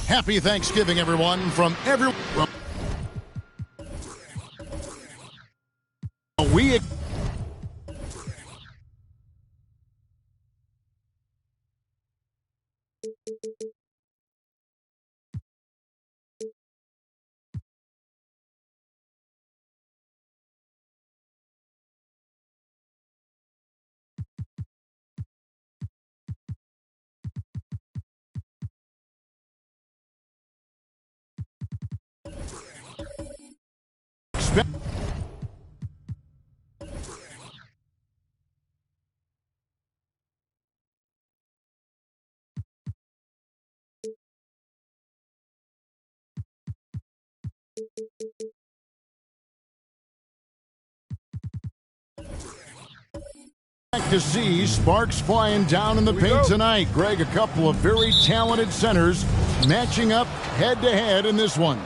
Happy Thanksgiving, everyone, from everyone. We expect to see sparks flying down in the paint tonight. Greg, a couple of very talented centers matching up head-to-head in this one.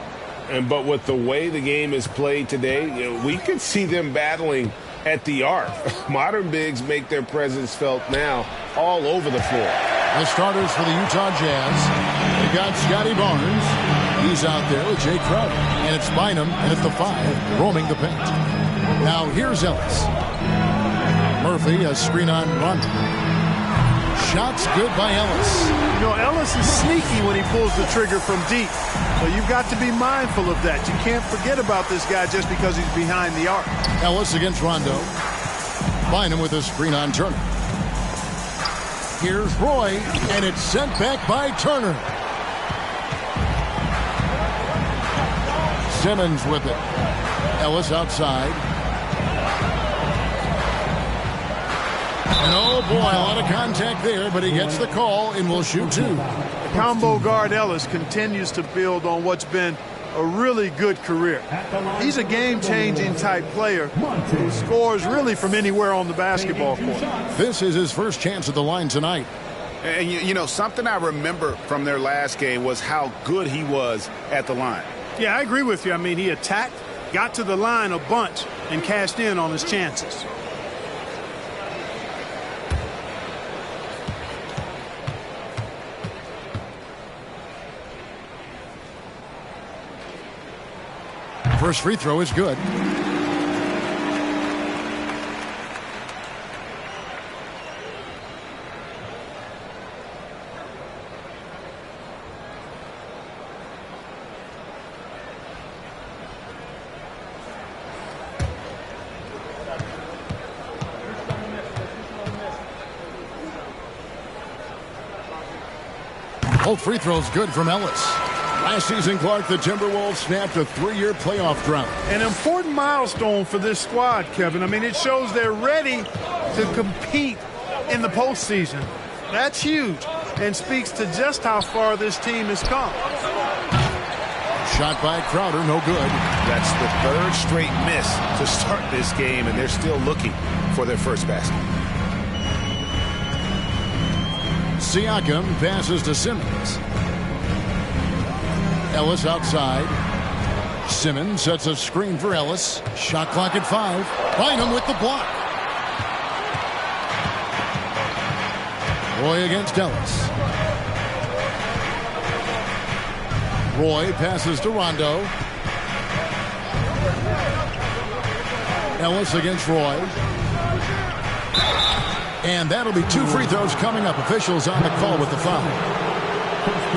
But with the way the game is played today, we could see them battling at the arc. Modern bigs make their presence felt now all over the floor. The starters for the Utah Jazz, they got Scotty Barnes. He's out there with Jay Crowder. And it's Bynum, and it's the 5, roaming the paint. Now here's Ellis. Murphy, a screen on Rondo. Shots good by Ellis. You know, Ellis is sneaky when he pulls the trigger from deep. So you've got to be mindful of that. You can't forget about this guy just because he's behind the arc. Ellis against Rondo. Bynum with a screen on Turner. Here's Roy, and it's sent back by Turner. Simmons with it. Ellis outside. And oh boy, a lot of contact there, but he gets the call and will shoot 2. The combo guard Ellis continues to build on what's been a really good career. He's a game-changing type player who scores really from anywhere on the basketball court. This is his first chance at the line tonight. And you know, something I remember from their last game was how good he was at the line. Yeah, I agree with you. I mean, he attacked, got to the line a bunch, and cashed in on his chances. First free throw is good. Both free throws good from Ellis. Last season, Clark, the Timberwolves snapped a 3-year playoff drought. An important milestone for this squad, Kevin. I mean, it shows they're ready to compete in the postseason. That's huge and speaks to just how far this team has come. Shot by Crowder, no good. That's the third straight miss to start this game, and they're still looking for their first basket. Siakam passes to Simmons. Ellis outside. Simmons sets a screen for Ellis. Shot clock at 5. Bynum with the block. Roy against Ellis. Roy passes to Rondo. Ellis against Roy. And that'll be 2 free throws coming up. Officials on the call with the foul.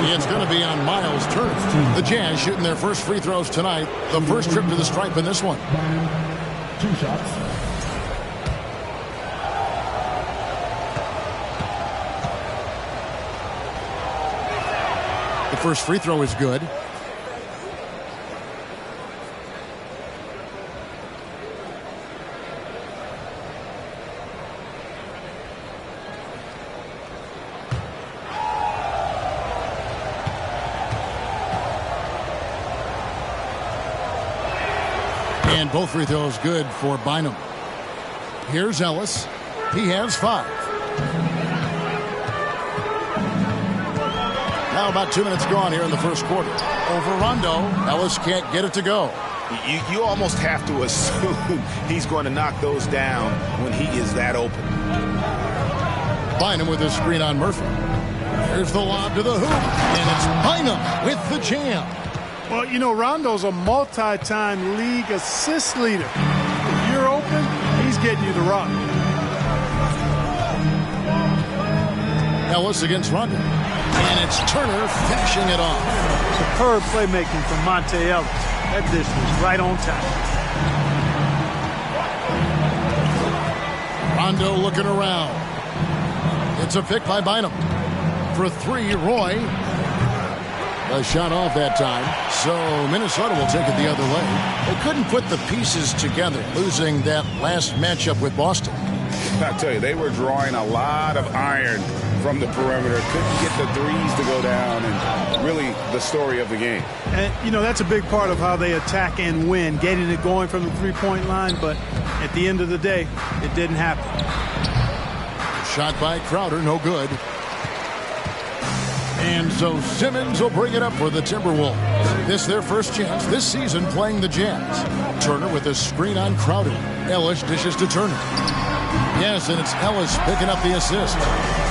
It's going to be on Miles Turner. The Jazz shooting their first free throws tonight. The first trip to the stripe in this one. 2 shots. The first free throw is good. And both free throws good for Bynum. Here's Ellis. He has 5. Now about 2 minutes gone here in the first quarter. Over Rondo. Ellis can't get it to go. You almost have to assume he's going to knock those down when he is that open. Bynum with his screen on Murphy. Here's the lob to the hoop. And it's Bynum with the jam. Well, you know, Rondo's a multi-time league assist leader. If you're open, he's getting you the rock. Ellis against Rondo. And it's Turner finishing it off. Superb playmaking from Monte Ellis. That dish was right on time. Rondo looking around. It's a pick by Bynum. For 3, Roy. A shot off that time. So Minnesota will take it the other way. They couldn't put the pieces together, losing that last matchup with Boston. I tell you, they were drawing a lot of iron from the perimeter. Couldn't get the threes to go down, and really the story of the game. And, you know, that's a big part of how they attack and win, getting it going from the three-point line, but at the end of the day, it didn't happen. Shot by Crowder, no good. And so Simmons will bring it up for the Timberwolves. This their first chance this season playing the Jazz. Turner with a screen on Crowder. Ellis dishes to Turner. Yes, and it's Ellis picking up the assist.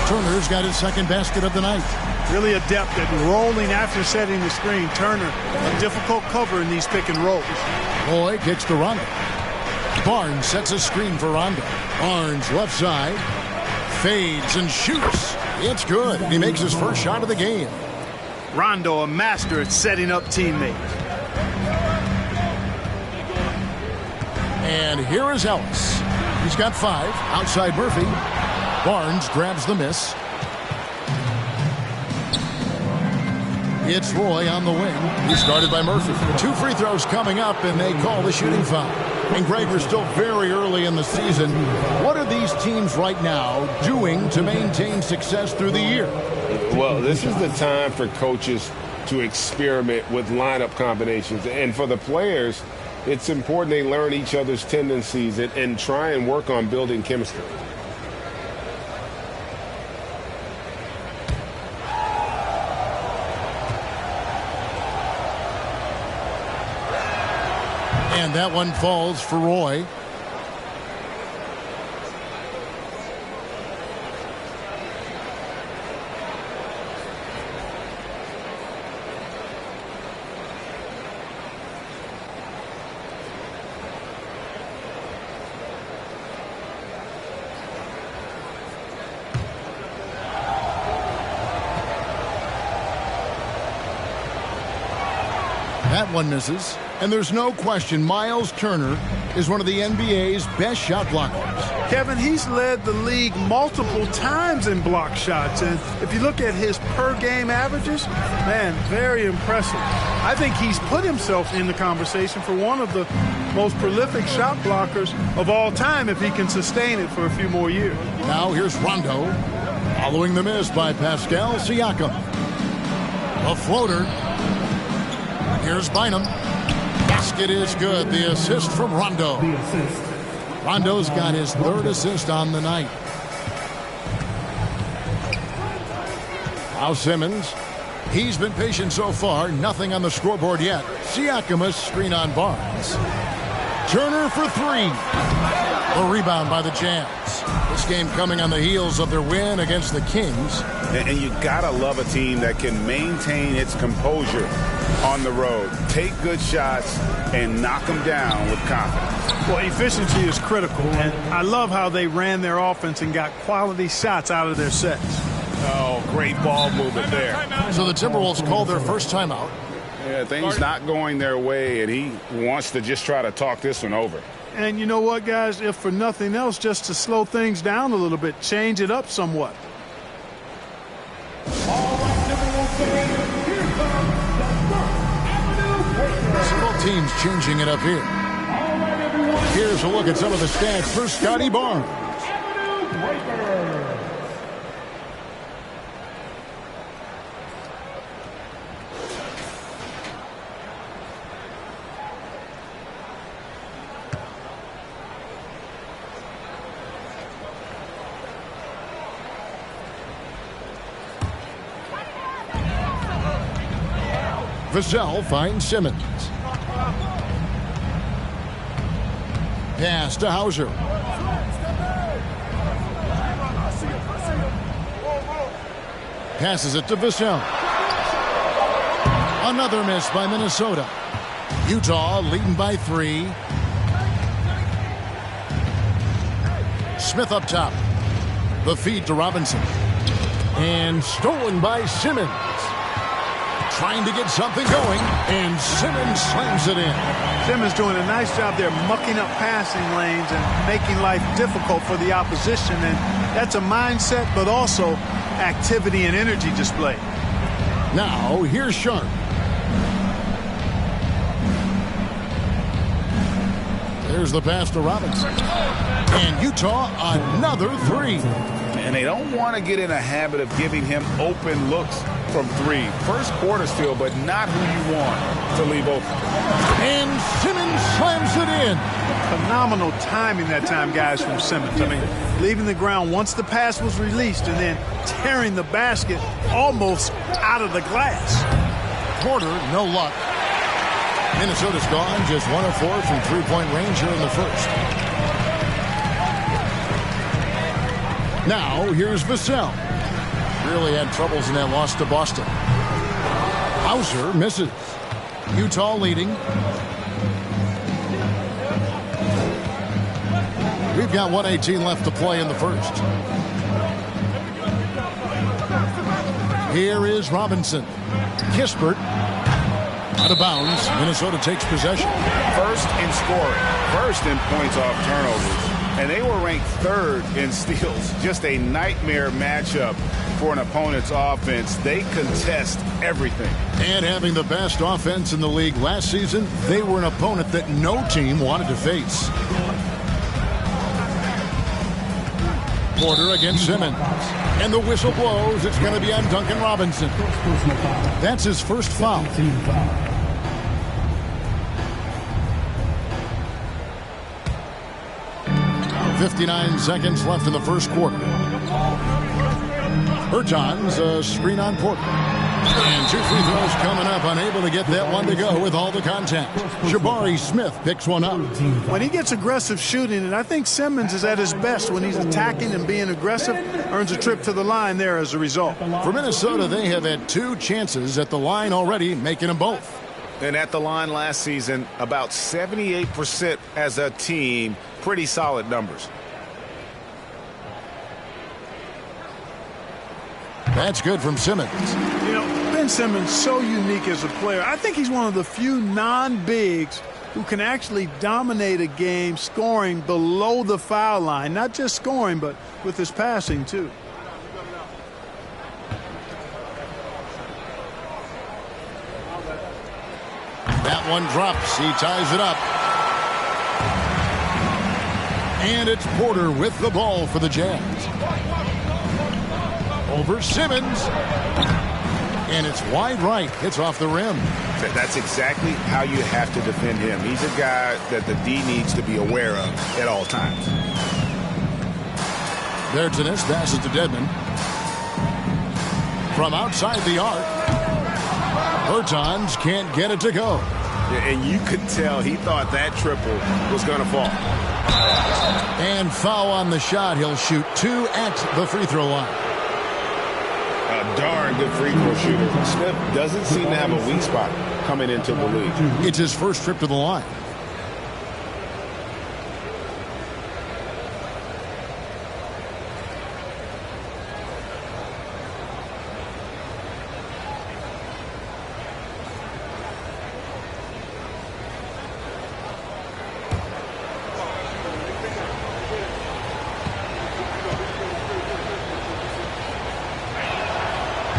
Turner's got his second basket of the night. Really adept at rolling after setting the screen. Turner, a difficult cover in these pick and rolls. Roy kicks to Rondo. Barnes sets a screen for Rondo. Barnes left side. Fades and shoots. It's good. He makes his first shot of the game. Rondo, a master at setting up teammates. And here is Ellis. He's got 5. Outside Murphy. Barnes grabs the miss. It's Roy on the wing. He's guarded by Murphy. 2 free throws coming up, and they call the shooting foul. And Greg, we're still very early in the season. What are these teams right now doing to maintain success through the year? Well, this is the time for coaches to experiment with lineup combinations. And for the players, it's important they learn each other's tendencies and try and work on building chemistry. And that one falls for Roy. That one misses. And there's no question Miles Turner is one of the NBA's best shot blockers. Kevin, he's led the league multiple times in block shots. And if you look at his per-game averages, man, very impressive. I think he's put himself in the conversation for one of the most prolific shot blockers of all time if he can sustain it for a few more years. Now here's Rondo, following the miss by Pascal Siakam. A floater. Here's Bynum. Basket is good. The assist from Rondo. Rondo's got his third assist on the night. Now Simmons. He's been patient so far. Nothing on the scoreboard yet. Siakam a screen on Barnes. Turner for three. A rebound by the Jazz. This game coming on the heels of their win against the Kings. And you gotta love a team that can maintain its composure on the road. Take good shots and knock them down with confidence. Well, efficiency is critical, and I love how they ran their offense and got quality shots out of their sets. Oh, great ball movement there. So the Timberwolves called their first timeout. Yeah, things not going their way, and he wants to just try to talk this one over. And you know what, guys? If for nothing else, just to slow things down a little bit, change it up somewhat. Several teams changing it up here. Here's a look at some of the stats for Scotty Barnes. Vassell finds Simmons. Pass to Hauser. Passes it to Vassell. Another miss by Minnesota. Utah leading by 3. Smith up top. The feed to Robinson. And stolen by Simmons. Trying to get something going, and Simmons slams it in. Simmons doing a nice job there mucking up passing lanes and making life difficult for the opposition. And that's a mindset, but also activity and energy display. Now, here's Sharp. There's the pass to Robinson. And Utah, another 3. And they don't want to get in a habit of giving him open looks from 3. First quarter still, but not who you want to leave open. And Simmons slams it in. Phenomenal timing that time, guys, from Simmons. I mean, leaving the ground once the pass was released and then tearing the basket almost out of the glass. Porter, no luck. Minnesota's gone just 1 of 4 from three-point range here in the first. Now, here's Vassell. Really had troubles in that loss to Boston. Hauser misses. Utah leading. We've got 1:18 left to play in the first. Here is Robinson. Kispert. Out of bounds. Minnesota takes possession. First in scoring. First in points off turnovers. And they were ranked 3rd in steals. Just a nightmare matchup for an opponent's offense. They contest everything. And having the best offense in the league last season, they were an opponent that no team wanted to face. Porter against Simmons. And the whistle blows. It's going to be on Duncan Robinson. That's his first foul. 59 seconds left in the first quarter. Bertans a screen on Porter. And 2 free throws coming up. Unable to get that one to go with all the contact. Jabari Smith picks one up. When he gets aggressive shooting, and I think Simmons is at his best when he's attacking and being aggressive, earns a trip to the line there as a result. For Minnesota, they have had 2 chances at the line already, making them both. And at the line last season, about 78% as a team. Pretty solid numbers. That's good from Simmons. You know, Ben Simmons so unique as a player. I think he's one of the few non-bigs who can actually dominate a game scoring below the foul line. Not just scoring, but with his passing, too. That one drops. He ties it up. And it's Porter with the ball for the Jazz. Over Simmons. And it's wide right. It's off the rim. That's exactly how you have to defend him. He's a guy that the D needs to be aware of at all times. Bertines passes to Dedmon. From outside the arc. Bertans can't get it to go. And you could tell he thought that triple was going to fall. And foul on the shot. He'll shoot 2 at the free throw line. A darn good free throw shooter. Smith doesn't seem to have a weak spot coming into the league. It's his first trip to the line.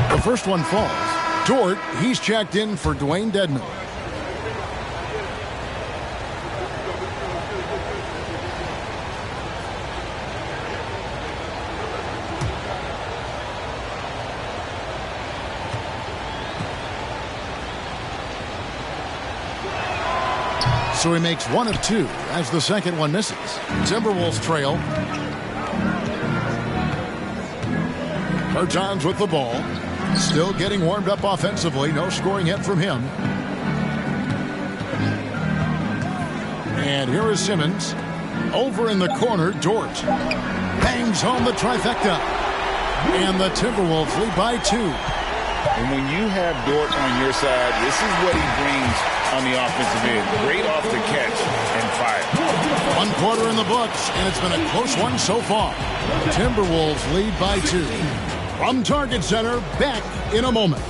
The first one falls. Dort, he's checked in for Dwayne Dedmon. So he makes 1 of 2 as the second one misses. Timberwolves trail. Bertans with the ball. Still getting warmed up offensively. No scoring yet from him. And here is Simmons. Over in the corner, Dort. Bangs home the trifecta. And the Timberwolves lead by 2. And when you have Dort on your side, this is what he brings on the offensive end. Great off the catch and fire. 1 quarter in the books, and it's been a close one so far. Timberwolves lead by 2. From Target Center, back in a moment.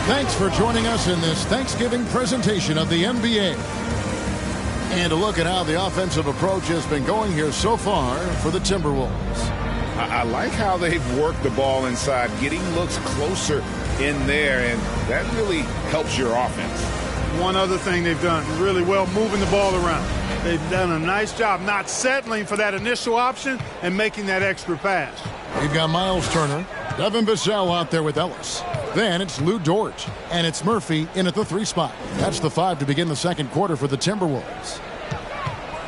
Thanks for joining us in this Thanksgiving presentation of the NBA. And a look at how the offensive approach has been going here so far for the Timberwolves. I like how they've worked the ball inside, getting looks closer in there, and that really helps your offense. One other thing they've done really well, moving the ball around. They've done a nice job not settling for that initial option and making that extra pass. We've got Miles Turner, Devin Vassell out there with Ellis. Then it's Lou Dort, and it's Murphy in at the 3 spot. That's the 5 to begin the second quarter for the Timberwolves.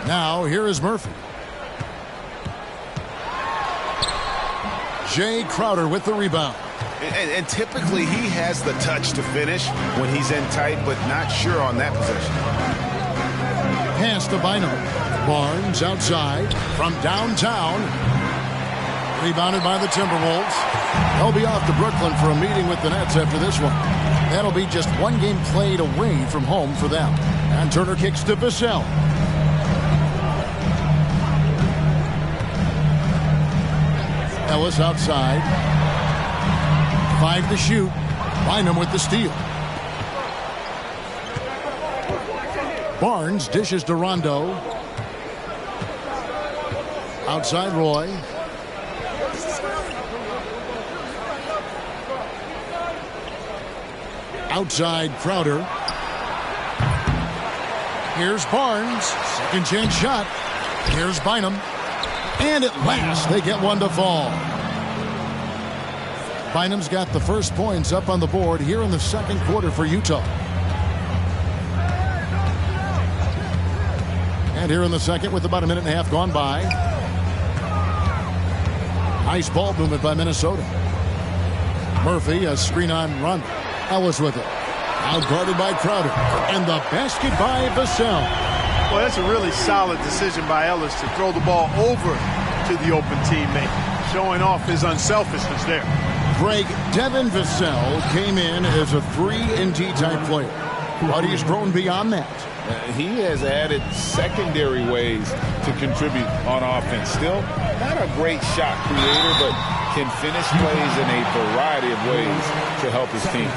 Now here is Murphy. Jay Crowder with the rebound. And typically he has the touch to finish when he's in tight, but not sure on that possession. Pass to Bynum. Barnes outside from downtown. Rebounded by the Timberwolves. They'll be off to Brooklyn for a meeting with the Nets after this one. That'll be just 1 game played away from home for them. And Turner kicks to Vassell. Ellis outside. 5 to shoot. Bynum with the steal. Barnes dishes to Rondo. Outside Roy. Outside Crowder. Here's Barnes. Second chance shot. Here's Bynum. And at last, they get 1 to fall. Bynum's got the first points up on the board here in the second quarter for Utah. And here in the second with about a minute and a half gone by. Nice ball movement by Minnesota. Murphy, a screen on Rondo. Ellis with it. Out guarded by Crowder. And the basket by Vassell. Well, that's a really solid decision by Ellis to throw the ball over to the open teammate, showing off his unselfishness there. Greg, Devin Vassell came in as a 3-and-D type player, but he's grown beyond that. He has added secondary ways to contribute on offense. Still not a great shot creator, but can finish plays in a variety of ways to help his team.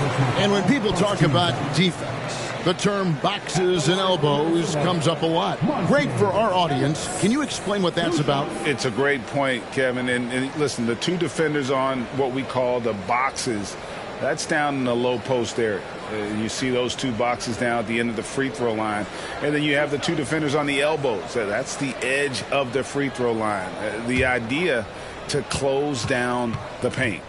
And when people talk about defense, the term boxes and elbows comes up a lot. Great for our audience. Can you explain what that's about? It's a great point, Kevin. And listen, the two defenders on what we call the boxes, that's down in the low post area. You see those two boxes down at the end of the free throw line. And then you have the two defenders on the elbows. That's the edge of the free throw line. The idea to close down the paint.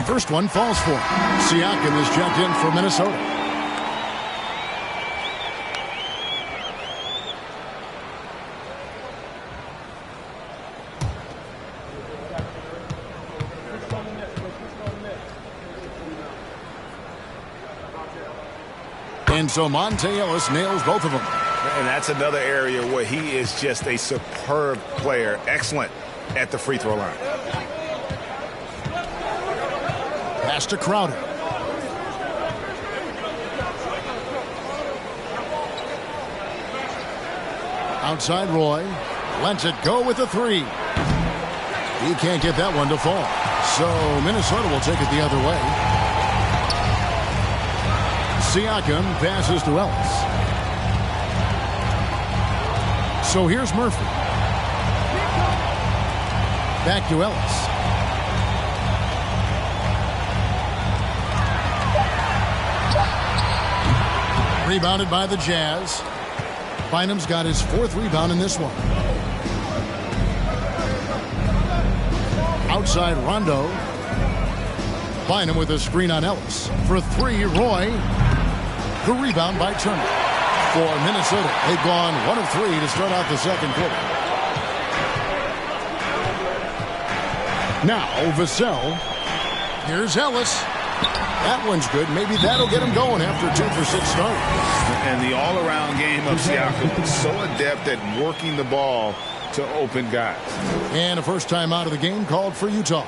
First one falls for him. Siakam is checked in for Minnesota. And so Monte Ellis nails both of them. And that's another area where he is just a superb player. Excellent at the free throw line. Pass to Crowder. Outside Roy. Lets it go with the three. He can't get that one to fall. So Minnesota will take it the other way. Siakam passes to Ellis. So here's Murphy. Back to Ellis. Rebounded by the Jazz. Bynum's got his fourth rebound in this one. Outside Rondo. Bynum with a screen on Ellis. For three, Roy. The rebound by Turner. For Minnesota, they've gone 1 of 3 to start out the second quarter. Now, Vassell. Here's Ellis. That one's good. Maybe that'll get him going after 2 for 6 start. And the all-around game of Siakam is so adept at working the ball to open guys. And a first time out of the game called for Utah.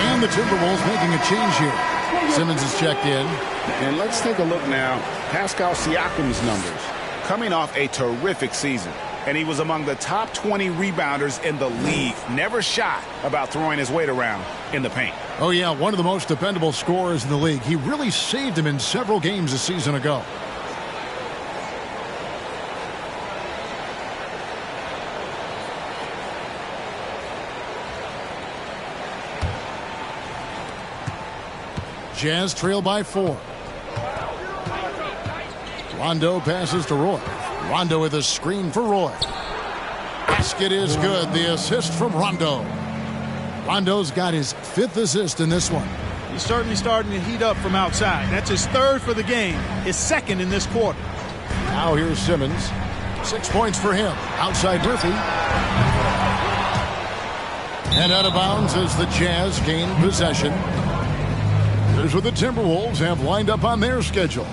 And the Timberwolves making a change here. Simmons is checked in. And let's take a look now. Pascal Siakam's numbers. Coming off a terrific season. And he was among the top 20 rebounders in the league. Never shy about throwing his weight around in the paint. Oh, yeah, one of the most dependable scorers in the league. He really saved him in several games a season ago. Jazz trail by 4. Rondo passes to Roy. Rondo with a screen for Roy. Basket is good. The assist from Rondo. Rondo's got his 5th assist in this one. He's certainly starting to heat up from outside. That's his 3rd for the game. His 2nd in this quarter. Now here's Simmons. 6 points for him. Outside Murphy. And out of bounds as the Jazz gain possession. Here's what the Timberwolves have lined up on their schedule.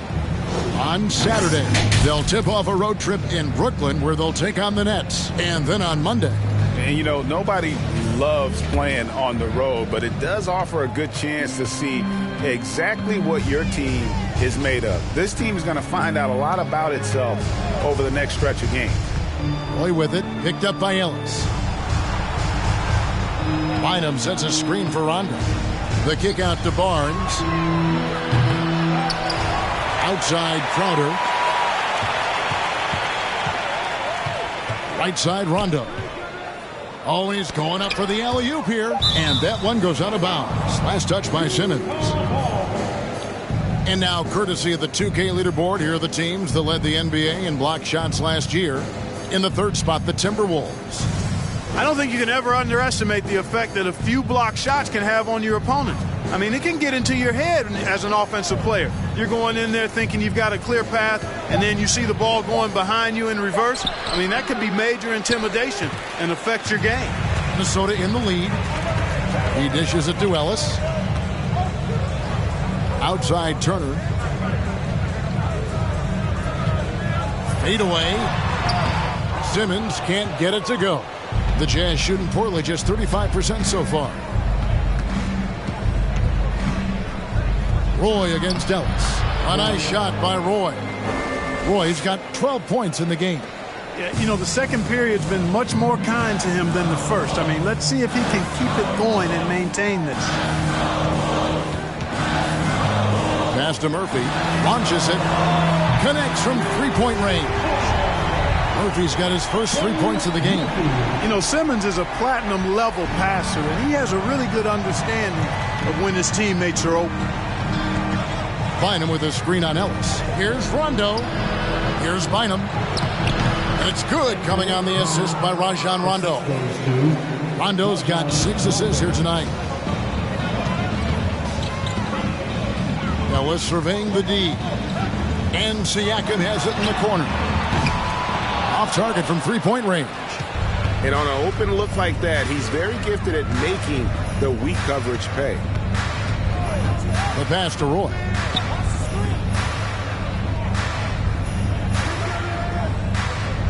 On Saturday, they'll tip off a road trip in Brooklyn where they'll take on the Nets. And then on Monday. And, you know, nobody loves playing on the road, but it does offer a good chance to see exactly what your team is made of. This team is going to find out a lot about itself over the next stretch of games. Roy with it, picked up by Ellis. Bynum sets a screen for Rondo. The kick out to Barnes. Outside Crowder. Right side Rondo. Oh, he's going up for the alley-oop here. And that one goes out of bounds. Last touch by Simmons. And now, courtesy of the 2K leaderboard, here are the teams that led the NBA in block shots last year. In the third spot, the Timberwolves. I don't think you can ever underestimate the effect that a few block shots can have on your opponent. I mean, it can get into your head as an offensive player. You're going in there thinking you've got a clear path, and then you see the ball going behind you in reverse. I mean, that could be major intimidation and affect your game. Minnesota in the lead. He dishes it to Ellis. Outside Turner. Fade away. Simmons can't get it to go. The Jazz shooting poorly, just 35% so far. Roy against Ellis. A nice shot by Roy. Roy's got 12 points in the game. Yeah, you know, the second period's been much more kind to him than the first. I mean, let's see if he can keep it going and maintain this. Pass to Murphy. Launches it. Connects from three-point range. Murphy's got his first 3 points of the game. You know, Simmons is a platinum-level passer, and he has a really good understanding of when his teammates are open. Bynum with a screen on Ellis. Here's Rondo. Here's Bynum. And it's good, coming on the assist by Rajon Rondo. Rondo's got 6 assists here tonight. Ellis surveying the D. And Siakam has it in the corner. Off target from three-point range. And on an open look like that, he's very gifted at making the weak coverage pay. The pass to Roy.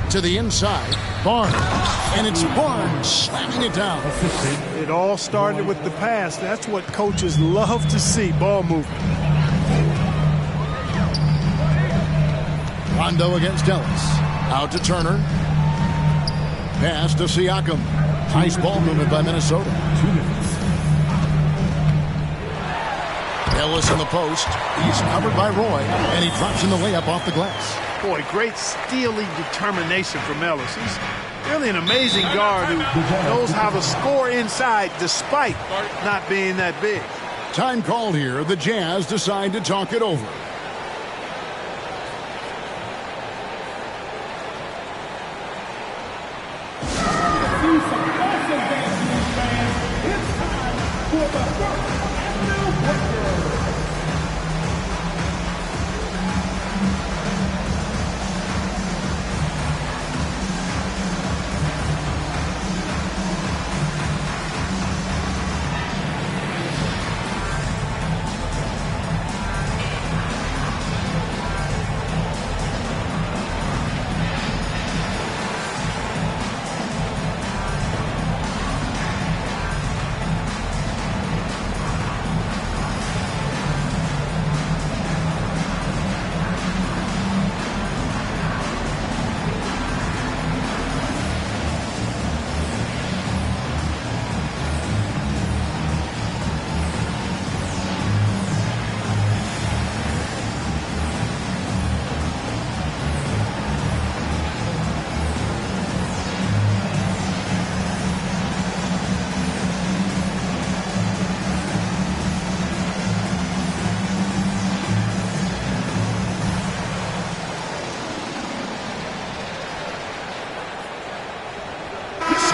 To the inside. Barnes. And it's Barnes slamming it down. It all started with the pass. That's what coaches love to see, ball movement. Rondo against Ellis. Out to Turner. Pass to Siakam. Nice ball movement by Minnesota. Ellis in the post. He's covered by Roy, and he drops in the layup off the glass. Boy, great steely determination from Ellis. He's really an amazing guard who knows how to score inside despite not being that big. Time called here. The Jazz decide to talk it over.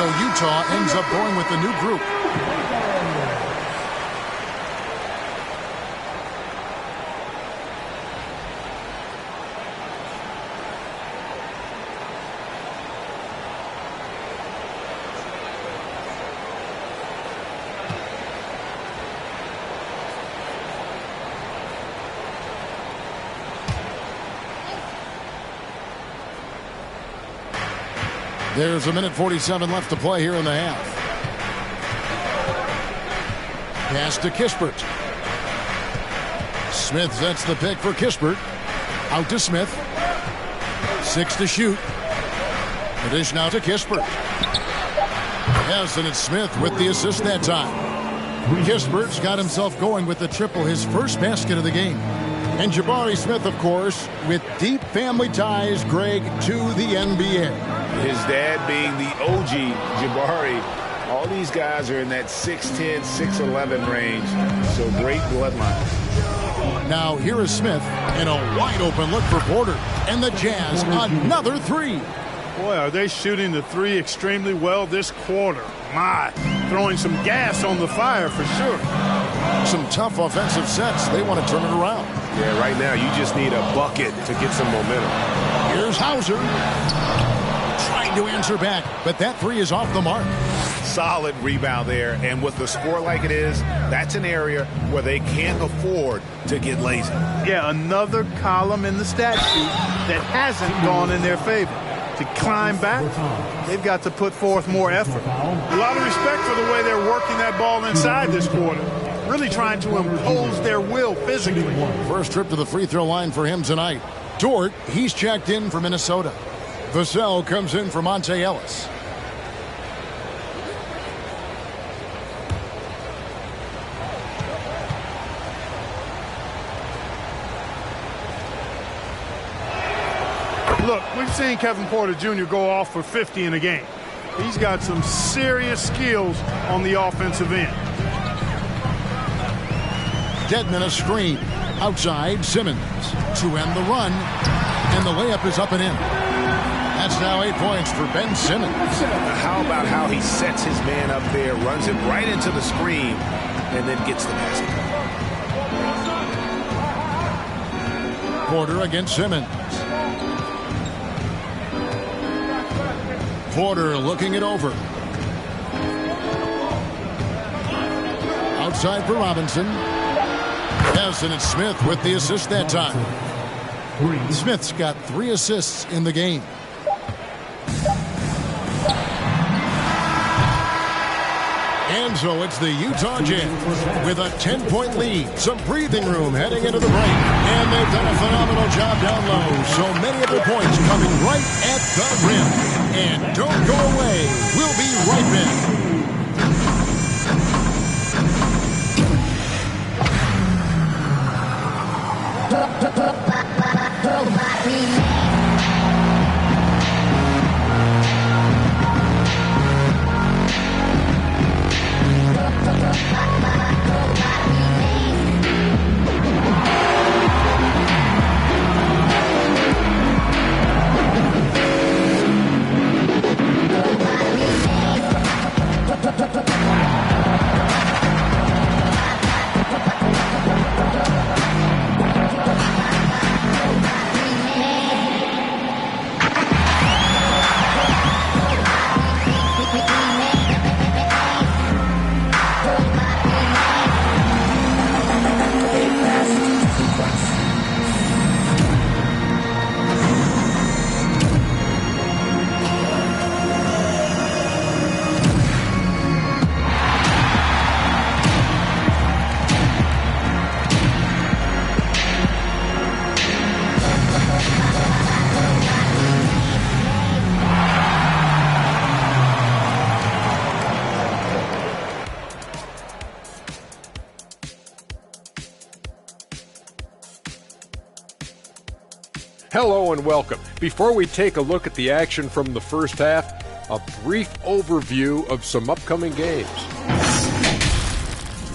So Utah ends up going with the new group. There's a minute 47 left to play here in the half. Pass to Kispert. Smith sets the pick for Kispert. Out to Smith. 6 to shoot. The dish now to Kispert. Yes, and it's Smith with the assist that time. Kispert's got himself going with the triple, his first basket of the game. And Jabari Smith, of course, with deep family ties, Greg, to the NBA. His dad being the OG Jabari. All these guys are in that 6'10", 6'11 range. So great bloodline. Now here is Smith in a wide open look for Porter. And the Jazz, another three. Boy, are they shooting the three extremely well this quarter. My, throwing some gas on the fire for sure. Some tough offensive sets. They want to turn it around. Yeah, right now you just need a bucket to get some momentum. Here's Hauser. Trying to answer back, but that three is off the mark. Solid rebound there, and with the score like it is, that's an area where they can't afford to get lazy. Yeah, another column in the stat sheet that hasn't gone in their favor. To climb back, they've got to put forth more effort. A lot of respect for the way they're working that ball inside this quarter. Really trying to impose their will physically. First trip to the free throw line for him tonight. Dort, he's checked in for Minnesota. Vassell comes in for Monte Ellis. Look, we've seen Kevin Porter Jr. go off for 50 in a game. He's got some serious skills on the offensive end. Dedmon a screen. Outside, Simmons to end the run. And the layup is up and in. That's now 8 points for Ben Simmons. How about how he sets his man up there, runs it right into the screen, and then gets the basket. Porter against Simmons. Porter looking it over. Outside for Robinson. Yes, and it's Smith with the assist that time. Smith's got 3 assists in the game. And so it's the Utah Jazz with a 10-point lead. Some breathing room heading into the break. And they've done a phenomenal job down low. So many of their points coming right at the rim. And don't go away. We'll be right back. Hello and welcome. Before we take a look at the action from the first half, a brief overview of some upcoming games.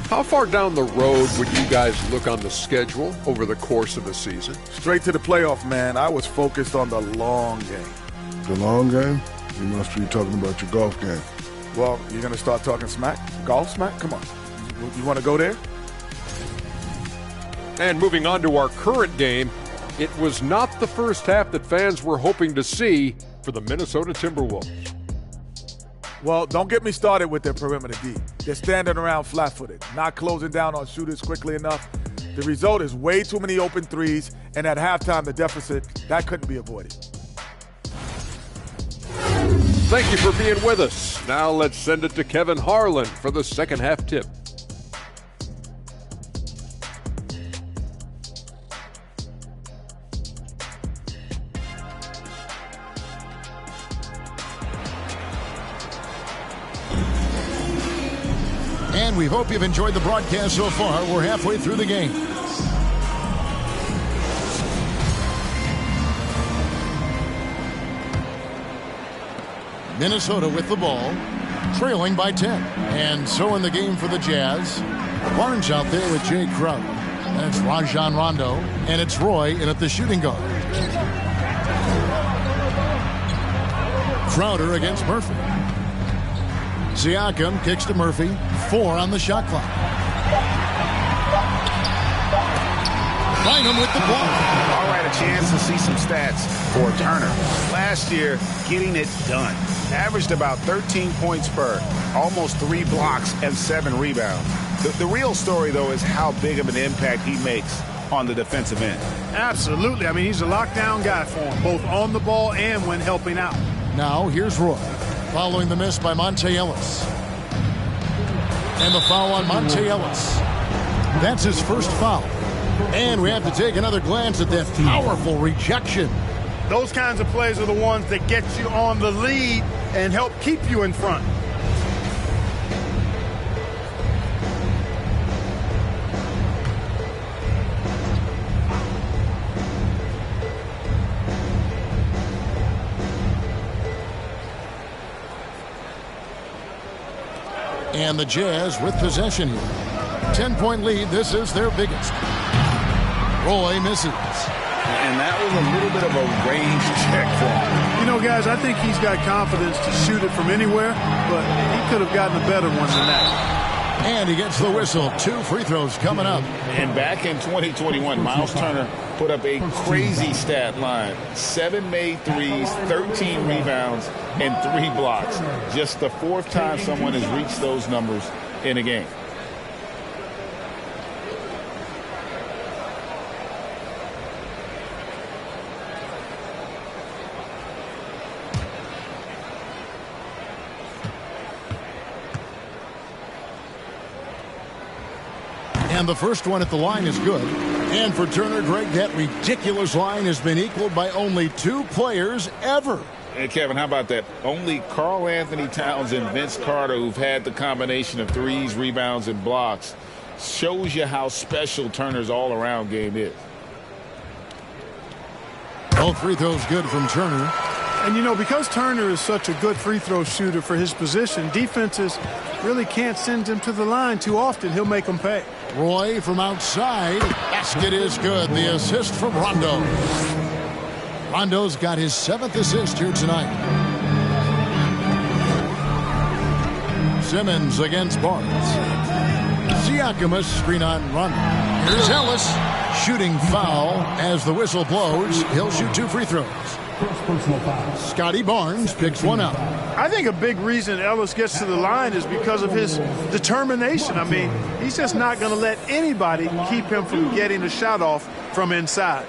How far down the road would you guys look on the schedule over the course of the season? Straight to the playoff, man. I was focused on the long game. The long game? You must be talking about your golf game. Well, you're going to start talking smack? Golf smack? Come on. You want to go there? And moving on to our current game, it was not the first half that fans were hoping to see for the Minnesota Timberwolves. Well, don't get me started with their perimeter D. They're standing around flat-footed, not closing down on shooters quickly enough. The result is way too many open threes, and at halftime, the deficit, that couldn't be avoided. Thank you for being with us. Now let's send it to Kevin Harlan for the second half tip. And we hope you've enjoyed the broadcast so far. We're halfway through the game. Minnesota with the ball, trailing by 10. And so in the game for the Jazz, Barnes out there with Jay Crowder. And it's Rajon Rondo, and it's Roy in at the shooting guard. Crowder against Murphy. Siakam kicks to Murphy. 4 on the shot clock. Bynum with the ball. All right, a chance to see some stats for Turner. Last year, getting it done. Averaged about 13 points per, almost 3 blocks and 7 rebounds. The real story, though, is how big of an impact he makes on the defensive end. Absolutely. I mean, he's a lockdown guy for him, both on the ball and when helping out. Now, here's Roy, following the miss by Monte Ellis. And the foul on Monte Ellis. That's his first foul. And we have to take another glance at that powerful rejection. Those kinds of plays are the ones that get you on the lead and help keep you in front. And the Jazz with possession here. 10-point lead. This is their biggest. Roy misses. And that was a little bit of a range check for him. You know, guys, I think he's got confidence to shoot it from anywhere, but he could have gotten a better one than that. And he gets the whistle. 2 free throws coming up. And back in 2021, Miles Turner put up a crazy stat line. 7 made threes, 13 rebounds, and 3 blocks. Just the 4th time someone has reached those numbers in a game. And the first one at the line is good. And for Turner, Greg, that ridiculous line has been equaled by only 2 players ever. And Kevin, how about that? Only Karl Anthony Towns and Vince Carter, who've had the combination of threes, rebounds, and blocks, shows you how special Turner's all-around game is. Both free throws good from Turner. And, you know, because Turner is such a good free throw shooter for his position, defenses really can't send him to the line too often. He'll make them pay. Roy from outside. Basket is good. The assist from Rondo. Rondo's got his 7th assist here tonight. Simmons against Barnes. Siakam, a screen on Rondo. Here's Ellis. Shooting foul as the whistle blows. He'll shoot 2 free throws. Scotty Barnes picks one up. I think a big reason Ellis gets to the line is because of his determination. I mean, he's just not going to let anybody keep him from getting a shot off from inside.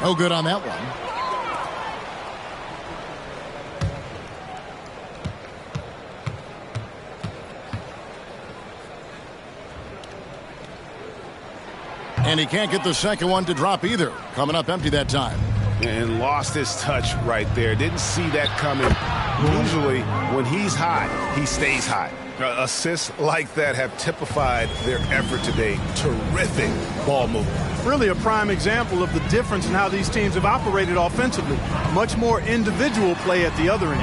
No good on that one. And he can't get the second one to drop either. Coming up empty that time. And lost his touch right there. Didn't see that coming. Usually, when he's hot, he stays hot. Assists like that have typified their effort today. Terrific ball movement. Really a prime example of the difference in how these teams have operated offensively. Much more individual play at the other end.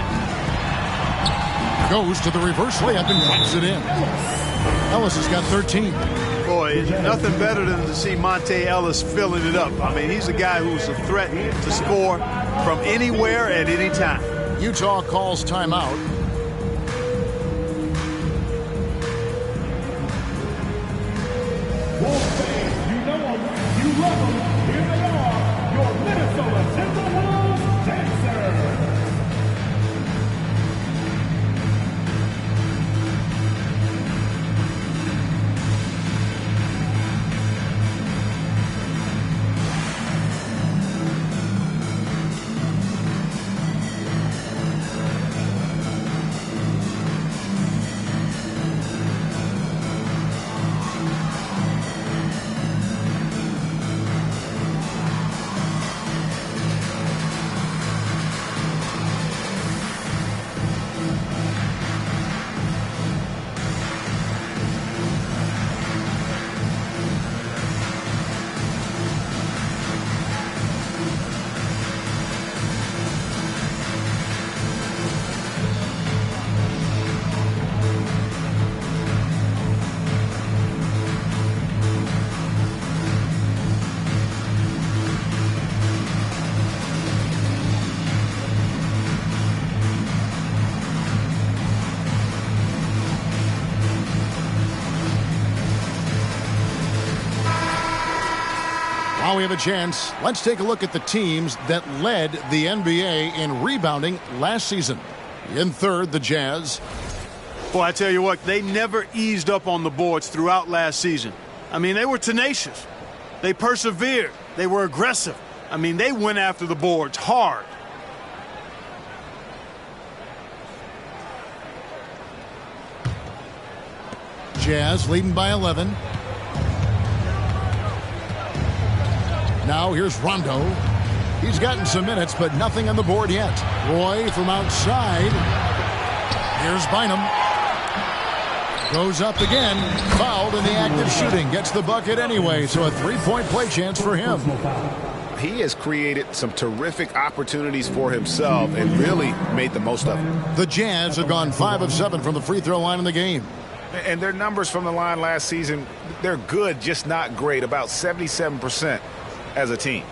Goes to the reverse layup and drops it in. Ellis has got 13. Boy, nothing better than to see Monte Ellis filling it up. I mean, he's a guy who's a threat to score from anywhere at any time. Utah calls timeout. Wolves fans, you know them, you love them. Here they are, your Minnesota Timberwolves dancers. Now we have a chance. Let's take a look at the teams that led the NBA in rebounding last season. In third, the Jazz. Boy, I tell you what, they never eased up on the boards throughout last season. I mean, they were tenacious. They persevered. They were aggressive. I mean, they went after the boards hard. Jazz leading by 11. Now here's Rondo. He's gotten some minutes, but nothing on the board yet. Roy from outside. Here's Bynum. Goes up again. Fouled in the act of shooting. Gets the bucket anyway, so a three-point play chance for him. He has created some terrific opportunities for himself and really made the most of it. The Jazz have gone 5 of 7 from the free throw line in the game. And their numbers from the line last season, they're good, just not great. About 77% as a team.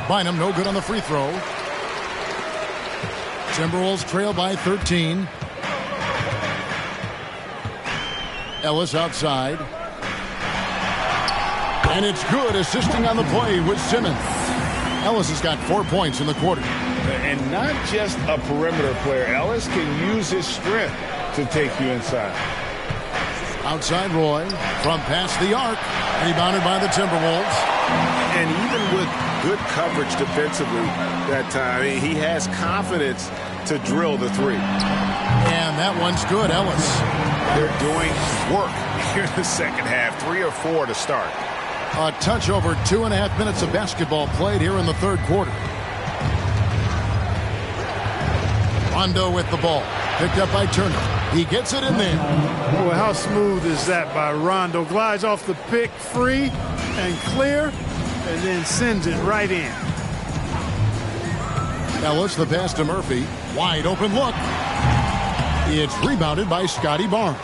Bynum no good on the free throw. Timberwolves trail by 13. Ellis outside. And it's good, assisting on the play with Simmons. Ellis has got 4 points in the quarter. And not just a perimeter player. Ellis can use his strength to take you inside. Outside Roy from past the arc. Rebounded by the Timberwolves. And even with good coverage defensively that time, he has confidence to drill the three. And that one's good, Ellis. They're doing work here in the second half. 3 or 4 to start. A touch over 2.5 minutes of basketball played here in the third quarter. Rondo with the ball. Picked up by Turner. He gets it in there. Boy, how smooth is that by Rondo? Glides off the pick free and clear, and then sends it right in. Ellis, the pass to Murphy. Wide open look. It's rebounded by Scotty Barnes.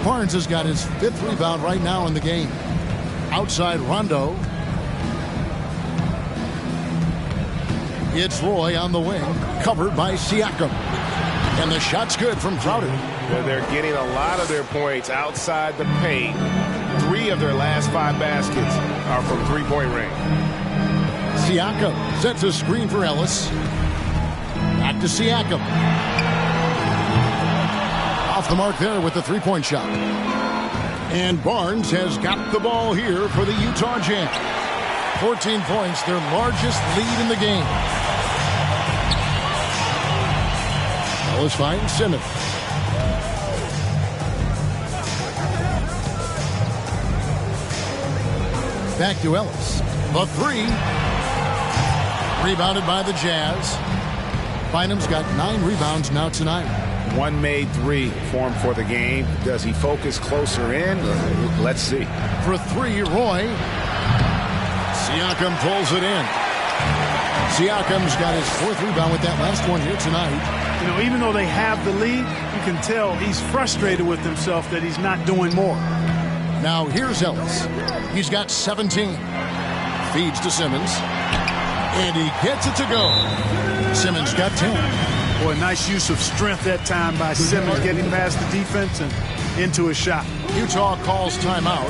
Barnes has got his 5th rebound right now in the game. Outside Rondo. It's Roy on the wing, covered by Siakam. And the shot's good from Crowder. They're getting a lot of their points outside the paint. 3 of their last 5 baskets are from three-point range. Siakam sets a screen for Ellis. Back to Siakam. Off the mark there with the three-point shot. And Barnes has got the ball here for the Utah Jazz. 14 points, their largest lead in the game. Ellis finds Simmons. Back to Ellis. The 3. Rebounded by the Jazz. Bynum's got 9 rebounds now tonight. 1 made 3 for him for the game. Does he focus closer in? Let's see. For 3, Roy. Siakam pulls it in. Siakam's got his 4th rebound with that last one here tonight. You know, even though they have the lead, you can tell he's frustrated with himself that he's not doing more. Now here's Ellis. He's got 17. Feeds to Simmons. And he gets it to go. Simmons got 10. Boy, nice use of strength that time by Simmons, getting past the defense and into his shot. Utah calls timeout.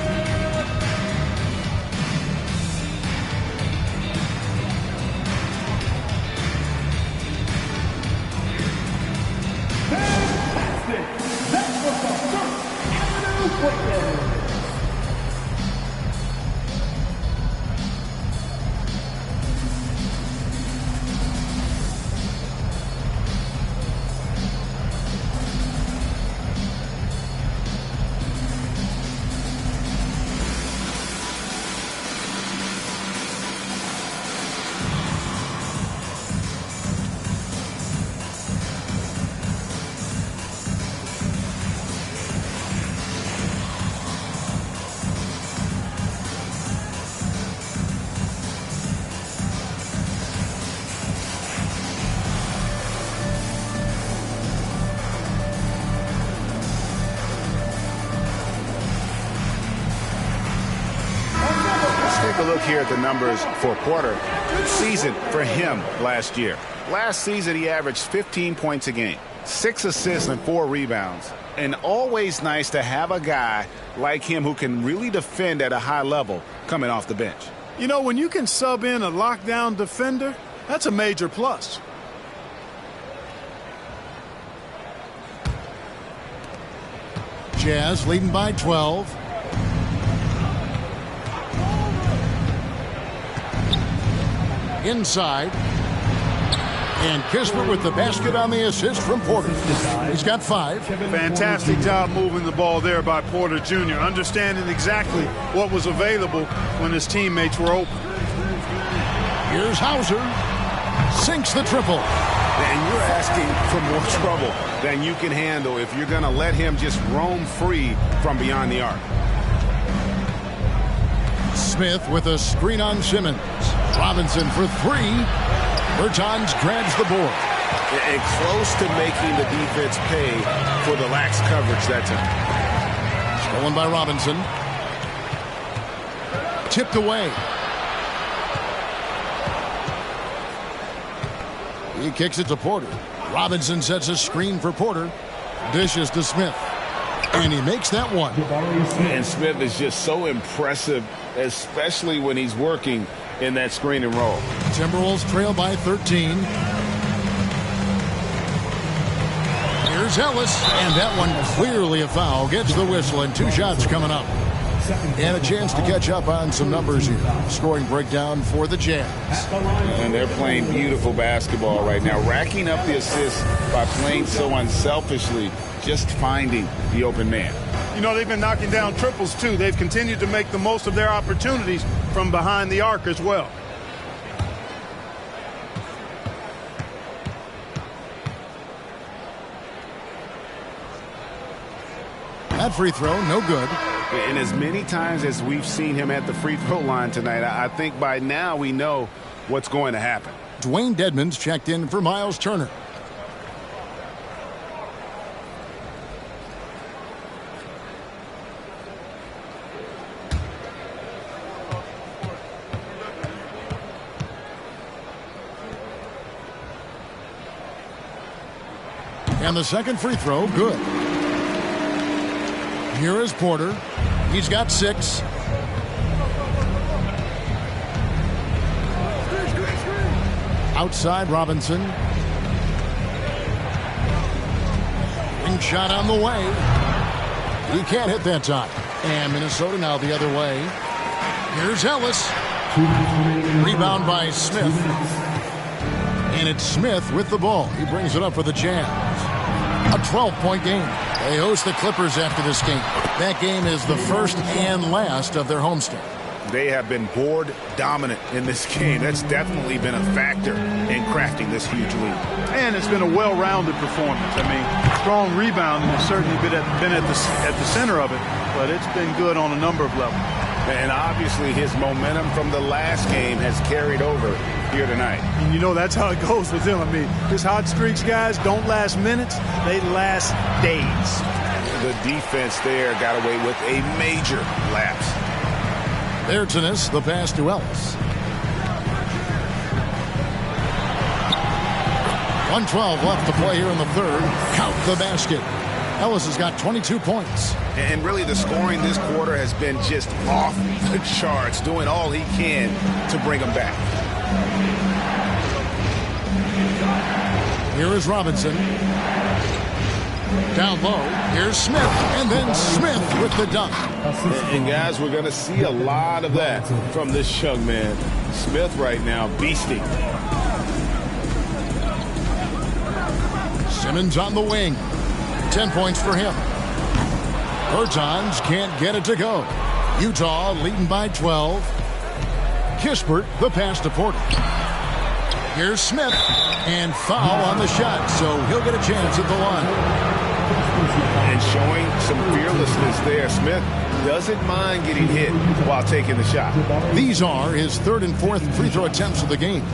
Fantastic! That was the First Avenue breakdown. a look here at the numbers for Porter. Good season for him last year. Last season, he averaged 15 points a game, 6 assists and 4 rebounds. And always nice to have a guy like him who can really defend at a high level coming off the bench. You know, when you can sub in a lockdown defender, that's a major plus. Jazz leading by 12. Inside. And Kispert with the basket on the assist from Porter. He's got 5. Fantastic job moving the ball there by Porter Jr., understanding exactly what was available when his teammates were open. Here's Hauser. Sinks the triple. And you're asking for more trouble than you can handle if you're going to let him just roam free from beyond the arc. Smith with a screen on Simmons. Robinson for 3. Bertans grabs the board. And close to making the defense pay for the lax coverage that time. Stolen by Robinson. Tipped away. He kicks it to Porter. Robinson sets a screen for Porter. Dishes to Smith. And he makes that one. And Smith is just so impressive, especially when he's working in that screen and roll. Timberwolves trail by 13. Here's Ellis, and that one clearly a foul. Gets the whistle, and 2 shots coming up. And a chance to catch up on some numbers here. Scoring breakdown for the Jazz. And they're playing beautiful basketball right now, racking up the assists by playing so unselfishly, just finding the open man. You know, they've been knocking down triples, too. They've continued to make the most of their opportunities from behind the arc as well. That free throw, no good. And as many times as we've seen him at the free throw line tonight, I think by now we know what's going to happen. Dwayne Dedmon's checked in for Miles Turner. And the second free throw, good. Here is Porter. He's got 6. Outside Robinson. Ring shot on the way. He can't hit that time. And Minnesota now the other way. Here's Ellis. Rebound by Smith. And it's Smith with the ball. He brings it up for the Jazz. A 12-point game. They host the Clippers after this game. That game is the first and last of their homestand. They have been board dominant in this game. That's definitely been a factor in crafting this huge lead. And it's been a well-rounded performance. I mean, strong rebounding has certainly been at the center of it, but it's been good on a number of levels. And obviously his momentum from the last game has carried over here tonight. And you know that's how it goes with him. I mean, his hot streaks, guys, don't last minutes. They last days. The defense there got away with a major lapse. There, Tennis, the pass to Ellis. 1:12 left to play here in the third. Count the basket. Ellis has got 22 points. And really the scoring this quarter has been just off the charts, doing all he can to bring them back. Here is Robinson. Down low. Here's Smith. And then Smith with the dunk. And guys, we're going to see a lot of that from this young man. Smith right now, beasting. Simmons on the wing. 10 points for him. Bertans can't get it to go. Utah leading by 12. Kispert, the pass to Porter. Here's Smith. And foul on the shot, so he'll get a chance at the line. And showing some fearlessness there. Smith doesn't mind getting hit while taking the shot. These are his third and fourth free throw attempts of the game.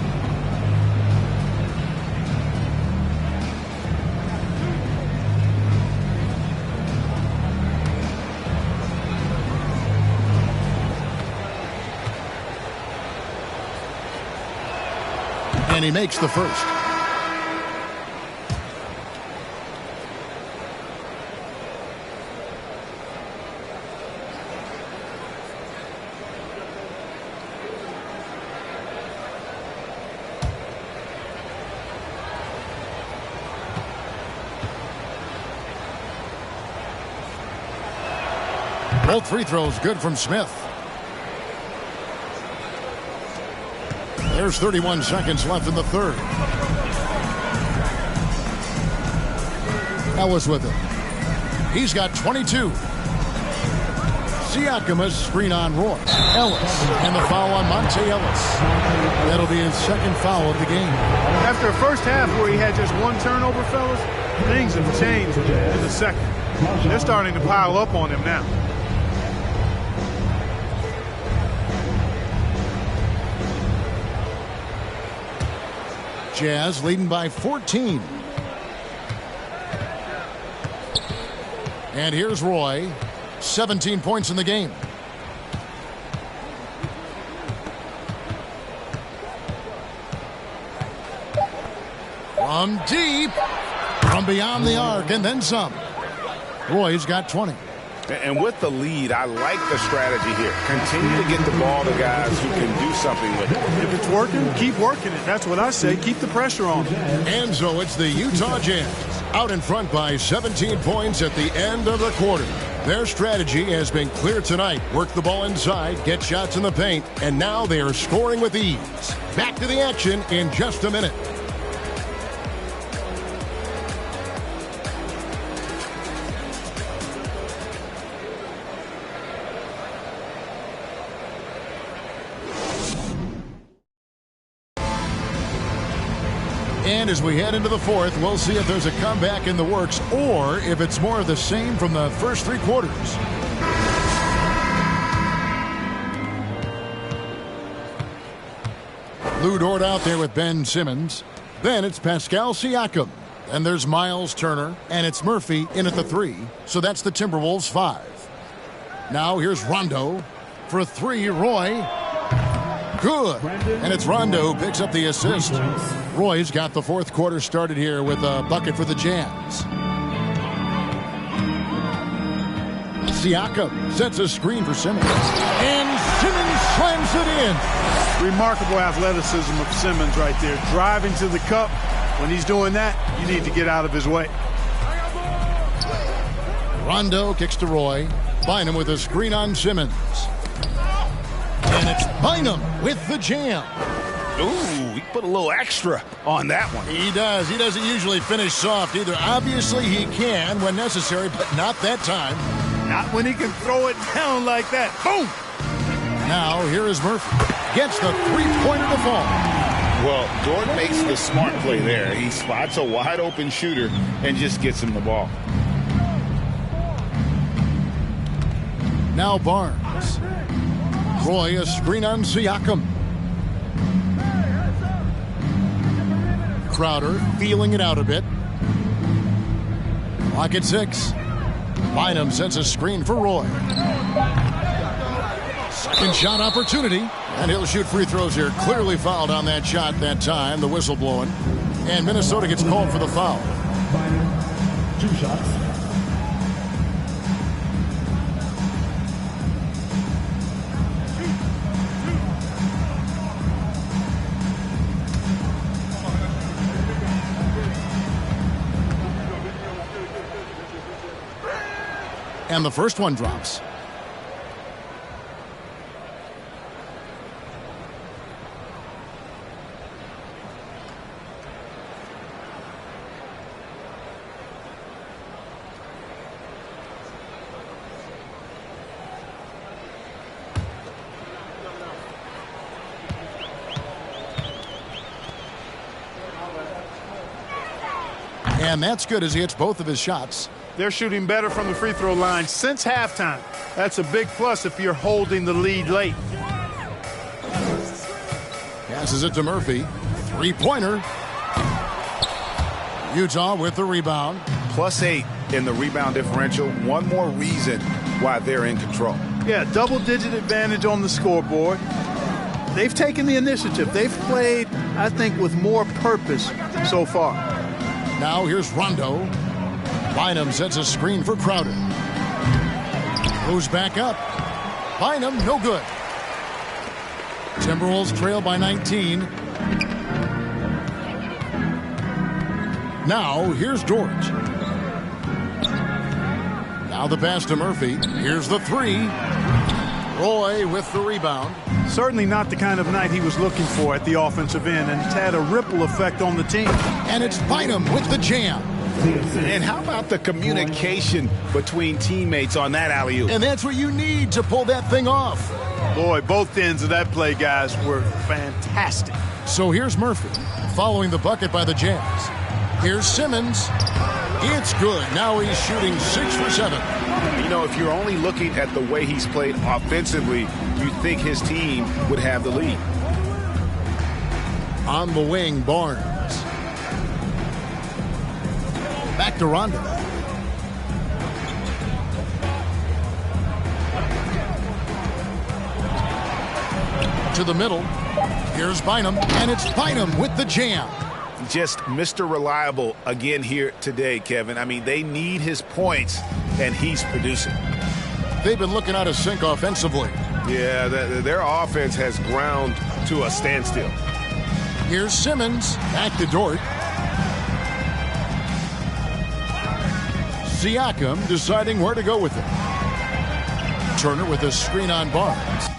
And he makes the first. Both free throws good from Smith. There's 31 seconds left in the third. Ellis with it. He's got 22. Siakam screen on Roy. Ellis and the foul on Monte Ellis. That'll be his second foul of the game. After a first half where he had just one turnover, fellas, things have changed in the second. They're starting to pile up on him now. Jazz leading by 14. And here's Roy. 17 points in the game. From deep. From beyond the arc and then some. Roy's got 20. And with the lead, I like the strategy here. Continue to get the ball to guys who can do something with it. If it's working, keep working it. That's what I say. Keep the pressure on. And so it's the Utah Jazz out in front by 17 points at the end of the quarter. Their strategy has been clear tonight. Work the ball inside, get shots in the paint, and now they are scoring with ease. Back to the action in just a minute. And as we head into the fourth, we'll see if there's a comeback in the works or if it's more of the same from the first three quarters. Lou Dort out there with Ben Simmons. Then it's Pascal Siakam. Then there's Miles Turner. And it's Murphy in at the 3. So that's the Timberwolves 5. Now here's Rondo. For a 3, Roy. Good. And it's Rondo who picks up the assist. Roy's got the fourth quarter started here with a bucket for the Jazz. Siakam sets a screen for Simmons. And Simmons slams it in. Remarkable athleticism of Simmons right there. Driving to the cup. When he's doing that, you need to get out of his way. Rondo kicks to Roy. Bynum with a screen on Simmons. And it's Bynum with the jam. Ooh, he put a little extra on that one. He does. He doesn't usually finish soft either. Obviously, he can when necessary, but not that time. Not when he can throw it down like that. Boom! Now, here is Murphy. Gets the three-pointer to fall. Well, Dort makes the smart play there. He spots a wide-open shooter and just gets him the ball. Now Barnes. Roy, a screen on Siakam. Crowder feeling it out a bit. Clock at 6. Bynum sends a screen for Roy. Second shot opportunity. And he'll shoot free throws here. Clearly fouled on that shot that time. The whistle blowing. And Minnesota gets called for the foul. Bynum, 2 shots. And the first one drops. And that's good as he hits both of his shots. They're shooting better from the free throw line since halftime. That's a big plus if you're holding the lead late. Passes it to Murphy. Three-pointer. Utah with the rebound. +8 in the rebound differential. One more reason why they're in control. Yeah, double-digit advantage on the scoreboard. they've taken the initiative. They've played, I think, with more purpose so far. Now here's Rondo. Bynum sets a screen for Crowder. Goes back up. Bynum, no good. Timberwolves trail by 19. Now here's George. Now the pass to Murphy. Here's the three. Roy with the rebound. Certainly not the kind of night he was looking for at the offensive end, and it's had a ripple effect on the team. And it's Bynum with the jam. And how about the communication between teammates on that alley-oop? And that's what you need to pull that thing off. Boy, both ends of that play, guys, were fantastic. So here's Murphy following the bucket by the Jazz. Here's Simmons. It's good. Now he's shooting 6 for 7. You know, if you're only looking at the way he's played offensively, you think his team would have the lead. On the wing, Barnes. Back to Rondo. To the middle. Here's Bynum, and it's Bynum with the jam. Just Mr. Reliable again here today, Kevin. I mean, they need his points, and he's producing. They've been looking out of sync offensively. Yeah, their offense has ground to a standstill. Here's Simmons. Back to Dort. Siakam deciding where to go with it. Turner with a screen on Barnes.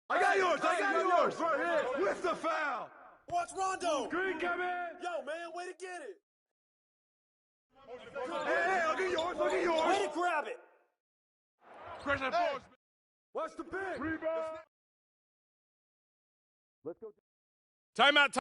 I got yours. Right here. With the foul. Watch Rondo. Green come in. Yo, man, way to get it. Hey, I'll get yours. Way to grab it. Pressure force. Watch the pick. Rebound. Let's go. Timeout.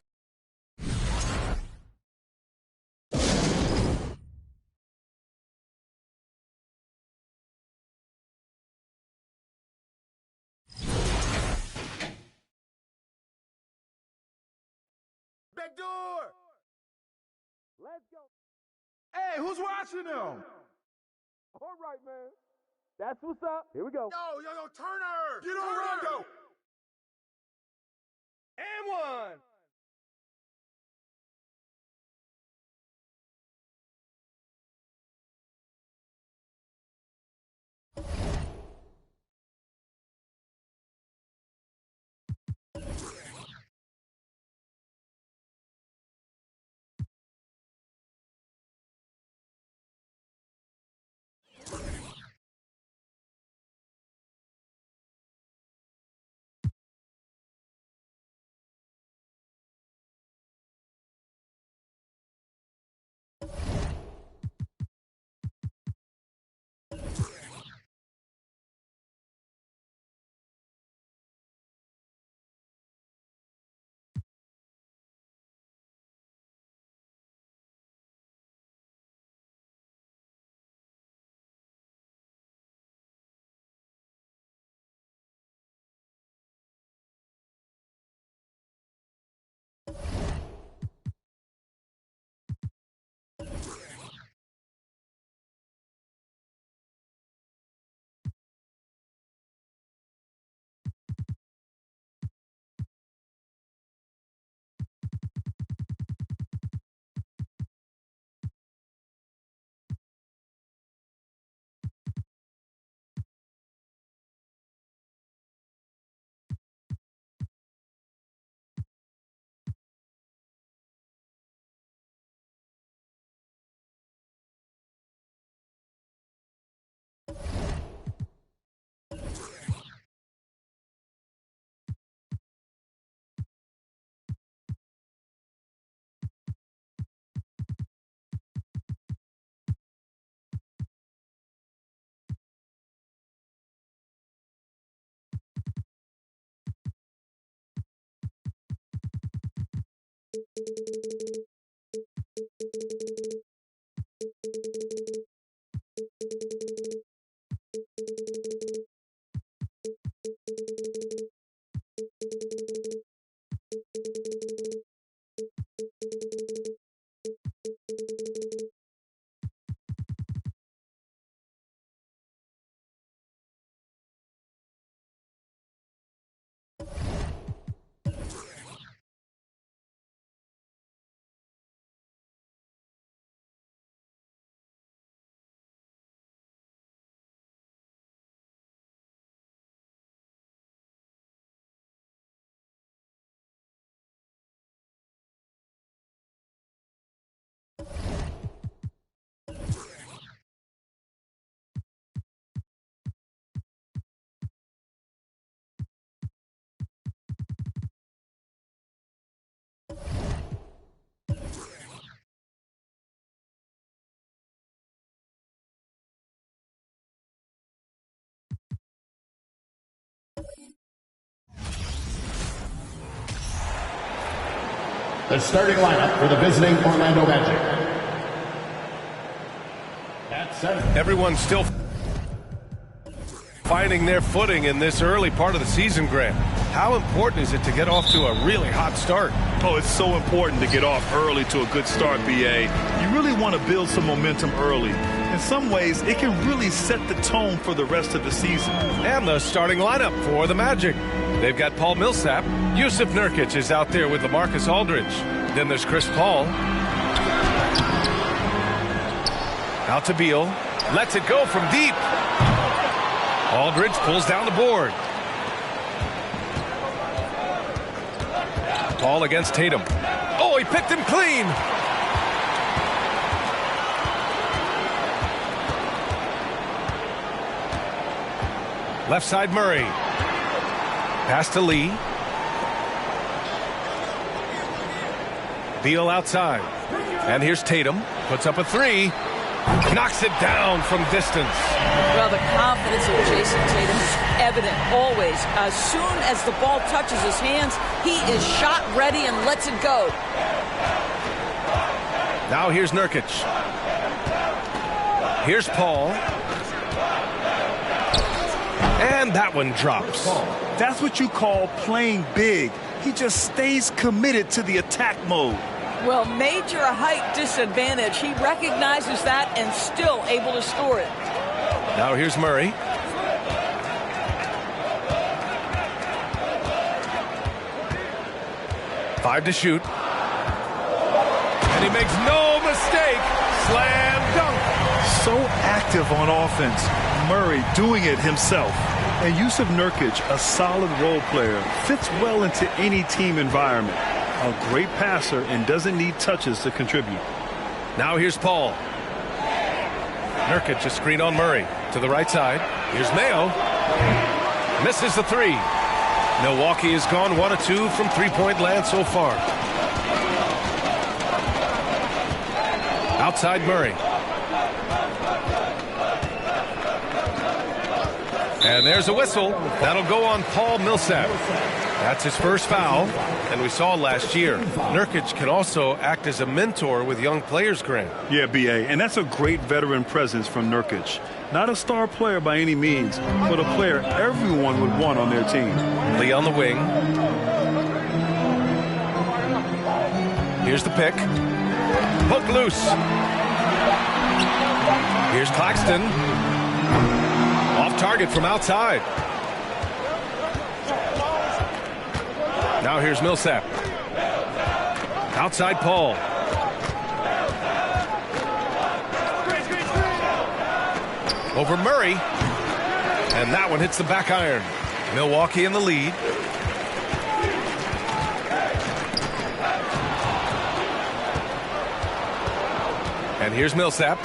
Back door. Let's go. Hey, who's watching them? All right, man. That's what's up. Here we go. Yo, Turner. Get on Rondo. And one. The starting lineup for the visiting Orlando Magic. At center. Everyone's still finding their footing in this early part of the season, Grant. How important is it to get off to a really hot start? Oh, it's so important to get off early to a good start, BA. You really want to build some momentum early. In some ways, it can really set the tone for the rest of the season. And the starting lineup for the Magic. They've got Paul Millsap. Yusuf Nurkic is out there with LaMarcus Aldridge. Then there's Chris Paul. Out to Beal. Lets it go from deep. Aldridge pulls down the board. Paul against Tatum. Oh, he picked him clean. Left side Murray. Pass to Lee. Beal outside. And here's Tatum. Puts up a three. Knocks it down from distance. Well, the confidence of Jason Tatum is evident always. As soon as the ball touches his hands, he is shot ready and lets it go. Now here's Nurkic. Here's Paul. And that one drops. That's what you call playing big. He just stays committed to the attack mode. Well, major height disadvantage. He recognizes that and still able to score it. Now here's Murray. Five to shoot. And he makes no mistake. Slam dunk. So active on offense. Murray doing it himself. And Yusuf Nurkic, a solid role player, fits well into any team environment. A great passer and doesn't need touches to contribute. Now here's Paul. Nurkic a screen on Murray. To the right side. Here's Mayo. Misses the three. Milwaukee has gone 1 of 2 from three-point land so far. Outside Murray. And there's a whistle. That'll go on Paul Millsap. That's his first foul. And we saw last year, Nurkic can also act as a mentor with young players, Grant. Yeah, BA, and that's a great veteran presence from Nurkic. Not a star player by any means, but a player everyone would want on their team. Lee on the wing. Here's the pick. Hook loose. Here's Claxton. Off target from outside. Now here's Millsap. Outside Paul. Over Murray. And that one hits the back iron. Milwaukee in the lead. And here's Millsap.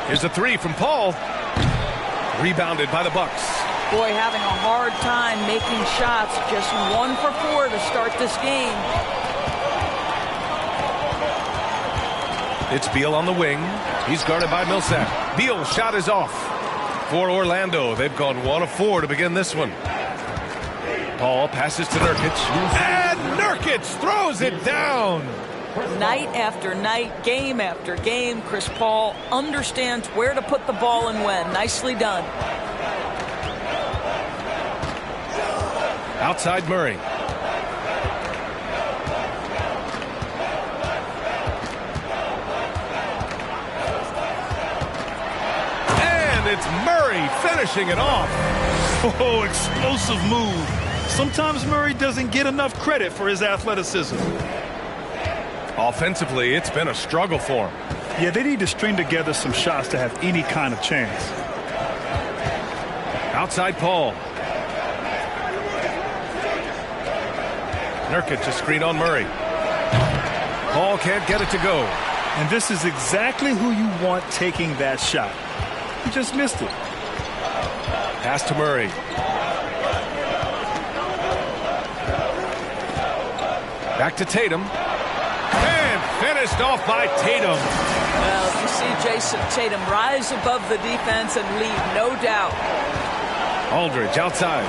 Here's a three from Paul. Rebounded by the Bucks. Boy, having a hard time making shots. Just 1 for 4 to start this game. It's Beal on the wing. He's guarded by Millsap. Beal's shot is off. For Orlando, they've gone 1 of 4 to begin this one. Paul passes to Nurkic. And Nurkic throws it down. Night after night, game after game, Chris Paul understands where to put the ball and when. Nicely done. Outside Murray. And it's Murray finishing it off. Oh, explosive move. Sometimes Murray doesn't get enough credit for his athleticism. Offensively, it's been a struggle for him. Yeah, they need to string together some shots to have any kind of chance. Outside Paul. Nurkic a screen on Murray. Paul can't get it to go. And this is exactly who you want taking that shot. He just missed it. Pass to Murray. Back to Tatum. And finished off by Tatum. Well, you see Jason Tatum rise above the defense and lead, no doubt. Aldridge outside.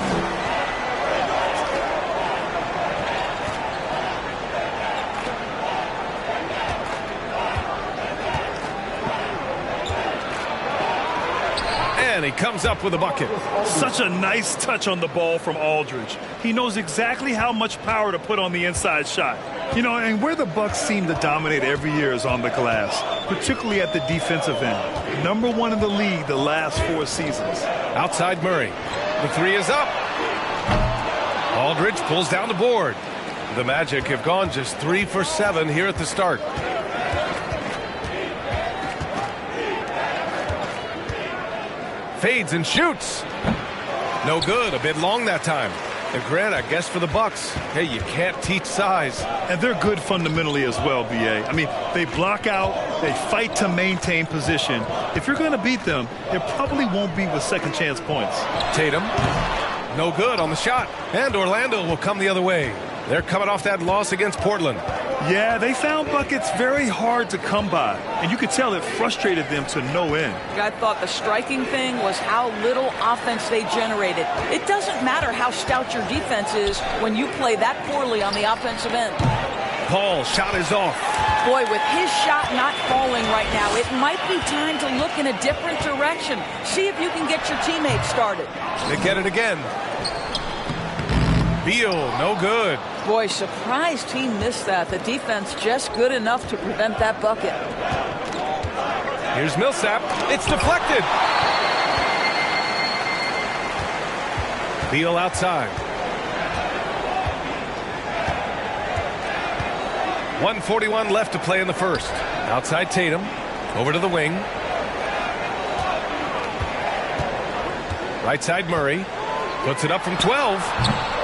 again. He comes up with a bucket. Such a nice touch on the ball from Aldridge. He knows exactly how much power to put on the inside shot. You know, and where the Bucks seem to dominate every year is on the glass, particularly at the defensive end. Number 1 in the league the last 4 seasons. Outside Murray. The three is up. Aldridge pulls down the board. The Magic have gone just 3 for 7 here at the start. Fades and shoots. No good. A bit long that time. And Grant, I guess for the Bucks, hey, you can't teach size. And they're good fundamentally as well, B.A. I mean, they block out, they fight to maintain position. If you're going to beat them, it probably won't be with second chance points. Tatum, no good on the shot. And Orlando will come the other way. They're coming off that loss against Portland. Yeah, they found buckets very hard to come by, and you could tell it frustrated them to no end. I thought the striking thing was how little offense they generated. It doesn't matter how stout your defense is when you play that poorly on the offensive end. Paul, shot is off. Boy, with his shot not falling right now, it might be time to look in a different direction. See if you can get your teammates started. They get it again. Beal, no good. Boy, surprised he missed that. The defense just good enough to prevent that bucket. Here's Millsap. It's deflected. Beal outside. 1:41 left to play in the first. Outside Tatum. Over to the wing. Right side Murray. Puts it up from 12.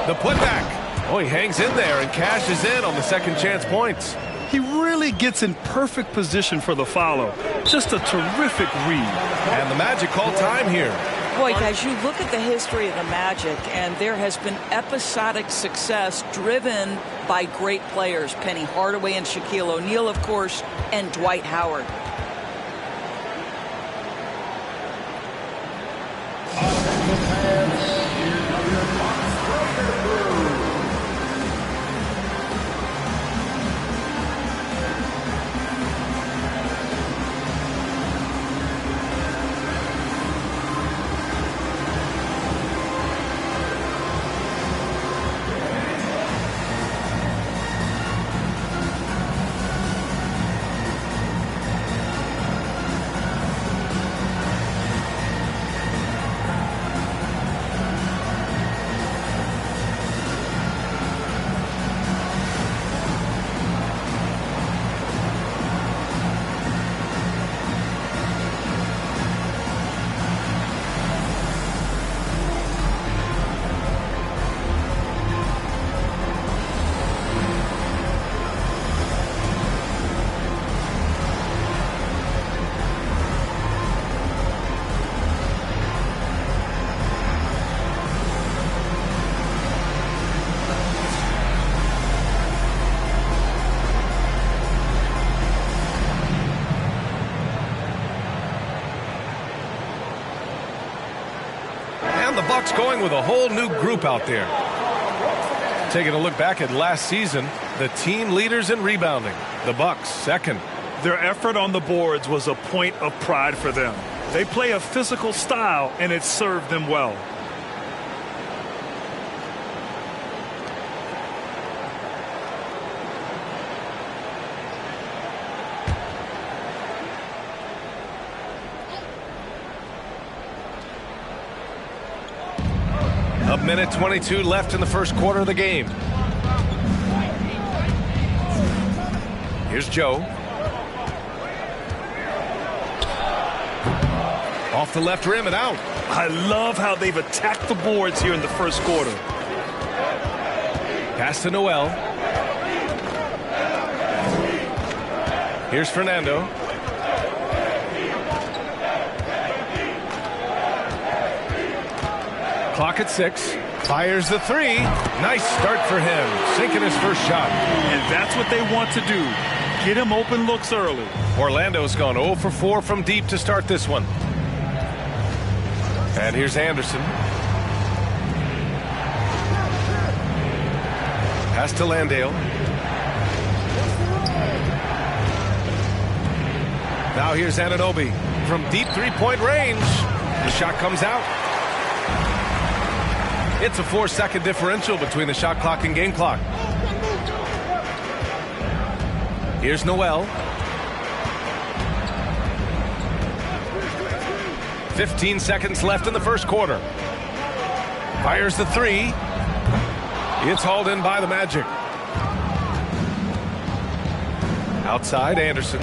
The putback. Oh, he hangs in there and cashes in on the second chance points. He really gets in perfect position for the follow. Just a terrific read. And the Magic call time here. Boy, guys, you look at the history of the Magic, and there has been episodic success driven by great players. Penny Hardaway and Shaquille O'Neal, of course, and Dwight Howard. Bucks going with a whole new group out there. Taking a look back at last season, the team leaders in rebounding. The Bucks second. Their effort on the boards was a point of pride for them. They play a physical style, and it served them well. A minute 22 left in the first quarter of the game. Here's Joe. Off the left rim and out. I love how they've attacked the boards here in the first quarter. Pass to Noel. Here's Fernando. Clock at 6. Fires the three. Nice start for him. Sinking his first shot. And that's what they want to do. Get him open looks early. Orlando's gone 0 for 4 from deep to start this one. And here's Anderson. Pass to Landale. Now here's Anunoby from deep three-point range. The shot comes out. It's a 4-second differential between the shot clock and game clock. Here's Noel. 15 seconds left in the first quarter. Fires the three. It's hauled in by the Magic. Outside, Anderson.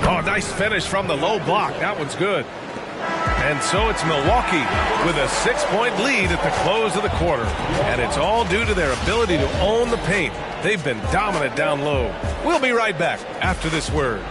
Oh, nice finish from the low block. That one's good. And so it's Milwaukee with a 6-point lead at the close of the quarter. And it's all due to their ability to own the paint. They've been dominant down low. We'll be right back after this word.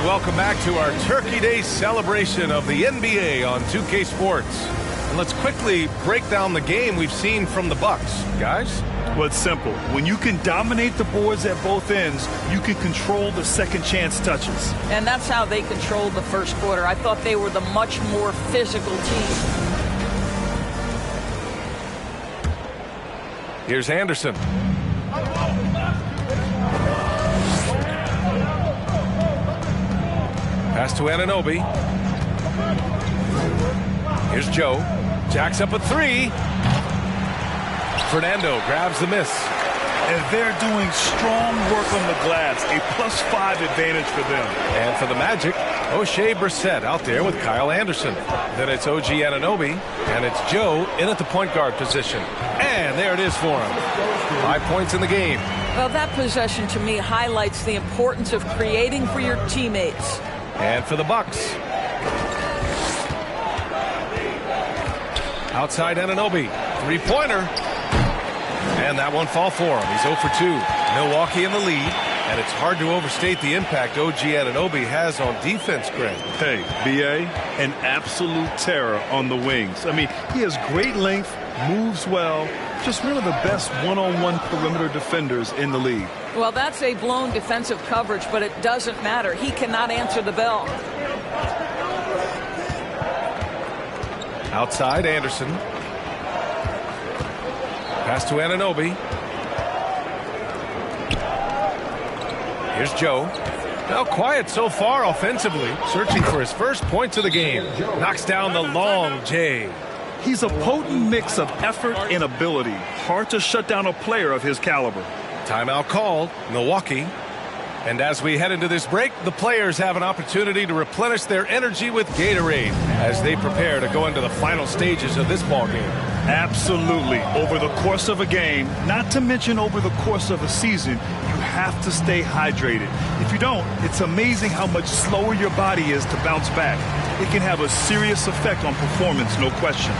Welcome back to our Turkey Day celebration of the NBA on 2K Sports. And let's quickly break down the game we've seen from the Bucks. Guys? Well, it's simple. When you can dominate the boards at both ends, you can control the second chance touches. And that's how they controlled the first quarter. I thought they were the much more physical team. Here's Anderson. Pass to Anunoby. Here's Joe. Jacks up a three. Fernando grabs the miss. And they're doing strong work on the glass. A +5 advantage for them. And for the Magic, O'Shea Brissett out there with Kyle Anderson. Then it's OG Anunoby. And it's Joe in at the point guard position. And there it is for him. 5 points in the game. Well, that possession to me highlights the importance of creating for your teammates. And for the Bucks. Outside Anunoby. Three-pointer. And that one fall for him. He's 0 for 2. Milwaukee in the lead. And it's hard to overstate the impact OG Anunoby has on defense, Greg. Hey, B.A., an absolute terror on the wings. I mean, he has great length, moves well, just one of the best one-on-one perimeter defenders in the league. Well, that's a blown defensive coverage, but it doesn't matter. He cannot answer the bell. Outside, Anderson. Pass to Anunoby. Here's Joe. Now quiet so far offensively, searching for his first points of the game. Knocks down the long J. He's a potent mix of effort and ability. Hard to shut down a player of his caliber. Timeout called, Milwaukee. And as we head into this break, the players have an opportunity to replenish their energy with Gatorade as they prepare to go into the final stages of this ball game. Absolutely. Over the course of a game, not to mention over the course of a season, you have to stay hydrated. If you don't, it's amazing how much slower your body is to bounce back. It can have a serious effect on performance, no question.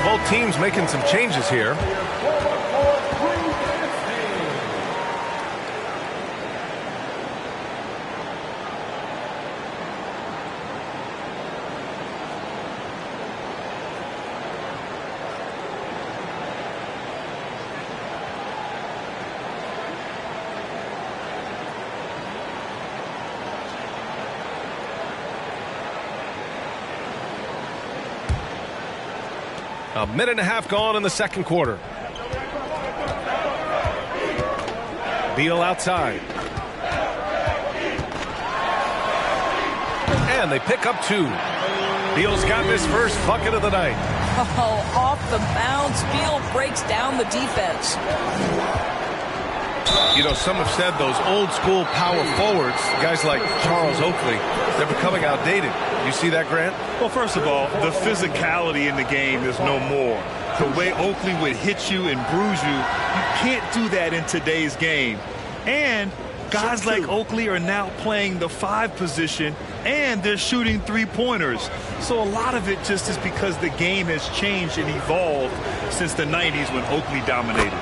Both teams making some changes here. A minute and a half gone in the second quarter. Beal outside. And they pick up 2. Beal's got his first bucket of the night. Oh, off the bounce. Beal breaks down the defense. You know, some have said those old school power forwards, guys like Charles Oakley, they're becoming outdated. You see that, Grant? Well, first of all, the physicality in the game is no more. The way Oakley would hit you and bruise you, you can't do that in today's game. And guys like Oakley are now playing the 5 position, and they're shooting 3-pointers. So a lot of it just is because the game has changed and evolved since the 90s when Oakley dominated.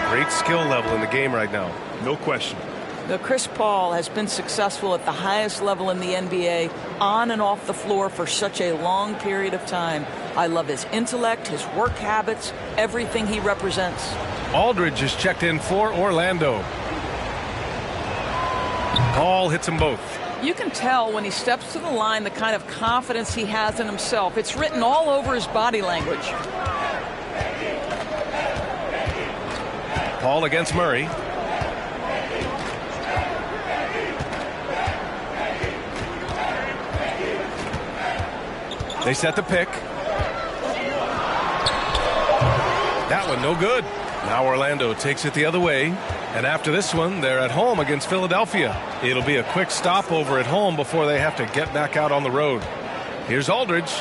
Great skill level in the game right now. No question. Chris Paul has been successful at the highest level in the NBA, on and off the floor for such a long period of time. I love his intellect, his work habits, everything he represents. Aldridge is checked in for Orlando. Paul hits them both. You can tell when he steps to the line the kind of confidence he has in himself. It's written all over his body language. Paul against Murray. They set the pick. That one no good. Now Orlando takes it the other way. And after this one, they're at home against Philadelphia. It'll be a quick stopover at home before they have to get back out on the road. Here's Aldridge.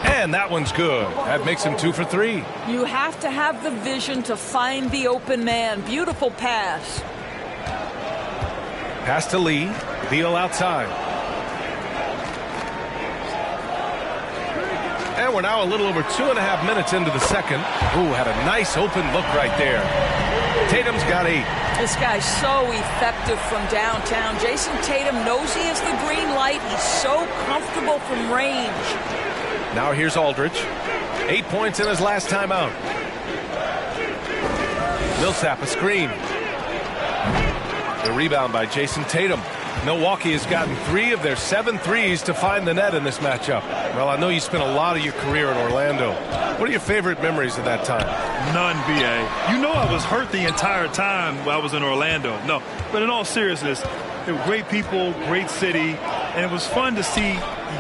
And that one's good. That makes him 2 for 3. You have to have the vision to find the open man. Beautiful pass. Pass to Lee. Beal outside. And we're now a little over 2.5 minutes into the second. Ooh, had a nice open look right there. Tatum's got 8. This guy's so effective from downtown. Jason Tatum knows he has the green light. He's so comfortable from range. Now here's Aldridge. 8 points in his last time out. Millsap a screen. The rebound by Jason Tatum. Milwaukee has gotten 3 of their 7 threes to find the net in this matchup. Well, I know you spent a lot of your career in Orlando. What are your favorite memories of that time? None, B.A. You know I was hurt the entire time while I was in Orlando. No, but in all seriousness, they were great people, great city, and it was fun to see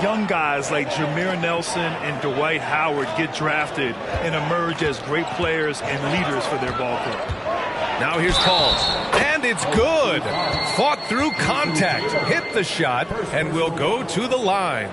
young guys like Jameer Nelson and Dwight Howard get drafted and emerge as great players and leaders for their ball club. Now here's Paul. And it's good. Fought through contact. Hit the shot and will go to the line.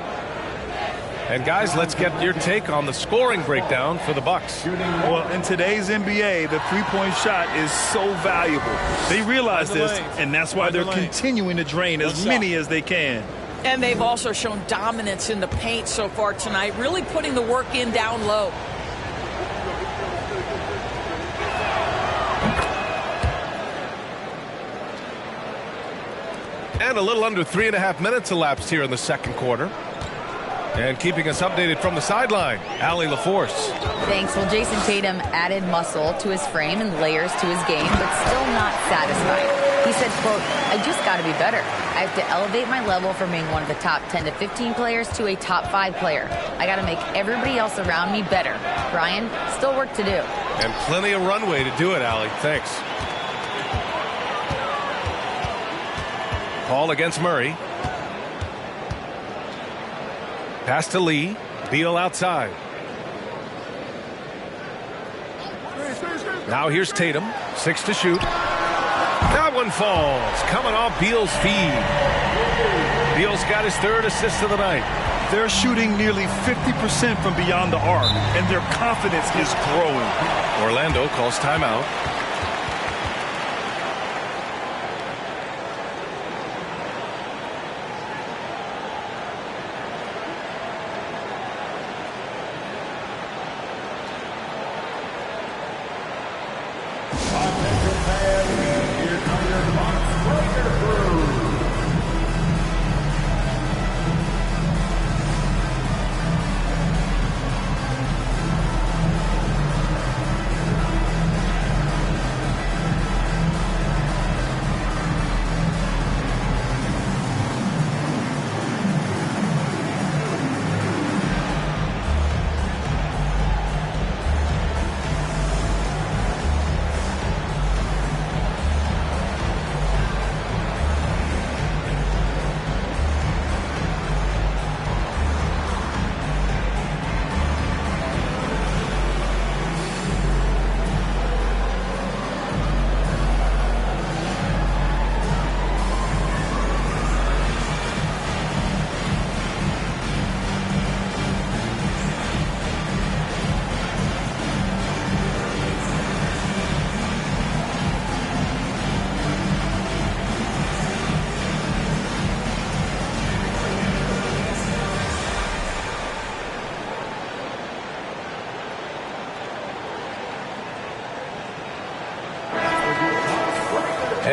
And guys, let's get your take on the scoring breakdown for the Bucks. Well, in today's NBA, the three-point shot is so valuable. They realize this, and that's why they're continuing to drain as many as they can. And they've also shown dominance in the paint so far tonight, really putting the work in down low. And a little under 3.5 minutes elapsed here in the second quarter. And keeping us updated from the sideline, Allie LaForce. Thanks. Well, Jason Tatum added muscle to his frame and layers to his game, but still not satisfied. He said, quote, "I just got to be better. I have to elevate my level from being one of the top 10 to 15 players to a top 5 player. I got to make everybody else around me better. Brian, still work to do." And plenty of runway to do it, Allie. Thanks. Paul against Murray. Pass to Lee. Beal outside. Now here's Tatum. 6 to shoot. That one falls. Coming off Beal's feed. Beal's got his 3rd assist of the night. They're shooting nearly 50% from beyond the arc, and their confidence is growing. Orlando calls timeout.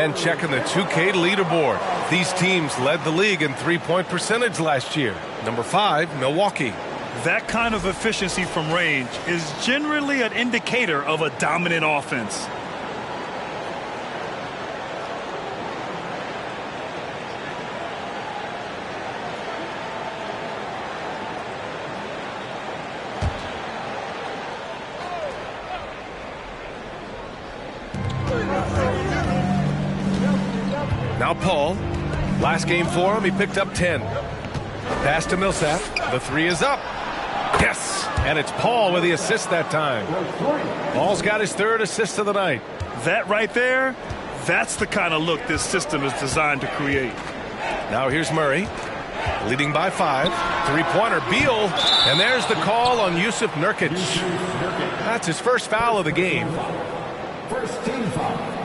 And checking the 2K leaderboard. These teams led the league in three-point percentage last year. Number 5, Milwaukee. That kind of efficiency from range is generally an indicator of a dominant offense. Now Paul. Last game for him, he picked up 10. Pass to Millsap. The 3 is up. Yes! And it's Paul with the assist that time. Paul's got his 3rd assist of the night. That right there, that's the kind of look this system is designed to create. Now here's Murray. Leading by 5. 3-pointer, Beal. And there's the call on Jusuf Nurkic. That's his first foul of the game. First team foul.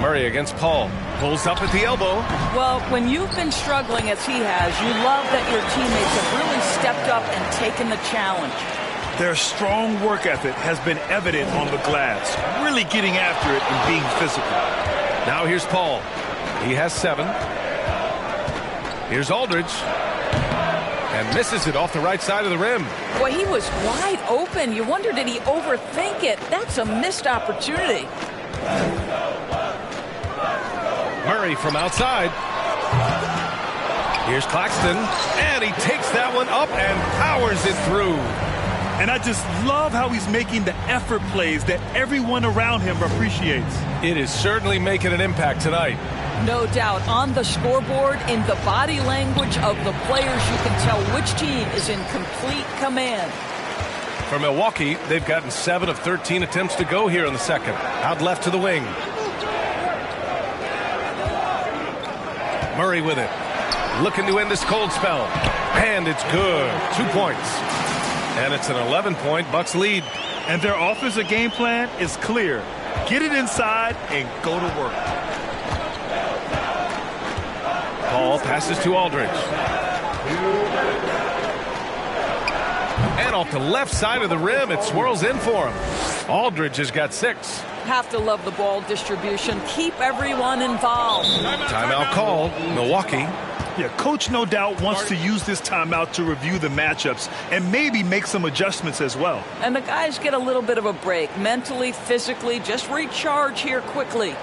Murray against Paul. Pulls up at the elbow. Well, when you've been struggling as he has, you love that your teammates have really stepped up and taken the challenge. Their strong work ethic has been evident on the glass, really getting after it and being physical. Now here's Paul. He has 7. Here's Aldridge. And misses it off the right side of the rim. Boy, he was wide open. You wonder, did he overthink it? That's a missed opportunity. Murray from outside. Here's Claxton. And he takes that one up and powers it through. And I just love how he's making the effort plays that everyone around him appreciates. It is certainly making an impact tonight. No doubt. On the scoreboard, in the body language of the players, you can tell which team is in complete command. For Milwaukee, they've gotten 7 of 13 attempts to go here in the second. Out left to the wing. Murray with it. Looking to end this cold spell. And it's good. 2 points. And it's an 11-point Bucks lead. And their offensive game plan is clear. Get it inside and go to work. Paul passes to Aldridge. And off the left side of the rim, it swirls in for him. Aldridge has got 6. Have to love the ball distribution. Keep everyone involved. Timeout called. Milwaukee. Yeah, coach no doubt wants to use this timeout to review the matchups and maybe make some adjustments as well. And the guys get a little bit of a break. Mentally, physically, just recharge here quickly.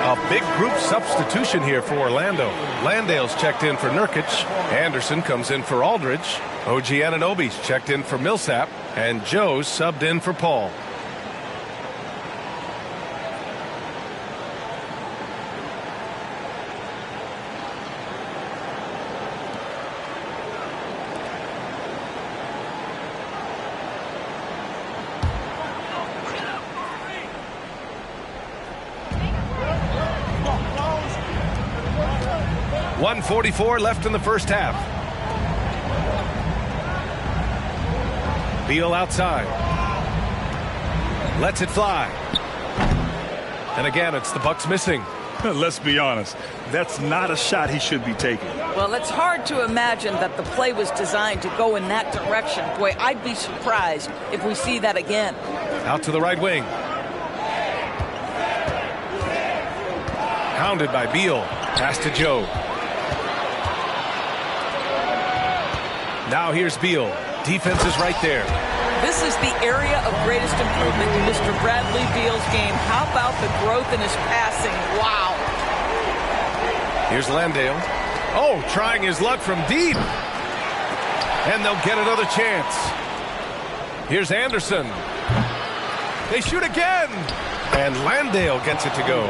A big group substitution here for Orlando. Landale's checked in for Nurkic. Anderson comes in for Aldridge. OG Anunoby's checked in for Millsap. And Joe's subbed in for Paul. .144 left in the first half. Beal outside. Lets it fly. And again, it's the Bucks missing. Let's be honest. That's not a shot he should be taking. Well, it's hard to imagine that the play was designed to go in that direction. Boy, I'd be surprised if we see that again. Out to the right wing. Hounded by Beal. Pass to Joe. Now here's Beal. Defense is right there. This is the area of greatest improvement in Mr. Bradley Beal's game. How about the growth in his passing? Wow. Here's Landale. Oh, trying his luck from deep. And they'll get another chance. Here's Anderson. They shoot again. And Landale gets it to go.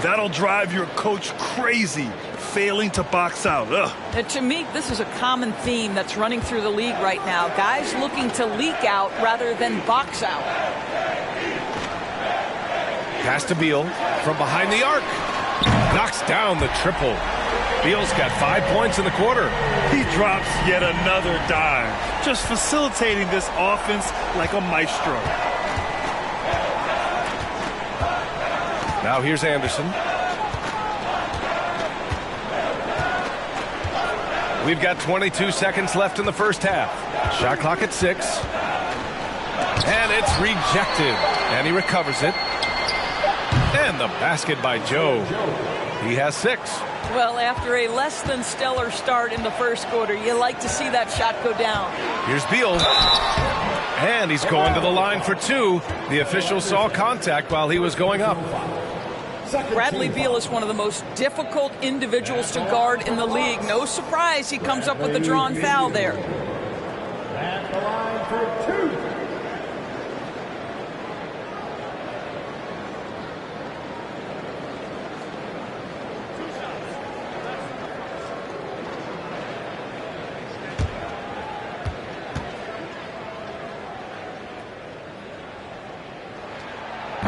That'll drive your coach crazy, failing to box out. And to me, this is a common theme that's running through the league right now. Guys looking to leak out rather than box out. Pass to Beal from behind the arc. Knocks down the triple. Beal's got 5 points in the quarter. He drops yet another dime, just facilitating this offense like a maestro. Now here's Anderson. We've got 22 seconds left in the first half. Shot clock at 6. And it's rejected. And he recovers it. And the basket by Joe. He has 6. Well, after a less than stellar start in the first quarter, you like to see that shot go down. Here's Beal. And he's going to the line for 2. The official saw contact while he was going up. Bradley Beal is one of the most difficult individuals to guard in the league. No surprise he comes up with a drawn foul there. At the line for 2.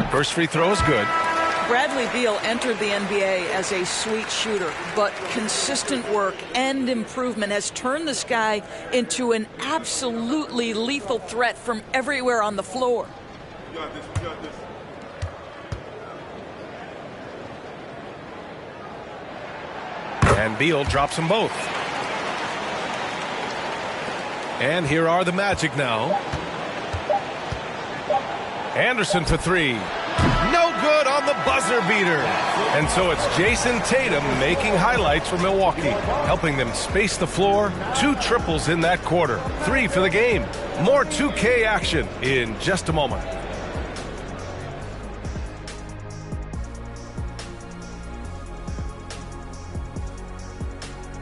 First free throw is good. Bradley Beal entered the NBA as a sweet shooter, but consistent work and improvement has turned this guy into an absolutely lethal threat from everywhere on the floor. You got this, you got this. And Beal drops them both. And here are the Magic now. Anderson for 3. No good on the buzzer beater. And so it's Jason Tatum making highlights for Milwaukee, helping them space the floor. 2 triples in that quarter. 3 for the game. More 2K action in just a moment.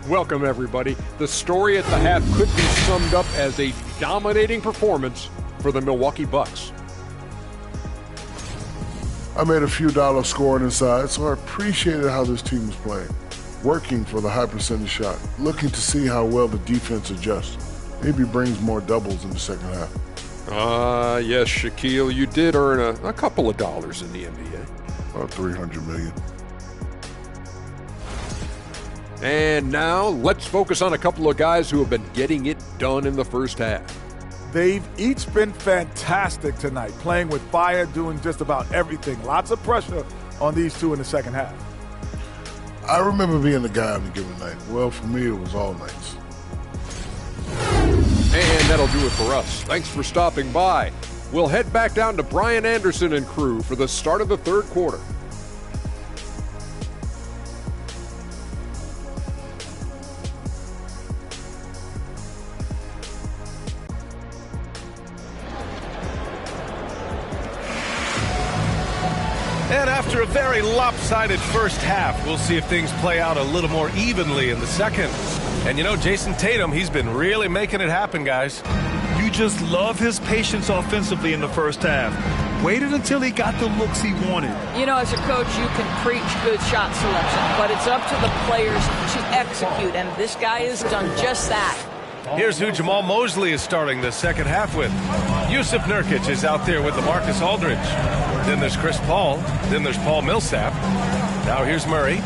Welcome, everybody. The story at the half could be summed up as a dominating performance for the Milwaukee Bucks. I made a few dollars scoring inside, so I appreciated how this team was playing. Working for the high percentage shot, looking to see how well the defense adjusts. Maybe brings more doubles in the second half. Yes, Shaquille, you did earn a couple of dollars in the NBA. About $300 million. And now let's focus on a couple of guys who have been getting it done in the first half. They've each been fantastic tonight, playing with fire, doing just about everything. Lots of pressure on these two in the second half. I remember being the guy on a given night. Well, for me, it was all nights. And that'll do it for us. Thanks for stopping by. We'll head back down to Brian Anderson and crew for the start of the third quarter. And after a very lopsided first half, we'll see if things play out a little more evenly in the second. And you know, Jason Tatum, he's been really making it happen, guys. You just love his patience offensively in the first half. Waited until he got the looks he wanted. You know, as a coach, you can preach good shot selection, but it's up to the players to execute, and this guy has done just that. Here's who Jamal Mosley is starting the second half with. Yusuf Nurkic is out there with LaMarcus Aldridge. Then there's Chris Paul. Then there's Paul Millsap. Now here's Murray.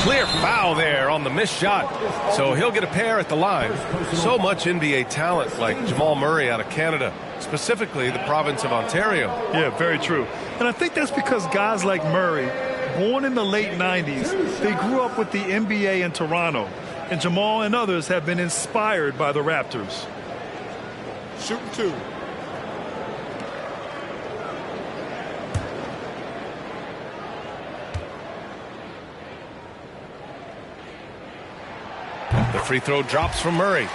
Clear foul there on the missed shot. So he'll get a pair at the line. So much NBA talent like Jamal Murray out of Canada, specifically the province of Ontario. Yeah, very true. And I think that's because guys like Murray, born in the late 90s, they grew up with the NBA in Toronto. And Jamal and others have been inspired by the Raptors. Shooting 2. The free throw drops from Murray.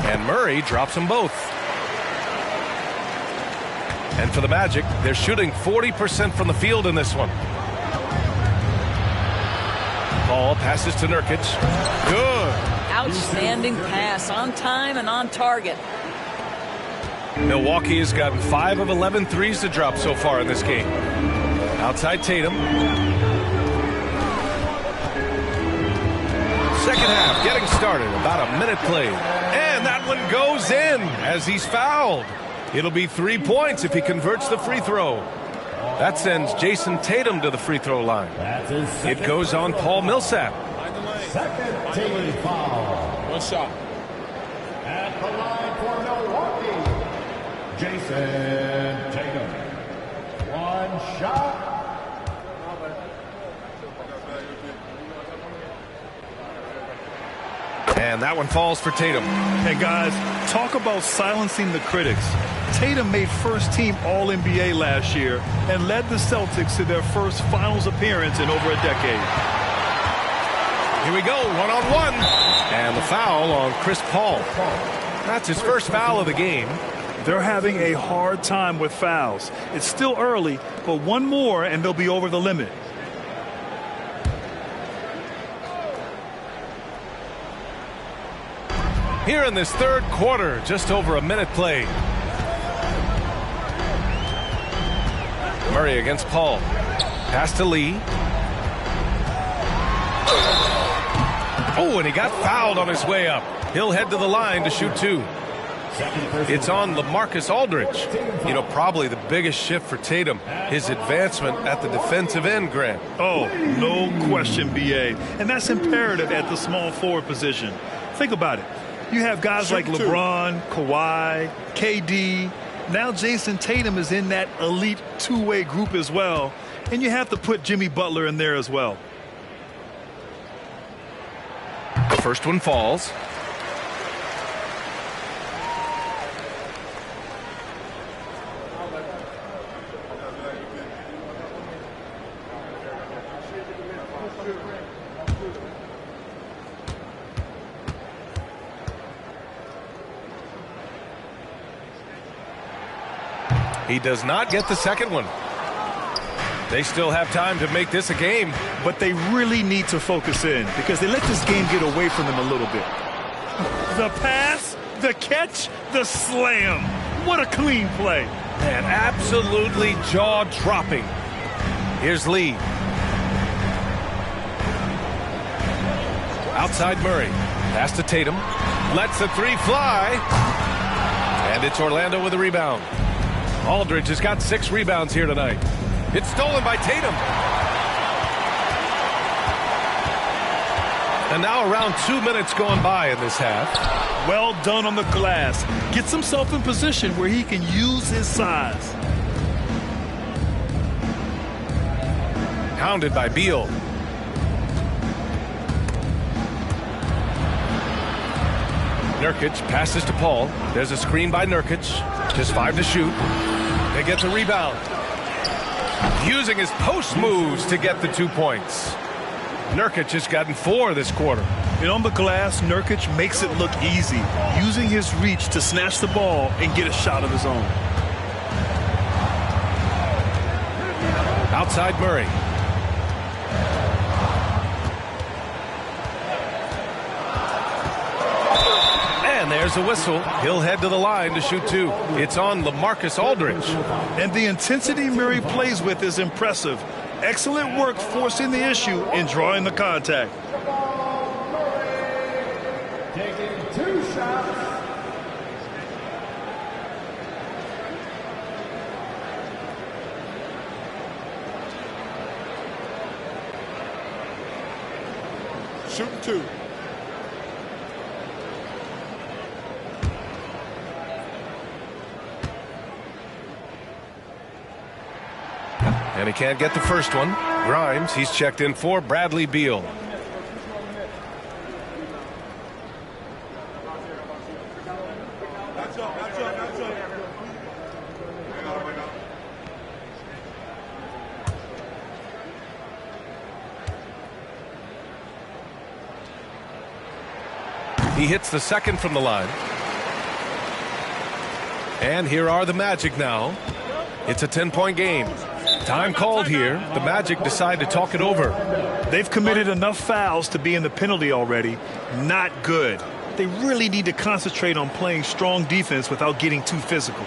And Murray drops them both. And for the Magic, they're shooting 40% from the field in this one. Paul passes to Nurkic. Good. Outstanding pass, on time and on target. Milwaukee has gotten 5 of 11 threes to drop so far in this game. Outside Tatum. Second half getting started. About a minute played. And that one goes in as he's fouled. It'll be 3 points if he converts the free throw. That sends Jason Tatum to the free throw line. It goes on Paul Millsap. Second team foul. One shot. At the line for Milwaukee, Jason Tatum. One shot. And that one falls for Tatum. Hey, guys, talk about silencing the critics. Tatum made first-team All-NBA last year and led the Celtics to their first finals appearance in over a decade. Here we go, one-on-one. And the foul on Chris Paul. That's his first foul of the game. They're having a hard time with fouls. It's still early, but one more and they'll be over the limit. Here in this third quarter, just over a minute played. Murray against Paul. Pass to Lee. Oh, and he got fouled on his way up. He'll head to the line to shoot 2. It's on LaMarcus Aldridge. You know, probably the biggest shift for Tatum, his advancement at the defensive end, Grant. Oh, no question, B.A. And that's imperative at the small forward position. Think about it. You have guys like LeBron, Kawhi, KD. Now Jason Tatum is in that elite two-way group as well. And you have to put Jimmy Butler in there as well. The first one falls. He does not get the second one. They still have time to make this a game. But they really need to focus in because they let this game get away from them a little bit. The pass, the catch, the slam. What a clean play. And absolutely jaw-dropping. Here's Lee. Outside Murray. Pass to Tatum. Lets the 3 fly. And it's Orlando with a rebound. Aldridge has got 6 rebounds here tonight. It's stolen by Tatum. And now around 2 minutes gone by in this half. Well done on the glass. Gets himself in position where he can use his size. Hounded by Beal. Nurkic passes to Paul. There's a screen by Nurkic. Just 5 to shoot. They get the rebound. Using his post moves to get the 2 points. Nurkic has gotten 4 this quarter. And on the glass, Nurkic makes it look easy, using his reach to snatch the ball and get a shot of his own. Outside Murray. there's a whistle. He'll head to the line to shoot 2. It's on LaMarcus Aldridge. And the intensity Murray plays with is impressive. Excellent work forcing the issue and drawing the contact. Taking 2 shots. Shooting 2. And he can't get the first one. Grimes, he's checked in for Bradley Beal. He hits the second from the line. And here are the Magic now. It's a 10-point game. Time called here. The Magic decide to talk it over. They've committed enough fouls to be in the penalty already. Not good. They really need to concentrate on playing strong defense without getting too physical.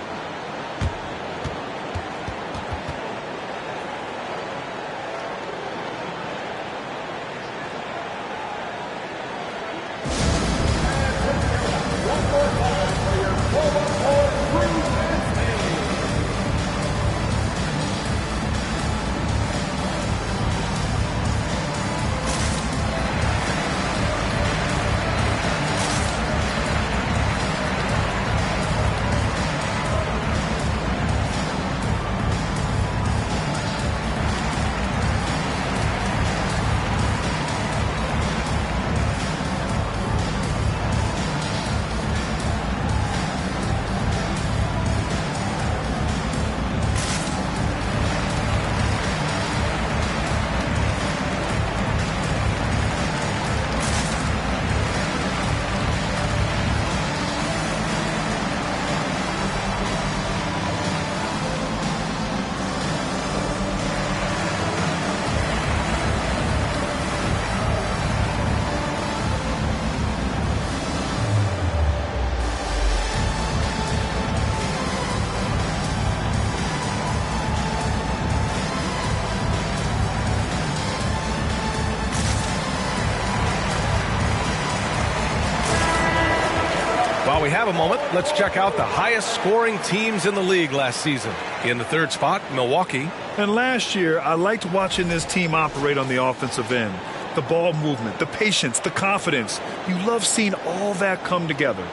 While we have a moment, let's check out the highest scoring teams in the league last season. In the third spot, Milwaukee. And last year, I liked watching this team operate on the offensive end. The ball movement, the patience, the confidence. You love seeing all that come together.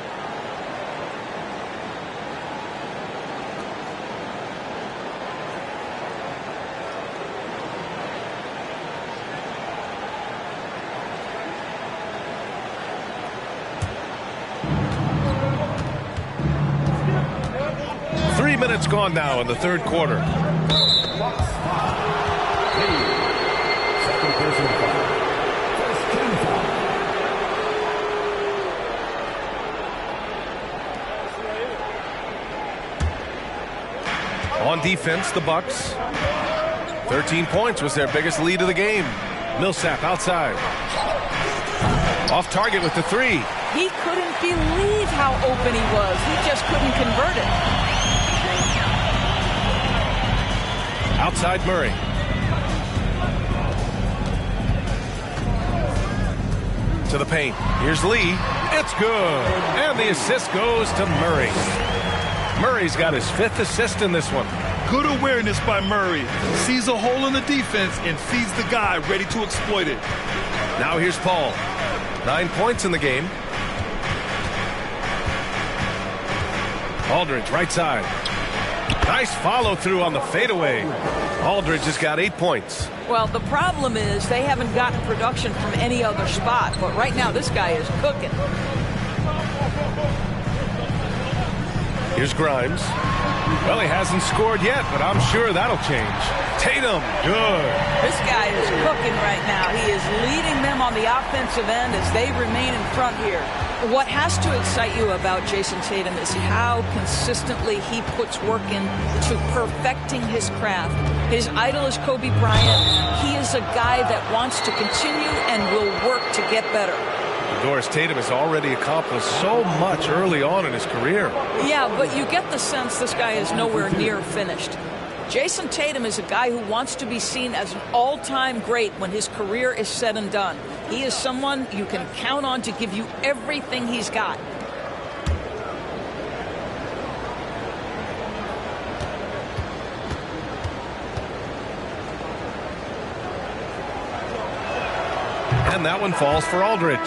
Minutes gone now in the third quarter. On defense, the Bucks. 13 points was their biggest lead of the game. Millsap outside. Off target with the 3. He couldn't believe how open he was. He just couldn't convert it. Outside Murray. To the paint. Here's Lee. It's good. And the assist goes to Murray. Murray's got his 5th assist in this one. Good awareness by Murray. Sees a hole in the defense and feeds the guy ready to exploit it. Now here's Paul. 9 points in the game. Aldridge, right side. Nice follow through on the fadeaway. Aldridge has got 8 points. Well, the problem is they haven't gotten production from any other spot, but right now this guy is cooking. Here's Grimes. Well, he hasn't scored yet, but I'm sure that'll change. Tatum, good. This guy is cooking right now. He is leading them on the offensive end as they remain in front here. What has to excite you about Jason Tatum is how consistently he puts work into perfecting his craft. His idol is Kobe Bryant. He is a guy that wants to continue and will work to get better. Doris Tatum has already accomplished so much early on in his career. Yeah, but you get the sense this guy is nowhere near finished. Jason Tatum is a guy who wants to be seen as an all-time great when his career is said and done. He is someone you can count on to give you everything he's got. And that one falls for Aldridge.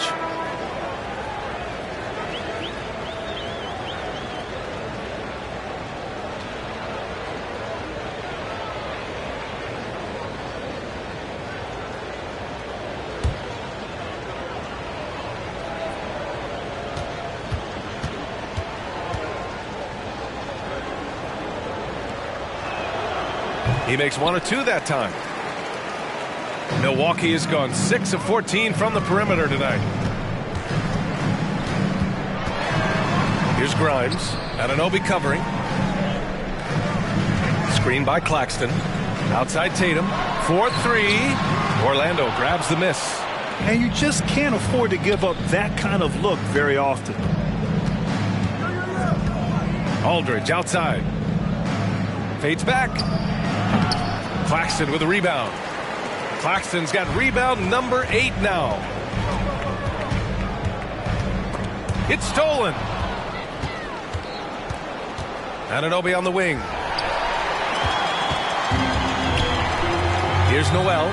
He makes 1 or 2 that time. Milwaukee has gone 6 of 14 from the perimeter tonight. Here's Grimes. Anunoby covering. Screen by Claxton. Outside Tatum. 4-3. Orlando grabs the miss. And you just can't afford to give up that kind of look very often. Aldridge outside. Fades back. Claxton with a rebound. Claxton's got rebound number 8 now. It's stolen. Anunoby on the wing. Here's Noel.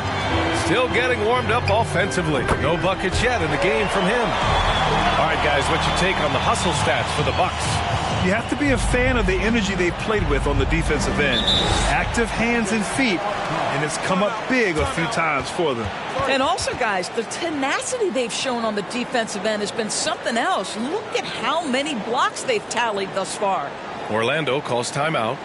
Still getting warmed up offensively. No buckets yet in the game from him. All right, guys, what's your take on the hustle stats for the Bucks? You have to be a fan of the energy they've played with on the defensive end. Active hands and feet, and it's come up big a few times for them. And also, guys, the tenacity they've shown on the defensive end has been something else. Look at how many blocks they've tallied thus far. Orlando calls timeout.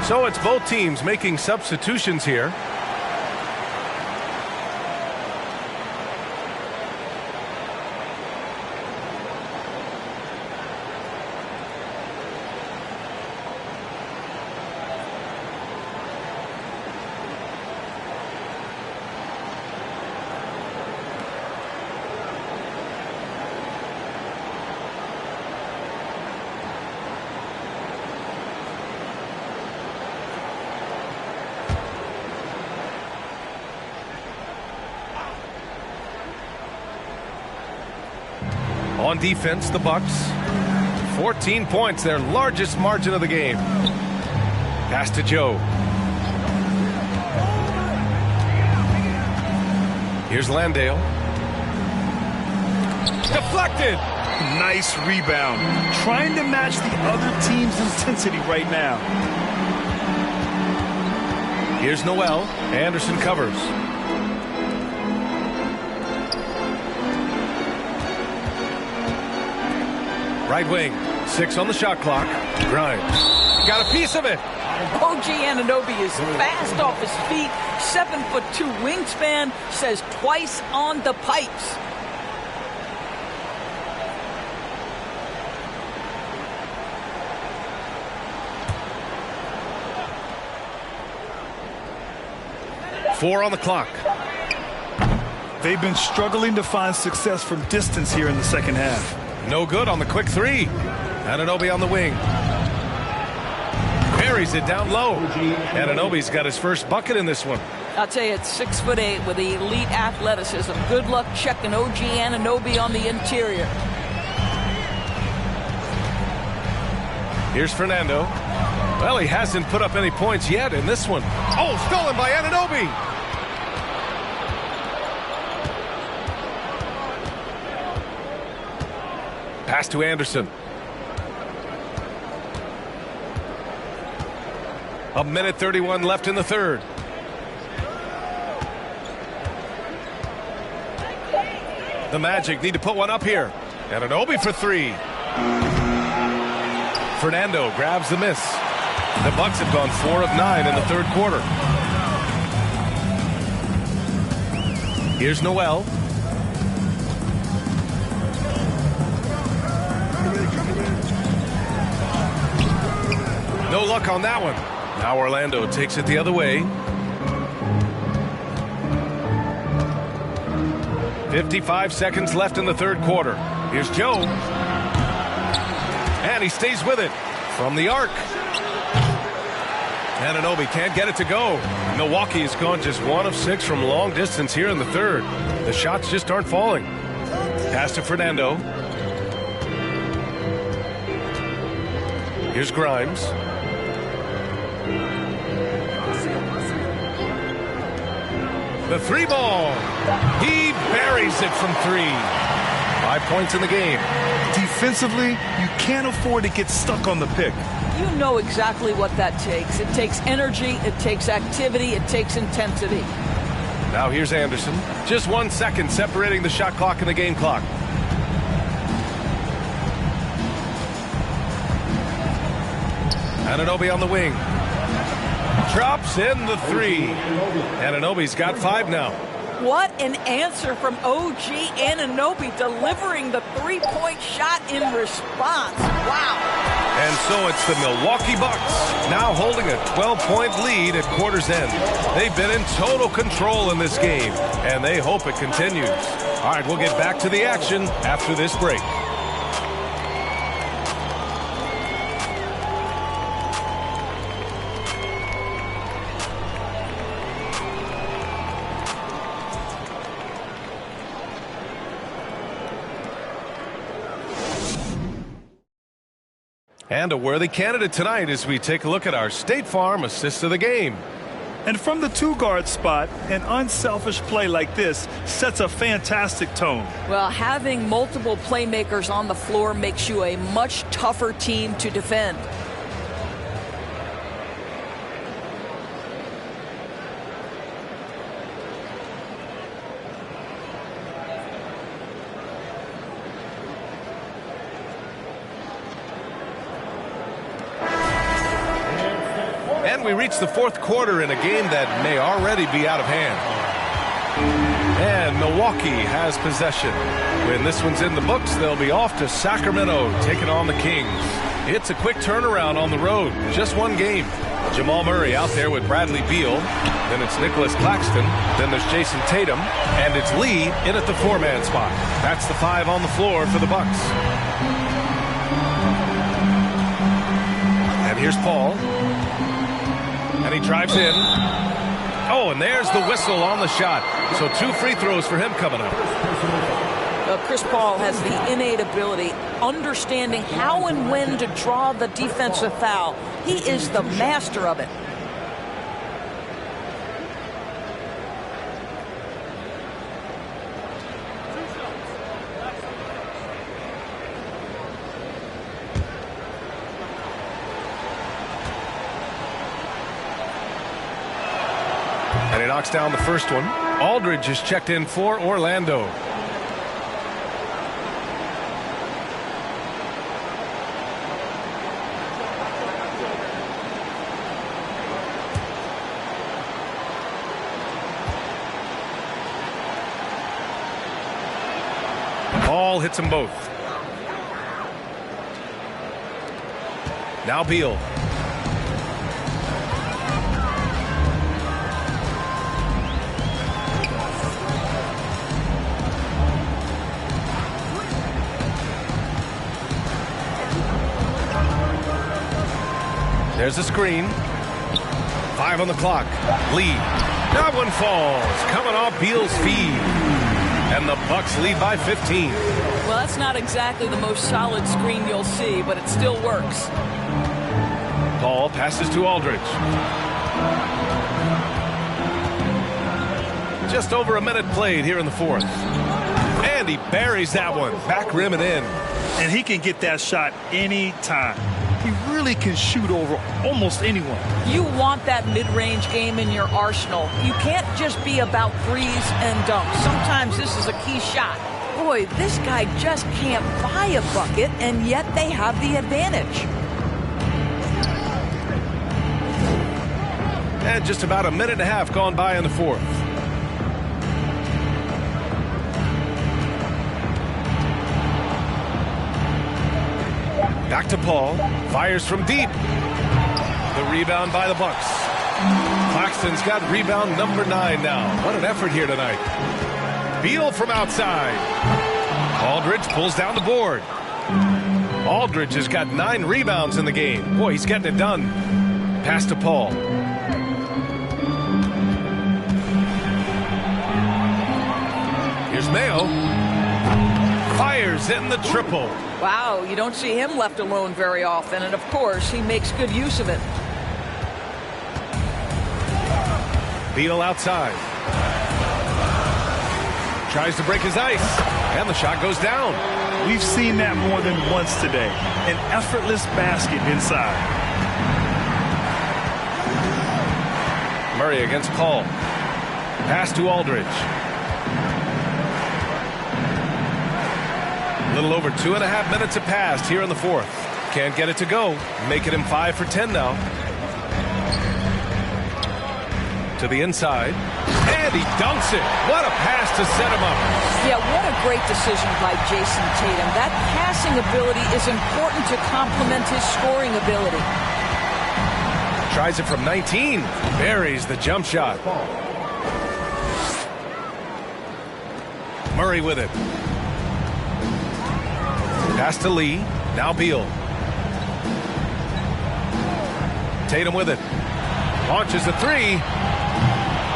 So it's both teams making substitutions here. On defense, the Bucks. 14 points, their largest margin of the game. Pass to Joe. Here's Landale. Deflected. Nice rebound. Trying to match the other team's intensity right now. Here's Noel. Anderson covers. Right wing, 6 on the shot clock. Grimes got a piece of it. OG Anunoby is fast off his feet, 7'2" wingspan, says twice on the pipes. Four on the clock. They've been struggling to find success from distance here in the second half. No good on the quick three. Anunoby on the wing. Buries it down low. Anunoby's got his first bucket in this one. I'll tell you, it's 6'8" with elite athleticism. Good luck checking OG Anunoby on the interior. Here's Fernando. Well, he hasn't put up any points yet in this one. Oh, stolen by Anunoby. Pass to Anderson. A minute 31 left in the third. The Magic need to put one up here. Anunoby for three. Fernando grabs the miss. The Bucks have gone 4 of 9 in the third quarter. Here's Noel. No luck on that one. Now Orlando takes it the other way. 55 seconds left in the third quarter. Here's Joe. And he stays with it from the arc. Anunoby can't get it to go. Milwaukee has gone just 1 of 6 from long distance here in the third. The shots just aren't falling. Pass to Fernando. Here's Grimes. The three ball. He buries it from 3. 5 points in the game. Defensively, you can't afford to get stuck on the pick. You know exactly what that takes. It takes energy, it takes activity, it takes intensity. Now here's Anderson. Just 1 second separating the shot clock and the game clock. Anunoby on the wing. Drops in the 3. Anunoby's got 5 now. What an answer from OG Anunoby, delivering the three-point shot in response. Wow. And so it's the Milwaukee Bucks now holding a 12-point lead at quarter's end. They've been in total control in this game, and they hope it continues. All right, we'll get back to the action after this break. And a worthy candidate tonight as we take a look at our State Farm assist of the game. And from the 2-guard spot, an unselfish play like this sets a fantastic tone. Well, having multiple playmakers on the floor makes you a much tougher team to defend. And we reach the fourth quarter in a game that may already be out of hand. And Milwaukee has possession. When this one's in the books, they'll be off to Sacramento, taking on the Kings. It's a quick turnaround on the road. Just 1 game. Jamal Murray out there with Bradley Beal. Then it's Nicholas Claxton. Then there's Jason Tatum. And it's Lee in at the 4-man spot. That's the 5 on the floor for the Bucks. And here's Paul. And he drives in. Oh, and there's the whistle on the shot. So 2 free throws for him coming up. Chris Paul has the innate ability, understanding how and when to draw the defensive foul. He is the master of it. And he knocks down the first one. Aldridge is checked in for Orlando. Ball hits them both. Now Beal. There's a screen. 5 on the clock. Lee. That one falls. Coming off Beal's feed. And the Bucks lead by 15. Well, that's not exactly the most solid screen you'll see, but it still works. Paul passes to Aldridge. Just over a minute played here in the fourth. And he buries that one. Back rim and in. And he can get that shot anytime. He really can shoot over almost anyone. You want that mid-range game in your arsenal. You can't just be about threes and dunks. Sometimes this is a key shot. Boy, this guy just can't buy a bucket, and yet they have the advantage. And just about a minute and a half gone by in the fourth. Back to Paul. Fires from deep. The rebound by the Bucks. Claxton's got rebound number 9 now. What an effort here tonight. Beal from outside. Aldridge pulls down the board. Aldridge has got 9 rebounds in the game. Boy, he's getting it done. Pass to Paul. Here's Mayo. Fires in the triple. Wow, you don't see him left alone very often, and of course, he makes good use of it. Beal outside. Tries to break his ice, and the shot goes down. We've seen that more than once today. An effortless basket inside. Murray against Paul. Pass to Aldridge. A little over 2.5 minutes have passed here in the fourth. Can't get it to go. Making him 5 for 10 now. To the inside. And he dunks it. What a pass to set him up. Yeah, what a great decision by Jason Tatum. That passing ability is important to complement his scoring ability. Tries it from 19. Buries the jump shot. Murray with it. Pass to Lee. Now Beal. Tatum with it. Launches a 3.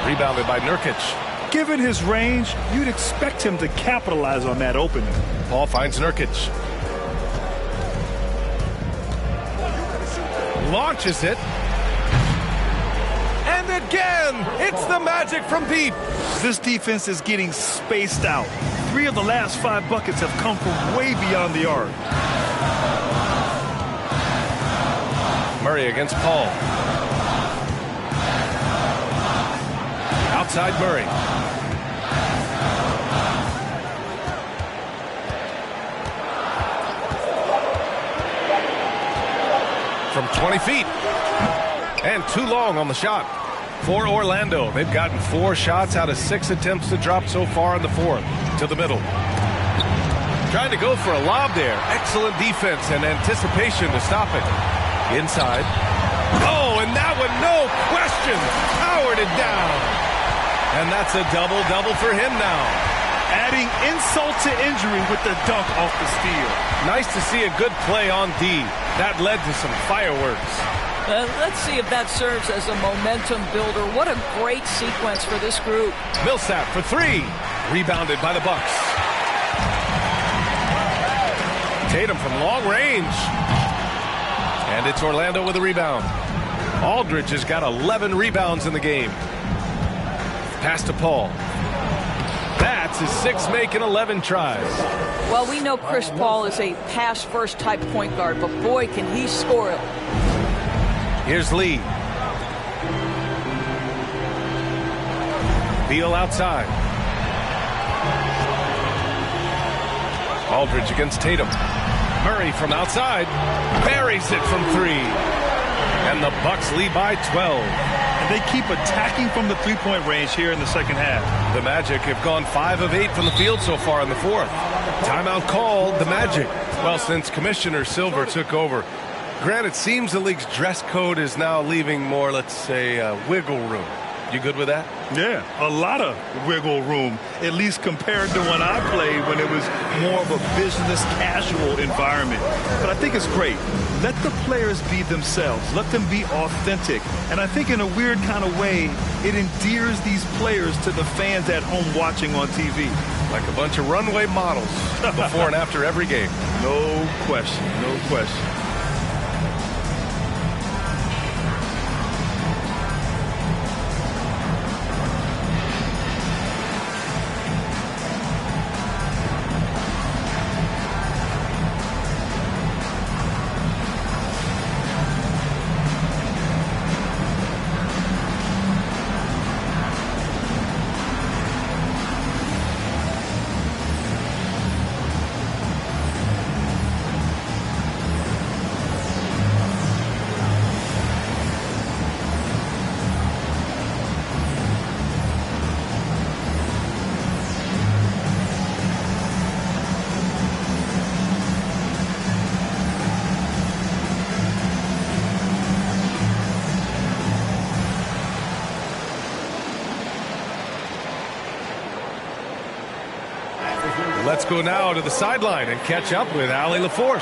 Rebounded by Nurkic. Given his range, you'd expect him to capitalize on that opening. Paul finds Nurkic. Launches it. And again, it's the Magic from deep. This defense is getting spaced out. 3 of the last 5 buckets have come from way beyond the arc. Murray against Paul. Outside Murray. From 20 feet. And too long on the shot. For Orlando, they've gotten 4 shots out of 6 attempts to drop so far in the fourth. To the middle. Trying to go for a lob there. Excellent defense and anticipation to stop it. Inside. Oh, and that one, no question. Powered it down. And that's a double-double for him now. Adding insult to injury with the dunk off the steal. Nice to see a good play on D. That led to some fireworks. Let's see if that serves as a momentum builder. What a great sequence for this group. Millsap for 3. Rebounded by the Bucks. Tatum from long range. And it's Orlando with a rebound. Aldridge has got 11 rebounds in the game. Pass to Paul. That's his 6th make in 11 tries. Well, we know Chris Paul is a pass-first type point guard, but boy, can he score it. Here's Lee. Beal outside. Aldridge against Tatum. Murray from outside. Buries it from 3. And the Bucks lead by 12. And they keep attacking from the three-point range here in the second half. The Magic have gone 5 of 8 from the field so far in the fourth. Timeout called the Magic. Well, since Commissioner Silver took over, Grant, it seems the league's dress code is now leaving more, let's say, wiggle room. You good with that? Yeah, a lot of wiggle room, at least compared to when I played when it was more of a business casual environment. But I think it's great. Let the players be themselves. Let them be authentic. And I think in a weird kind of way, it endears these players to the fans at home watching on TV. Like a bunch of runway models before and after every game. No question, no question. Let's go now to the sideline and catch up with Allie LaForce.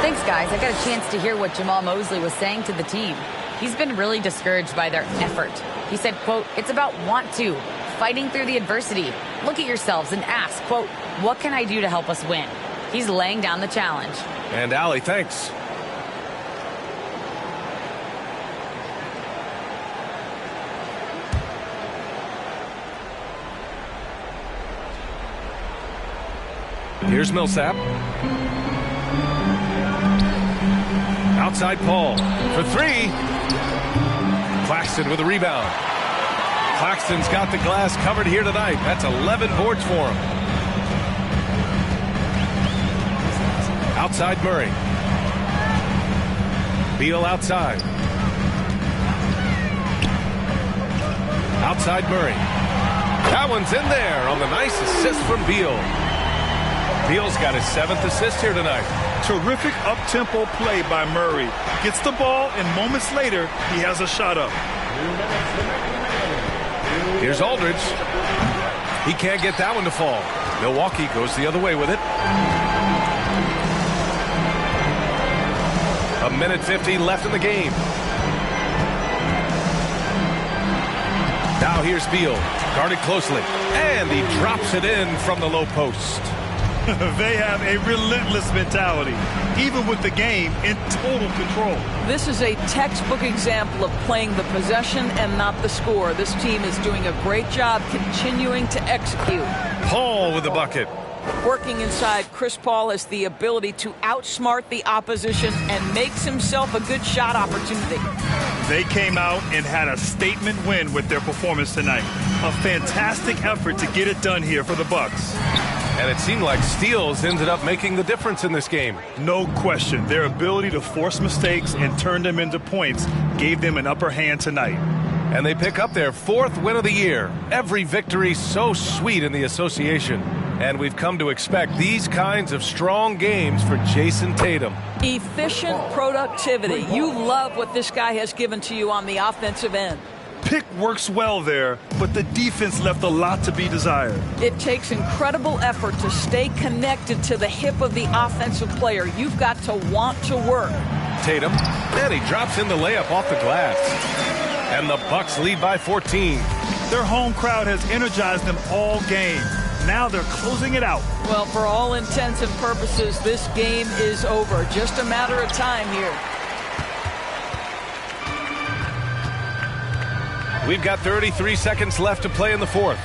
Thanks, guys. I got a chance to hear what Jamal Mosley was saying to the team. He's been really discouraged by their effort. He said, quote, "It's about want to, fighting through the adversity. Look at yourselves and ask, quote, what can I do to help us win?" He's laying down the challenge. And Allie, thanks. Here's Millsap. Outside Paul for three. Claxton with a rebound. Claxton's got the glass covered here tonight. That's 11 boards for him. Outside Murray. Beal outside. Outside Murray. That one's in there on the nice assist from Beal. Beal's got his 7th assist here tonight. Terrific up-tempo play by Murray. Gets the ball, and moments later, he has a shot up. Here's Aldridge. He can't get that one to fall. Milwaukee goes the other way with it. A minute 50 left in the game. Now here's Beal, guarded closely, and he drops it in from the low post. They have a relentless mentality, even with the game in total control. This is a textbook example of playing the possession and not the score. This team is doing a great job continuing to execute. Paul with the bucket. Working inside, Chris Paul has the ability to outsmart the opposition and makes himself a good shot opportunity. They came out and had a statement win with their performance tonight. A fantastic effort to get it done here for the Bucks. And it seemed like steals ended up making the difference in this game. No question. Their ability to force mistakes and turn them into points gave them an upper hand tonight. And they pick up their 4th win of the year. Every victory so sweet in the association. And we've come to expect these kinds of strong games for Jason Tatum. Efficient productivity. You love what this guy has given to you on the offensive end. Pick works well there, but the defense left a lot to be desired. It takes incredible effort to stay connected to the hip of the offensive player. You've got to want to work. Tatum, and he drops in the layup off the glass. And the Bucks lead by 14. Their home crowd has energized them all game. Now they're closing it out. Well, for all intents and purposes, this game is over. Just a matter of time here. We've got 33 seconds left to play in the 4th.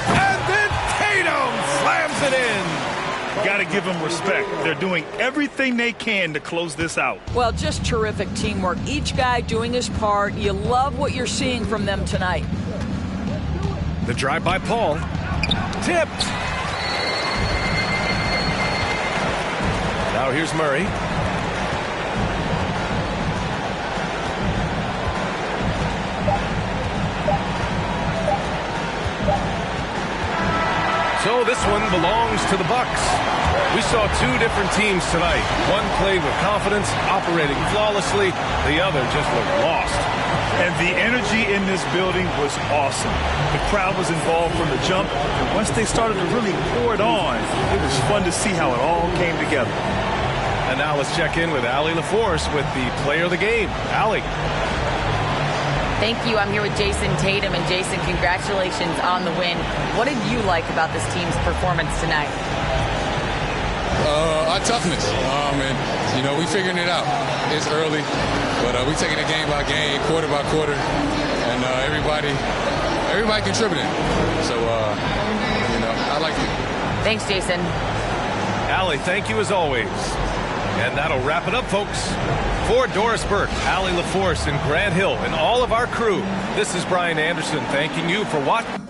And then Tatum slams it in. Got to give them respect. They're doing everything they can to close this out. Well, just terrific teamwork. Each guy doing his part. You love what you're seeing from them tonight. The drive by Paul. Tipped. Now here's Murray. So this one belongs to the Bucks. We saw two different teams tonight. One played with confidence, operating flawlessly. The other just looked lost. And the energy in this building was awesome. The crowd was involved from the jump, and once they started to really pour it on, it was fun to see how it all came together. And now let's check in with Allie LaForce with the player of the game. Allie. Thank you. I'm here with Jason Tatum. And Jason, congratulations on the win. What did you like about this team's performance tonight? Our toughness. And, we figuring it out. It's early, but we taking it game by game, quarter by quarter, and everybody contributing. So, I liked it. Thanks, Jason. Allie, thank you as always. And that'll wrap it up, folks. For Doris Burke, Allie LaForce, and Grant Hill, and all of our crew, this is Brian Anderson thanking you for watching.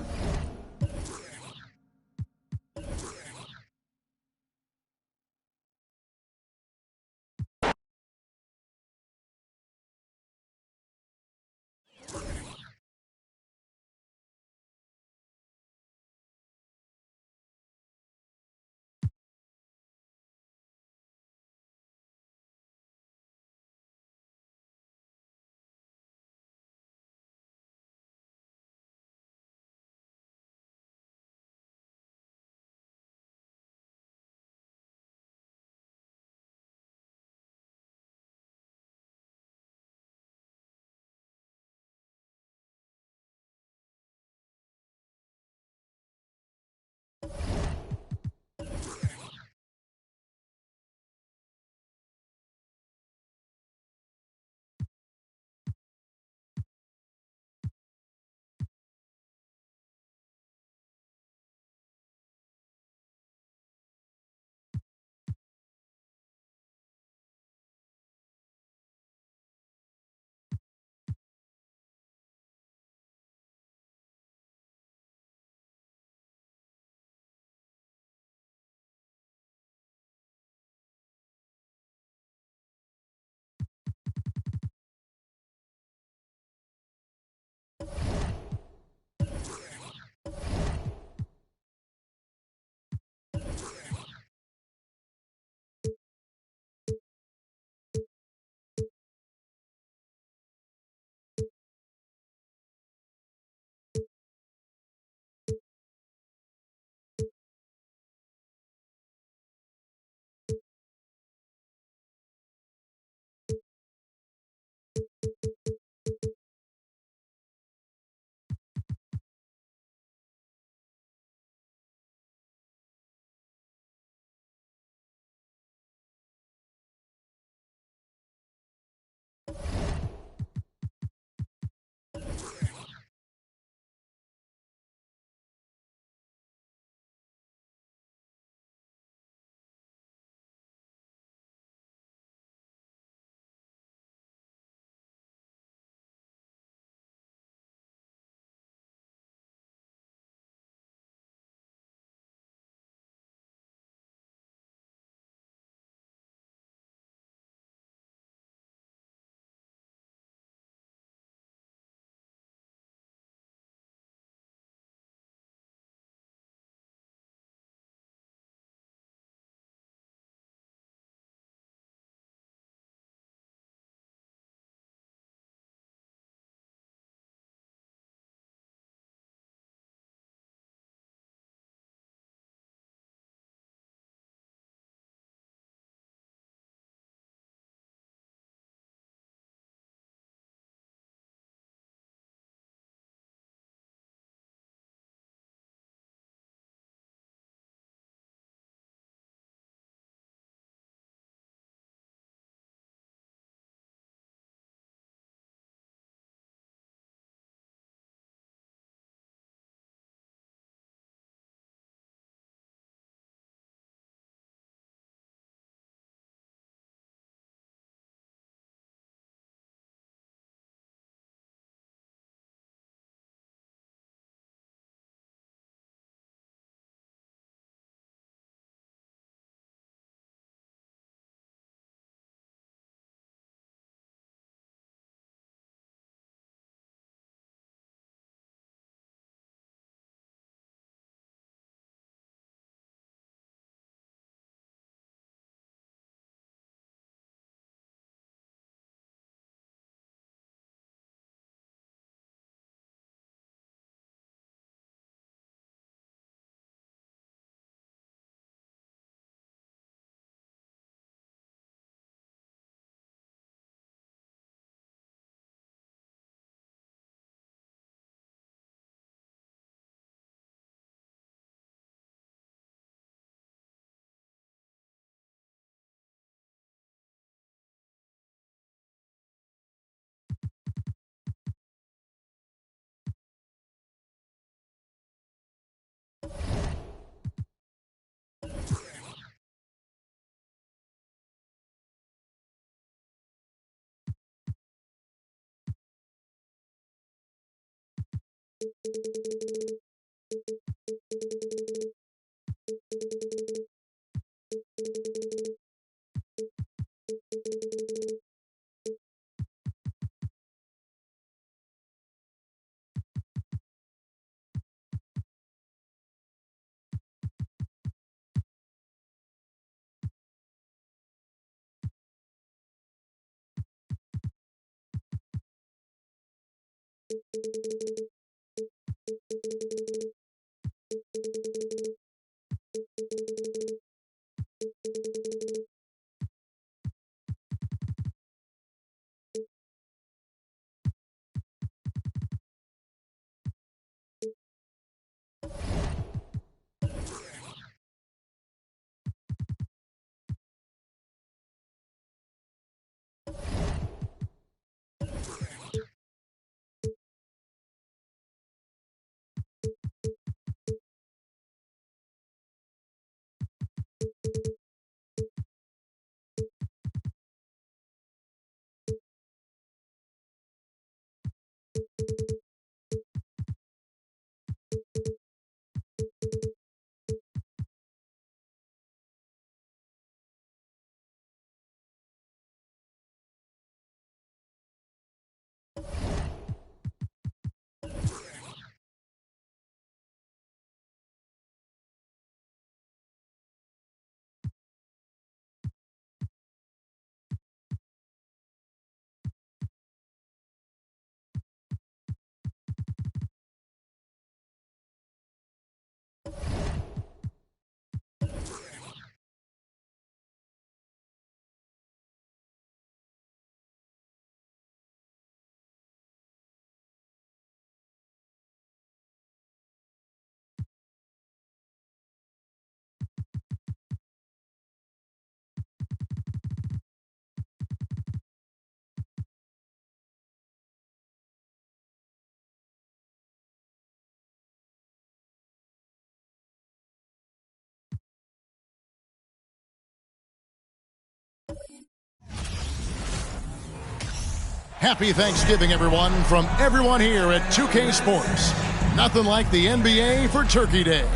Happy Thanksgiving, everyone, from everyone here at 2K Sports. Nothing like the NBA for Turkey Day.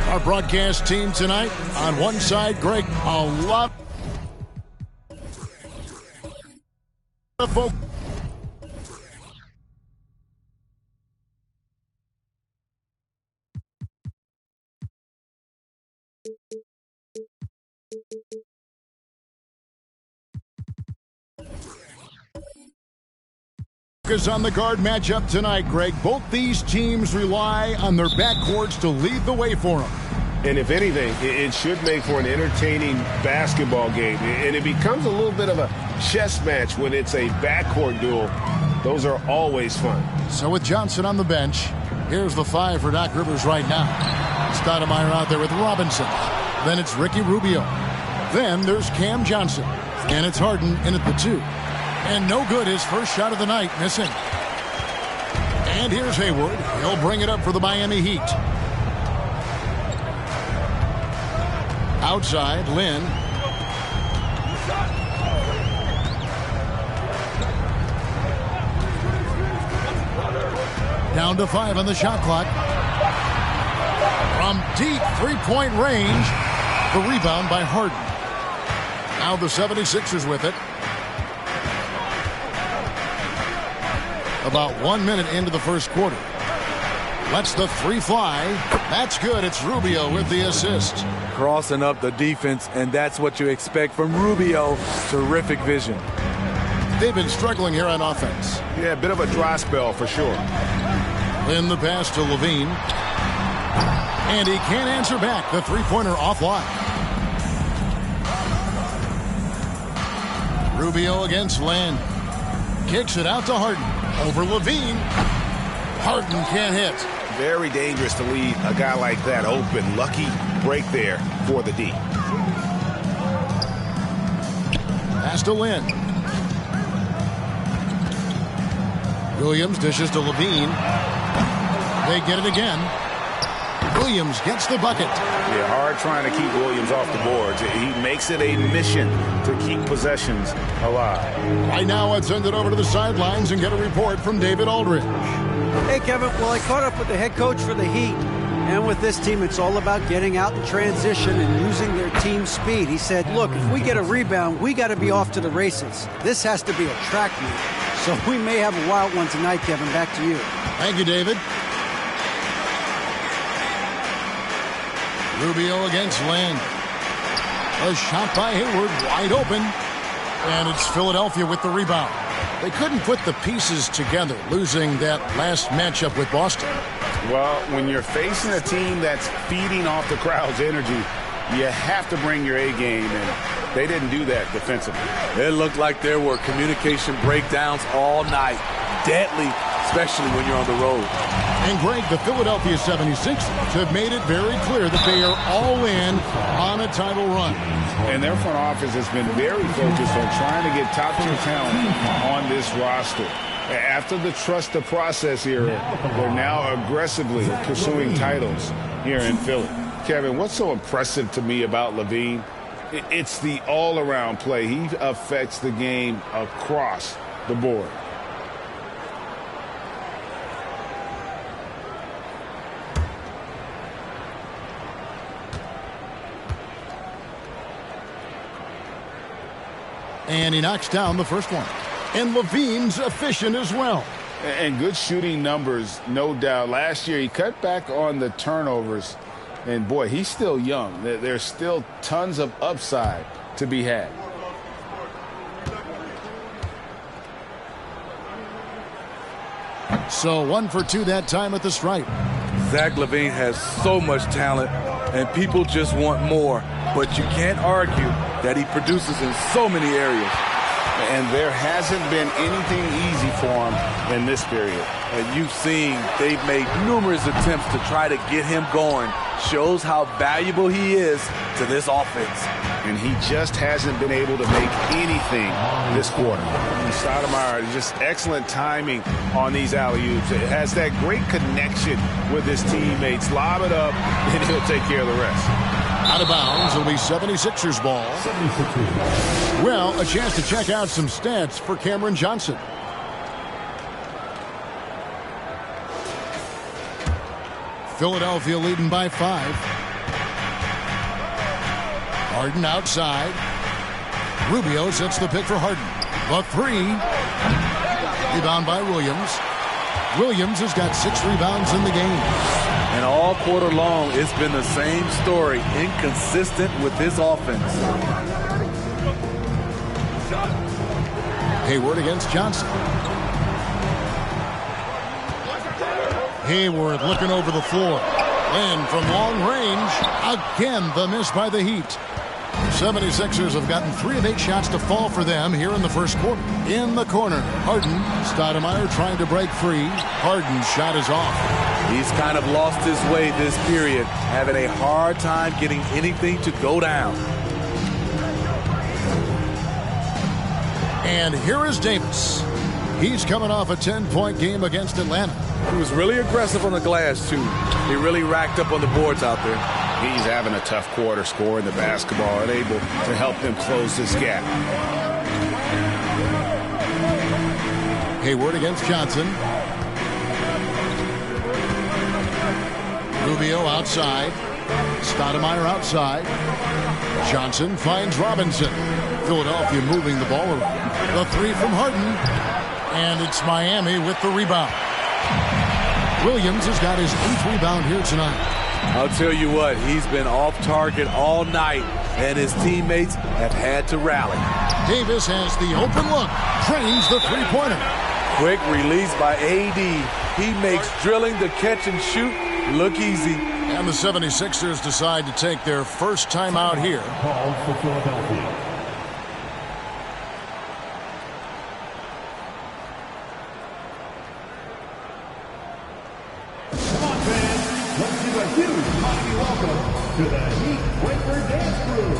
Our broadcast team tonight, on one side, Greg, a lot of folks. Is on the guard matchup tonight, Greg. Both these teams rely on their backcourts to lead the way for them. And if anything, it should make for an entertaining basketball game. And it becomes a little bit of a chess match when it's a backcourt duel. Those are always fun. So with Johnson on the bench, here's the 5 for Doc Rivers right now. Stoudemire out there with Robinson. Then it's Ricky Rubio. Then there's Cam Johnson. And it's Harden in at the 2. And no good, his first shot of the night, missing. And here's Hayward. He'll bring it up for the Miami Heat. Outside, Lynn. Down to 5 on the shot clock. From deep three-point range, the rebound by Harden. Now the 76ers with it. About 1 minute into the first quarter. Lets the 3 fly. That's good. It's Rubio with the assist. Crossing up the defense, and that's what you expect from Rubio. Terrific vision. They've been struggling here on offense. Yeah, a bit of a dry spell for sure. In the pass to Levine. And he can't answer back. The three-pointer offline. Rubio against Land. Kicks it out to Harden. Over Levine. Harden can't hit. Very dangerous to leave a guy like that open. Lucky break there for the D. Pass to Lynn. Williams dishes to Levine. They get it again. Williams gets the bucket. Yeah, hard trying to keep Williams off the boards. He makes it a mission to keep possessions alive. Right now, let's send it over to the sidelines and get a report from David Aldridge. Hey, Kevin. Well, I caught up with the head coach for the Heat. And with this team, it's all about getting out in transition and using their team speed. He said, look, if we get a rebound, we got to be off to the races. This has to be a track meet. So we may have a wild one tonight, Kevin. Back to you. Thank you, David. Rubio against Lynn. A shot by Hayward, wide open. And it's Philadelphia with the rebound. They couldn't put the pieces together, losing that last matchup with Boston. Well, when you're facing a team that's feeding off the crowd's energy, you have to bring your A game, and they didn't do that defensively. It looked like there were communication breakdowns all night. Deadly, especially when you're on the road. And Greg, the Philadelphia 76ers have made it very clear that they are all in on a title run. And their front office has been very focused on trying to get top-tier talent on this roster. After the trust the process era, they're now aggressively pursuing titles here in Philly. Kevin, what's so impressive to me about Levine? It's the all-around play. He affects the game across the board. And he knocks down the first one. And Levine's efficient as well. And good shooting numbers, no doubt. Last year, he cut back on the turnovers. And, boy, he's still young. There's still tons of upside to be had. So 1 for 2 that time at the stripe. Zach LaVine has so much talent, and people just want more. But you can't argue that he produces in so many areas. And there hasn't been anything easy for him in this period. And you've seen they've made numerous attempts to try to get him going. Shows how valuable he is to this offense. And he just hasn't been able to make anything this quarter. Stoudemire, just excellent timing on these alley-oops. It has that great connection with his teammates. Lob it up, and he'll take care of the rest. Out of bounds, it'll be 76ers ball. Well, a chance to check out some stats for Cameron Johnson. Philadelphia leading by 5. Harden outside. Rubio sets the pick for Harden. The 3. Rebound by Williams. Williams has got 6 rebounds in the game. And all quarter long, it's been the same story, inconsistent with his offense. Hayward against Johnson. Hayward looking over the floor. Lynn from long range. Again, the miss by the Heat. 76ers have gotten 3 of 8 shots to fall for them here in the first quarter. In the corner, Harden. Stoudemire trying to break free. Harden's shot is off. He's kind of lost his way this period, having a hard time getting anything to go down. And here is Davis. He's coming off a 10-point game against Atlanta. He was really aggressive on the glass, too. He really racked up on the boards out there. He's having a tough quarter scoring the basketball and able to help them close this gap. Hayward against Johnson. Rubio outside. Stoudemire outside. Johnson finds Robinson. Philadelphia moving the ball around. The 3 from Harden. And it's Miami with the rebound. Williams has got his 8th rebound here tonight. I'll tell you what, he's been off target all night, and his teammates have had to rally. Davis has the open look. Trains the three-pointer. Quick release by AD. He makes drilling the catch and shoot look easy. And the 76ers decide to take their first time out here. Ball for Philadelphia. Let's give a huge mighty welcome to the Heat Breaker Dance Crew.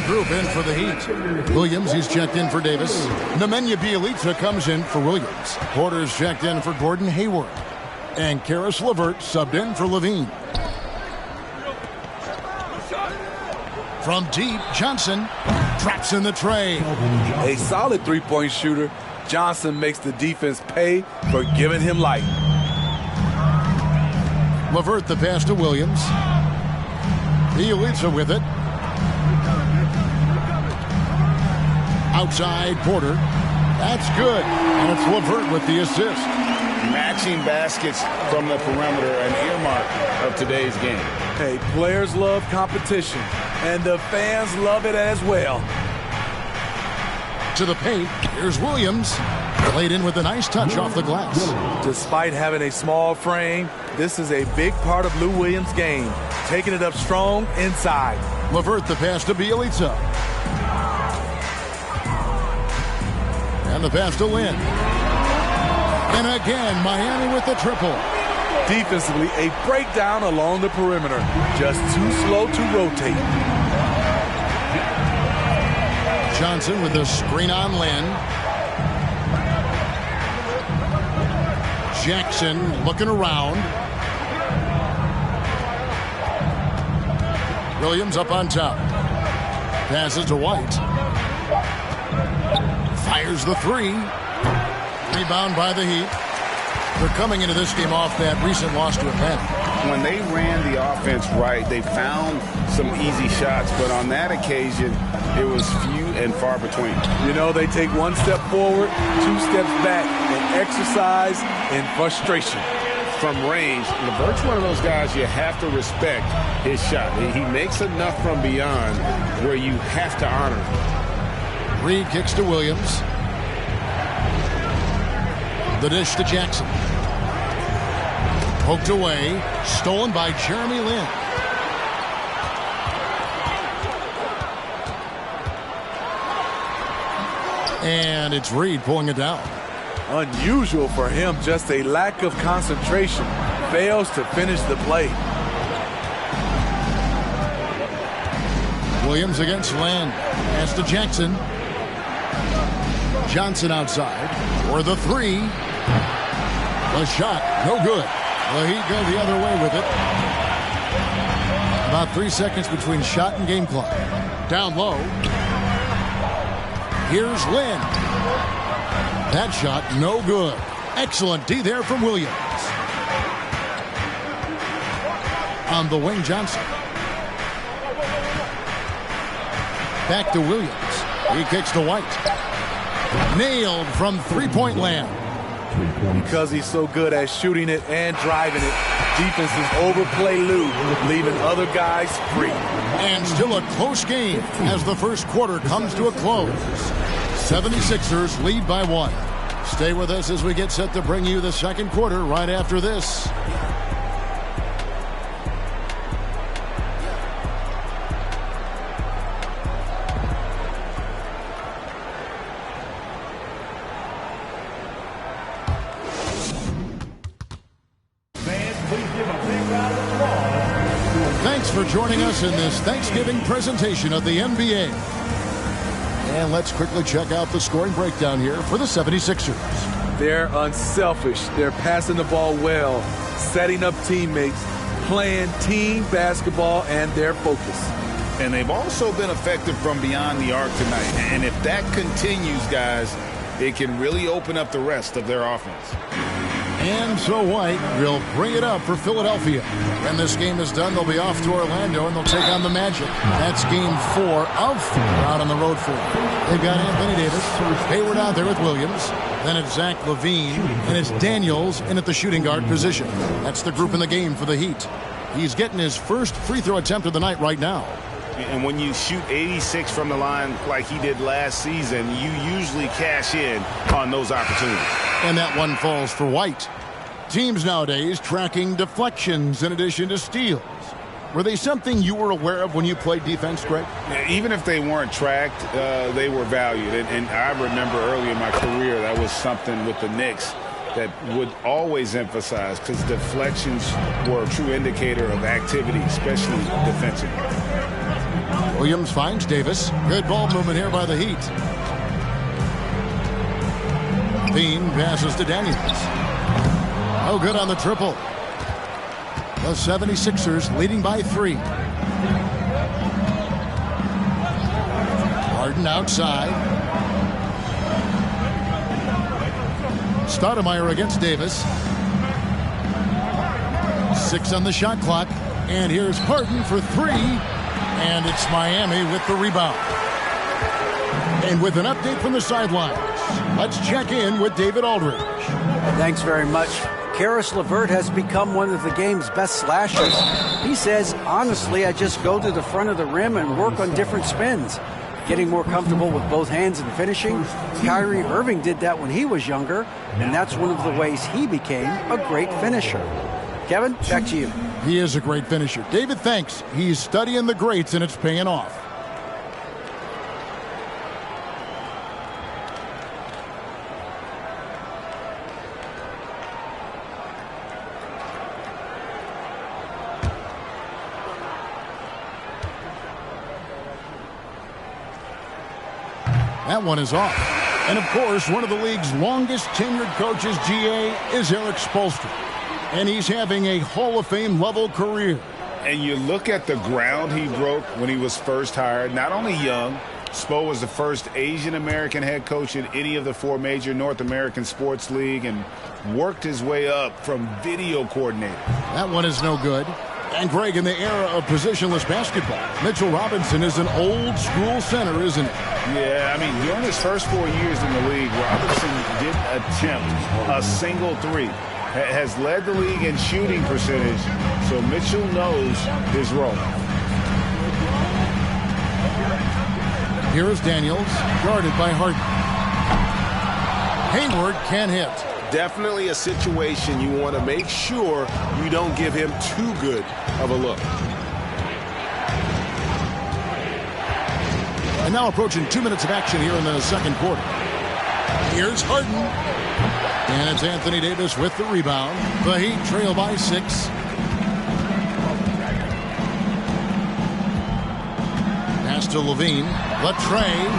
group in for the Heat. Williams, he's checked in for Davis. Nemanja Bjelica comes in for Williams. Porter's checked in for Gordon Hayward. And Karis LeVert subbed in for Levine. From deep, Johnson traps in the tray. A solid three-point shooter. Johnson makes the defense pay for giving him light. LeVert the pass to Williams. Bjelica with it. Outside, Porter. That's good. And it's LeVert with the assist. Matching baskets from the perimeter, an earmark of today's game. Hey, players love competition, and the fans love it as well. To the paint, here's Williams. Played in with a nice touch off the glass. Despite having a small frame, this is a big part of Lou Williams' game. Taking it up strong inside. LeVert the pass to Bjelica. And the pass to Lynn. And again, Miami with the triple. Defensively, a breakdown along the perimeter. Just too slow to rotate. Johnson with the screen on Lynn. Jackson looking around. Williams up on top. Passes to White. Fires the three. Rebound by the Heat. They're coming into this game off that recent loss to Atlanta. When they ran the offense right, they found some easy shots, but on that occasion, it was few and far between. You know, they take one step forward, two steps back, and exercise in frustration. From range, LeVert's one of those guys you have to respect his shot. He makes enough from beyond where you have to honor him. Reed kicks to Williams. The dish to Jackson. Poked away. Stolen by Jeremy Lin. And it's Reed pulling it down. Unusual for him, just a lack of concentration. Fails to finish the play. Williams against Lin. Pass to Jackson. Johnson outside for the three. The shot, no good. The Heat go the other way with it. About 3 seconds between shot and game clock. Down low. Here's Lin. That shot, no good. Excellent D there from Williams. On the wing, Johnson. Back to Williams. He kicks to White. Nailed from three-point land. Because he's so good at shooting it and driving it, defenses overplay Lou, leaving other guys free. And still a close game as the first quarter comes to a close. 76ers lead by 1. Stay with us as we get set to bring you the second quarter right after this. Thanks for joining us in this Thanksgiving presentation of the NBA. And let's quickly check out the scoring breakdown here for the 76ers. They're unselfish. They're passing the ball well, setting up teammates, playing team basketball, and their focus. And they've also been effective from beyond the arc tonight. And if that continues, guys, it can really open up the rest of their offense. And so White will bring it up for Philadelphia. When this game is done, they'll be off to Orlando, and they'll take on the Magic. That's game 4 of 4 out on the road for them. They've got Anthony Davis, Hayward out there with Williams. Then it's Zach LaVine, and it's Daniels in at the shooting guard position. That's the group in the game for the Heat. He's getting his first free throw attempt of the night right now. And when you shoot 86 from the line like he did last season, you usually cash in on those opportunities. And that one falls for White. Teams nowadays tracking deflections in addition to steals. Were they something you were aware of when you played defense, Greg? Even if they weren't tracked, they were valued. And I remember early in my career, that was something with the Knicks that would always emphasize, because deflections were a true indicator of activity, especially defensively. Williams finds Davis. Good ball movement here by the Heat. Bean passes to Daniels. Oh, good on the triple. The 76ers leading by 3. Harden outside. Stoudemire against Davis. 6 on the shot clock. And here's Harden for 3. And it's Miami with the rebound. And with an update from the sidelines, let's check in with David Aldridge. Thanks very much. Karis LeVert has become one of the game's best slashers. He says, honestly, I just go to the front of the rim and work on different spins. Getting more comfortable with both hands and finishing. Kyrie Irving did that when he was younger, and that's one of the ways he became a great finisher. Kevin, back to you. He is a great finisher. David, thanks. He's studying the greats, and it's paying off. That one is off. And, of course, one of the league's longest tenured coaches, GA, is Eric Spoelstra. And he's having a Hall of Fame level career. And you look at the ground he broke when he was first hired. Not only young, Spo was the first Asian American head coach in any of the 4 major North American sports league and worked his way up from video coordinator. That one is no good. And, Greg, in the era of positionless basketball, Mitchell Robinson is an old-school center, isn't he? Yeah, I mean, during his first 4 years in the league, Robinson didn't attempt a single 3. Has led the league in shooting percentage, so Mitchell knows his role. Here is Daniels, guarded by Harden. Hayward can't hit. Definitely a situation you want to make sure you don't give him too good of a look. And now approaching 2 minutes of action here in the second quarter. Here's Harden. And it's Anthony Davis with the rebound. The Heat trail by 6. Pass to Levine. Latrey.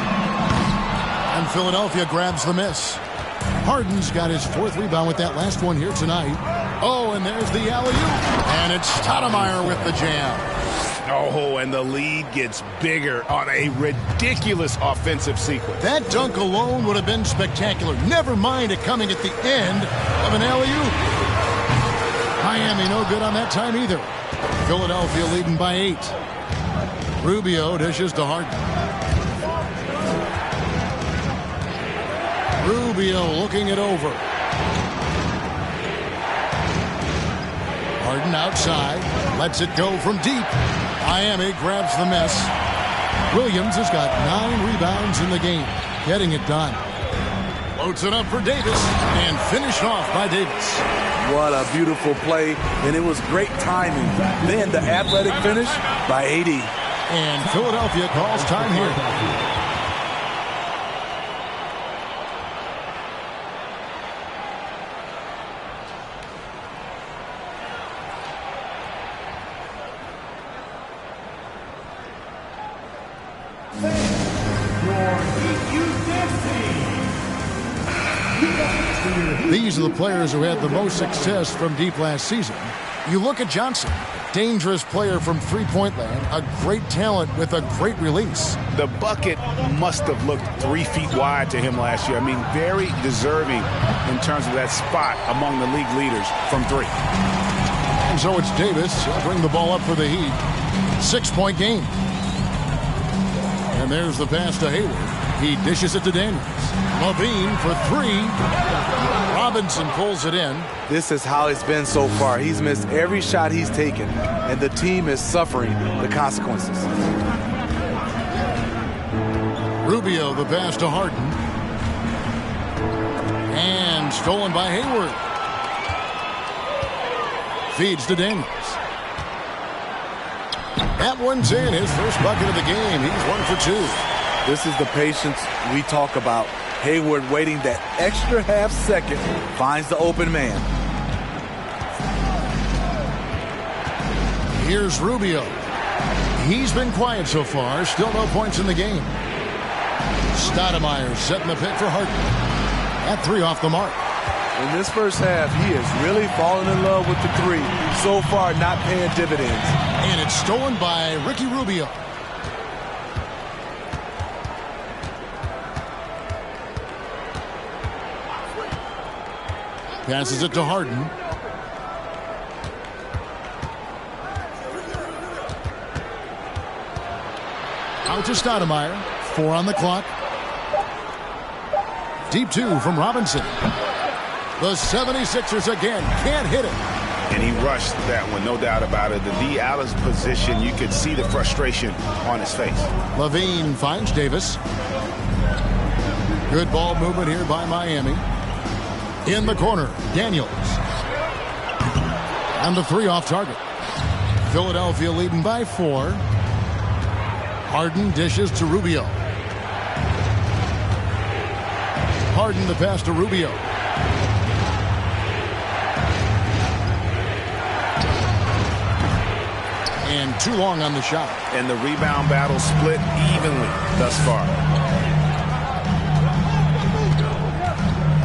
And Philadelphia grabs the miss. Harden's got his 4th rebound with that last one here tonight. Oh, and there's the alley-oop. And it's Stoudemire with the jam. Oh, and the lead gets bigger on a ridiculous offensive sequence. That dunk alone would have been spectacular. Never mind it coming at the end of an alley-oop. Miami no good on that time either. Philadelphia leading by 8. Rubio dishes to Harden. Rubio looking it over. Harden outside. Lets it go from deep. Miami grabs the miss. Williams has got 9 rebounds in the game. Getting it done. Loads it up for Davis. And finished off by Davis. What a beautiful play. And it was great timing. Then the athletic finish by AD. And Philadelphia calls time here. These are the players who had the most success from deep last season. You look at Johnson, dangerous player from three-point land, a great talent with a great release. The bucket must have looked 3 feet wide to him last year. I mean, very deserving in terms of that spot among the league leaders from 3. And so it's Davis. He'll bring the ball up for the Heat. 6-point game. And there's the pass to Hayward. He dishes it to Daniels. Levine for 3. Robinson pulls it in. This is how it's been so far. He's missed every shot he's taken, and the team is suffering the consequences. Rubio, the pass to Harden. And stolen by Hayward. Feeds to Daniels. That one's in. His first bucket of the game. He's 1 for 2. This is the patience we talk about. Hayward waiting that extra half second, finds the open man. Here's Rubio. He's been quiet so far. Still no points in the game. Stoudemire setting the pick for Harden. At 3 off the mark. In this first half, he is really falling in love with the 3. So far, not paying dividends. And it's stolen by Ricky Rubio. Passes it to Harden. Out to Stoudemire. 4 on the clock. Deep 2 from Robinson. The 76ers again can't hit it. And he rushed that one, no doubt about it. The D. Allen's position, you could see the frustration on his face. Levine finds Davis. Good ball movement here by Miami. In the corner, Daniels. And the 3 off target. Philadelphia leading by 4. Harden dishes to Rubio. Harden the pass to Rubio. And too long on the shot. And the rebound battle split evenly thus far.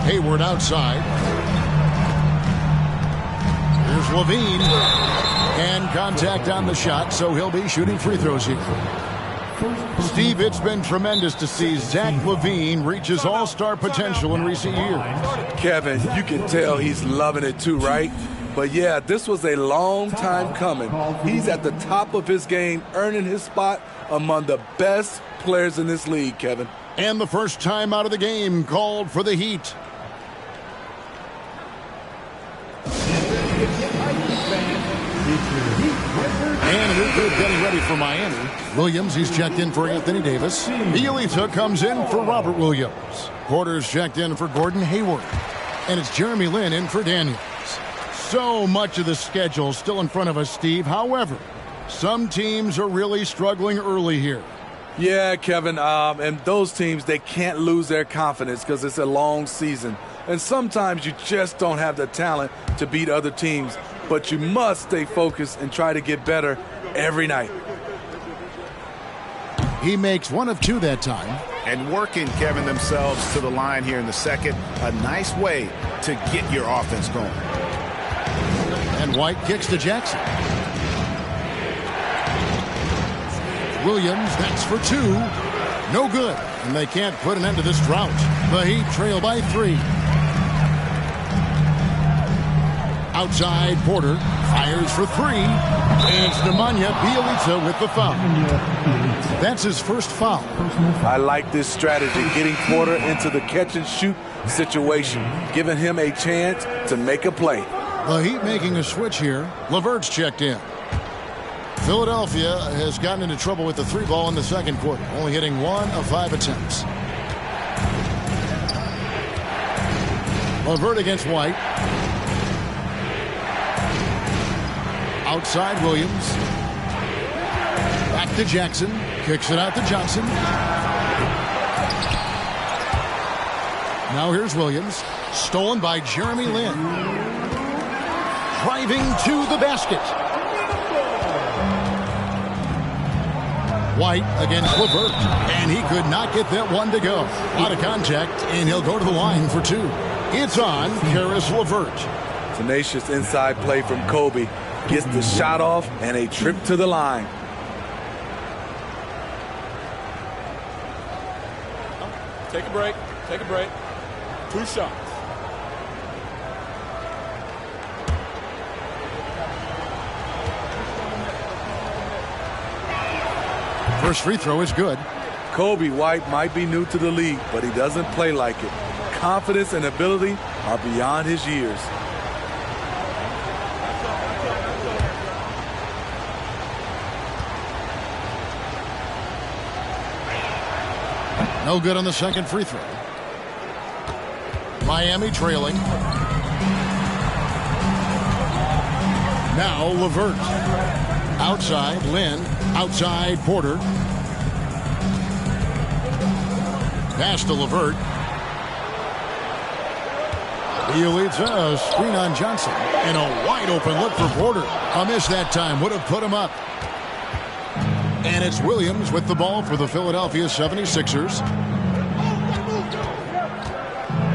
Hayward outside. Here's Levine. And contact on the shot, so he'll be shooting free throws here. Steve, it's been tremendous to see Zach LaVine reach his all-star potential in recent years. Kevin, you can tell he's loving it too, right? But yeah, this was a long time coming. He's at the top of his game, earning his spot among the best players in this league, Kevin. And the first time out of the game called for the Heat. And we're good getting ready for Miami. Williams, he's checked in for Anthony Davis. Bielitsa comes in for Robert Williams. Porter's checked in for Gordon Hayward. And it's Jeremy Lin in for Daniels. So much of the schedule still in front of us, Steve. However, some teams are really struggling early here. Yeah, Kevin, and those teams, they can't lose their confidence because it's a long season. And sometimes you just don't have the talent to beat other teams. But you must stay focused and try to get better every night. He makes 1 of 2 that time. And working, Kevin, themselves to the line here in the second. A nice way to get your offense going. And White kicks to Jackson. Williams, that's for 2. No good. And they can't put an end to this drought. The Heat trail by 3. Outside, Porter fires for 3. And it's Nemanja Bjelica with the foul. That's his first foul. I like this strategy, getting Porter into the catch-and-shoot situation, giving him a chance to make a play. The Heat making a switch here. LeVert's checked in. Philadelphia has gotten into trouble with the 3 ball in the second quarter, only hitting 1 of 5 attempts. LeVert against White. Outside Williams. Back to Jackson. Kicks it out to Johnson. Now here's Williams. Stolen by Jeremy Lin. Driving to the basket. White against LeVert. And he could not get that one to go. Out of contact, and he'll go to the line for 2. It's on Karis LeVert. Tenacious inside play from Kobe. Gets the shot off and a trip to the line. Take a break. Take a break. 2 shots. First free throw is good. Kobe White might be new to the league, but he doesn't play like it. Confidence and ability are beyond his years. No good on the second free throw. Miami trailing. Now LeVert. Outside, Lin. Outside, Porter. Pass to LeVert. He leads a screen on Johnson. And a wide open look for Porter. A miss that time would have put him up. And it's Williams with the ball for the Philadelphia 76ers.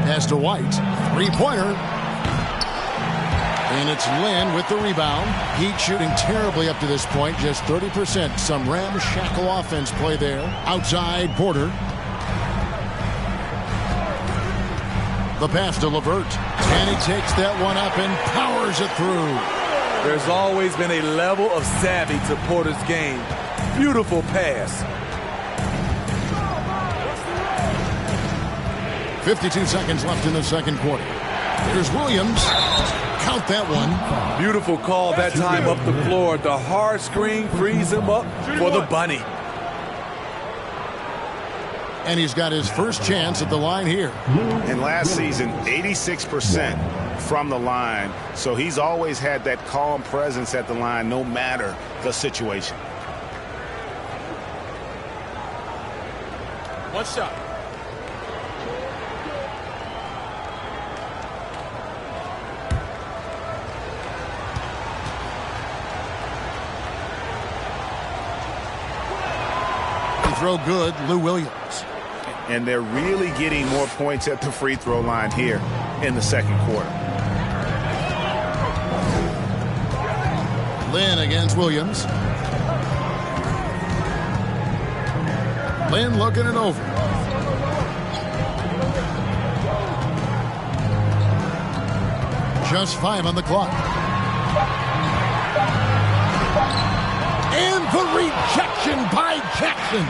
Pass to White. Three-pointer. And it's Lynn with the rebound. Heat shooting terribly up to this point, just 30%. Some ramshackle offense play there. Outside, Porter. The pass to LeVert. And he takes that one up and powers it through. There's always been a level of savvy to Porter's game. Beautiful pass. 52 seconds left in the second quarter. Here's Williams. Count that one. Beautiful call that time up the floor. The hard screen frees him up for the bunny. And he's got his first chance at the line here. And last season, 86% from the line. So he's always had that calm presence at the line no matter the situation. One shot. Throw good, Lou Williams. And they're really getting more points at the free throw line here in the second quarter. Lynn against Williams. Lynn looking it over. Just 5 on the clock. And the rejection by Jackson.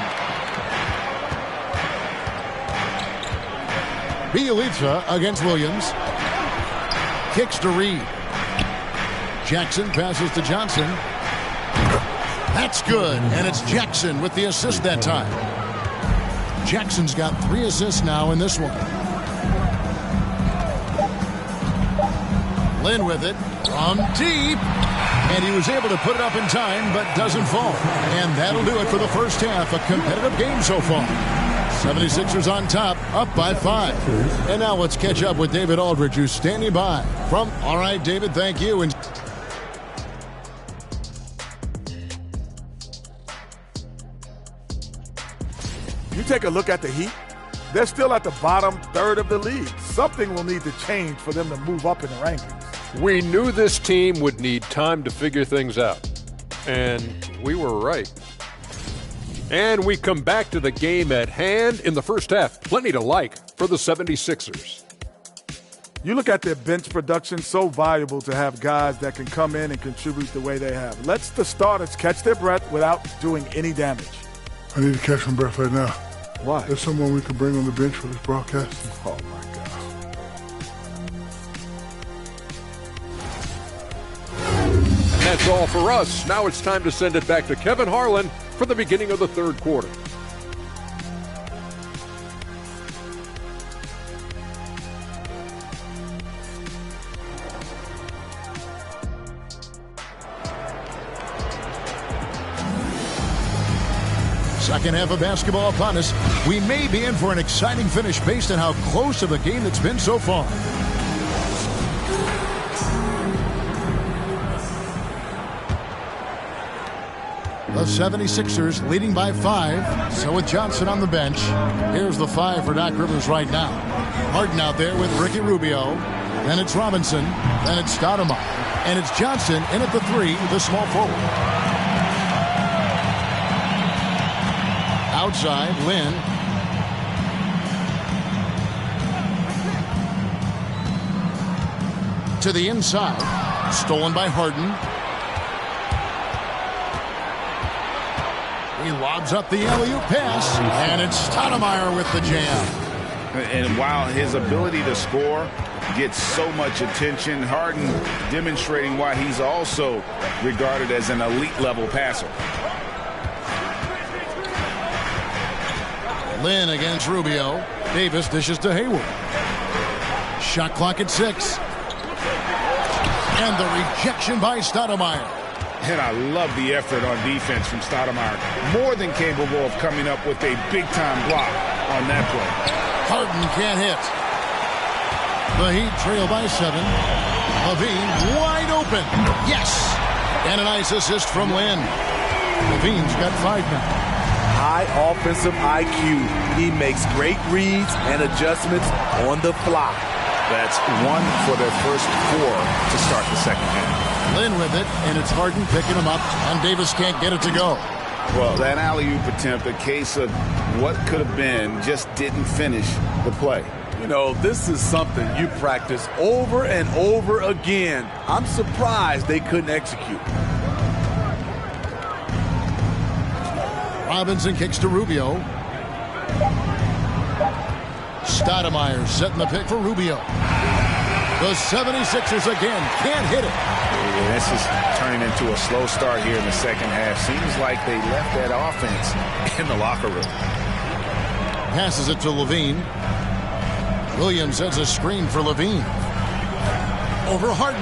Bielitsa against Williams. Kicks to Reed. Jackson passes to Johnson. That's good. And it's Jackson with the assist that time. Jackson's got 3 assists now in this one. Lynn with it from deep. And he was able to put it up in time, but doesn't fall. And that'll do it for the first half. A competitive game so far. 76ers on top, up by 5. And now let's catch up with David Aldridge, who's standing by. All right, David, thank you. And you take a look at the Heat, they're still at the bottom third of the league. Something will need to change for them to move up in the rankings. We knew this team would need time to figure things out. And we were right. And we come back to the game at hand in the first half. Plenty to like for the 76ers. You look at their bench production, so valuable to have guys that can come in and contribute the way they have. Let's the starters catch their breath without doing any damage. I need to catch my breath right now. Why? There's someone we can bring on the bench for this broadcast. Oh, my God. And that's all for us. Now it's time to send it back to Kevin Harlan for the beginning of the third quarter. Second half of basketball upon us. We may be in for an exciting finish based on how close of a game it's been so far. The 76ers leading by 5. So with Johnson on the bench, here's the 5 for Doc Rivers right now. Harden out there with Ricky Rubio. Then it's Robinson. Then it's Stoudemire. And it's Johnson in at the 3, the small forward. Outside, Lynn. To the inside. Stolen by Harden. He lobs up the alley-oop pass, and it's Stoudemire with the jam. And while his ability to score gets so much attention, Harden demonstrating why he's also regarded as an elite-level passer. Lynn against Rubio. Davis dishes to Hayward. Shot clock at 6. And the rejection by Stoudemire. And I love the effort on defense from Stoudemire. More than capable of coming up with a big-time block on that play. Harden can't hit. The Heat trail by 7. LaVine wide open. Yes! And a nice assist from Lynn. Levine's got 5 now. High offensive IQ. He makes great reads and adjustments on the fly. That's 1 for their first 4 to start the second half. Lynn with it, and it's Harden picking him up, and Davis can't get it to go. Well, that alley-oop attempt, a case of what could have been, just didn't finish the play. You know, this is something you practice over and over again. I'm surprised they couldn't execute. Robinson kicks to Rubio. Stoudemire setting the pick for Rubio. The 76ers again can't hit it. Yeah, this is turning into a slow start here in the second half. Seems like they left that offense in the locker room. Passes it to Levine. Williams sends a screen for Levine. Over Harden.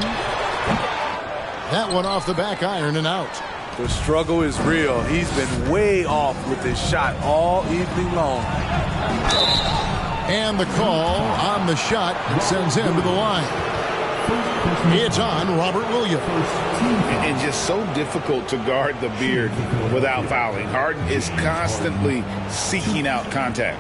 That one off the back iron and out. The struggle is real. He's been way off with his shot all evening long. And the call on the shot sends him to the line. It's on Robert Williams. And just so difficult to guard the beard without fouling. Harden is constantly seeking out contact.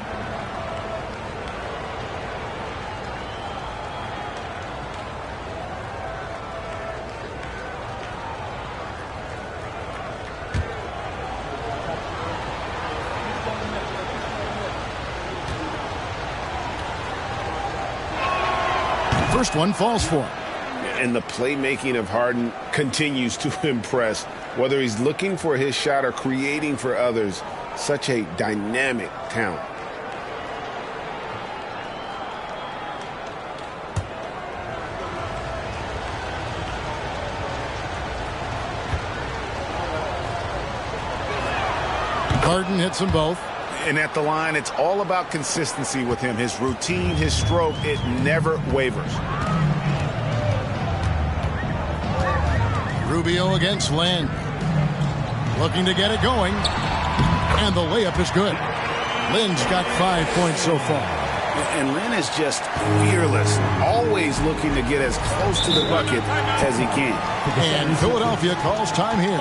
First one falls for him. And the playmaking of Harden continues to impress. Whether he's looking for his shot or creating for others, such a dynamic talent. Harden hits them both. And at the line, it's all about consistency with him. His routine, his stroke, it never wavers. Rubio against Lynn. Looking to get it going. And the layup is good. Lynn's got 5 points so far. And Lynn is just fearless, always looking to get as close to the bucket as he can. And Philadelphia calls time here.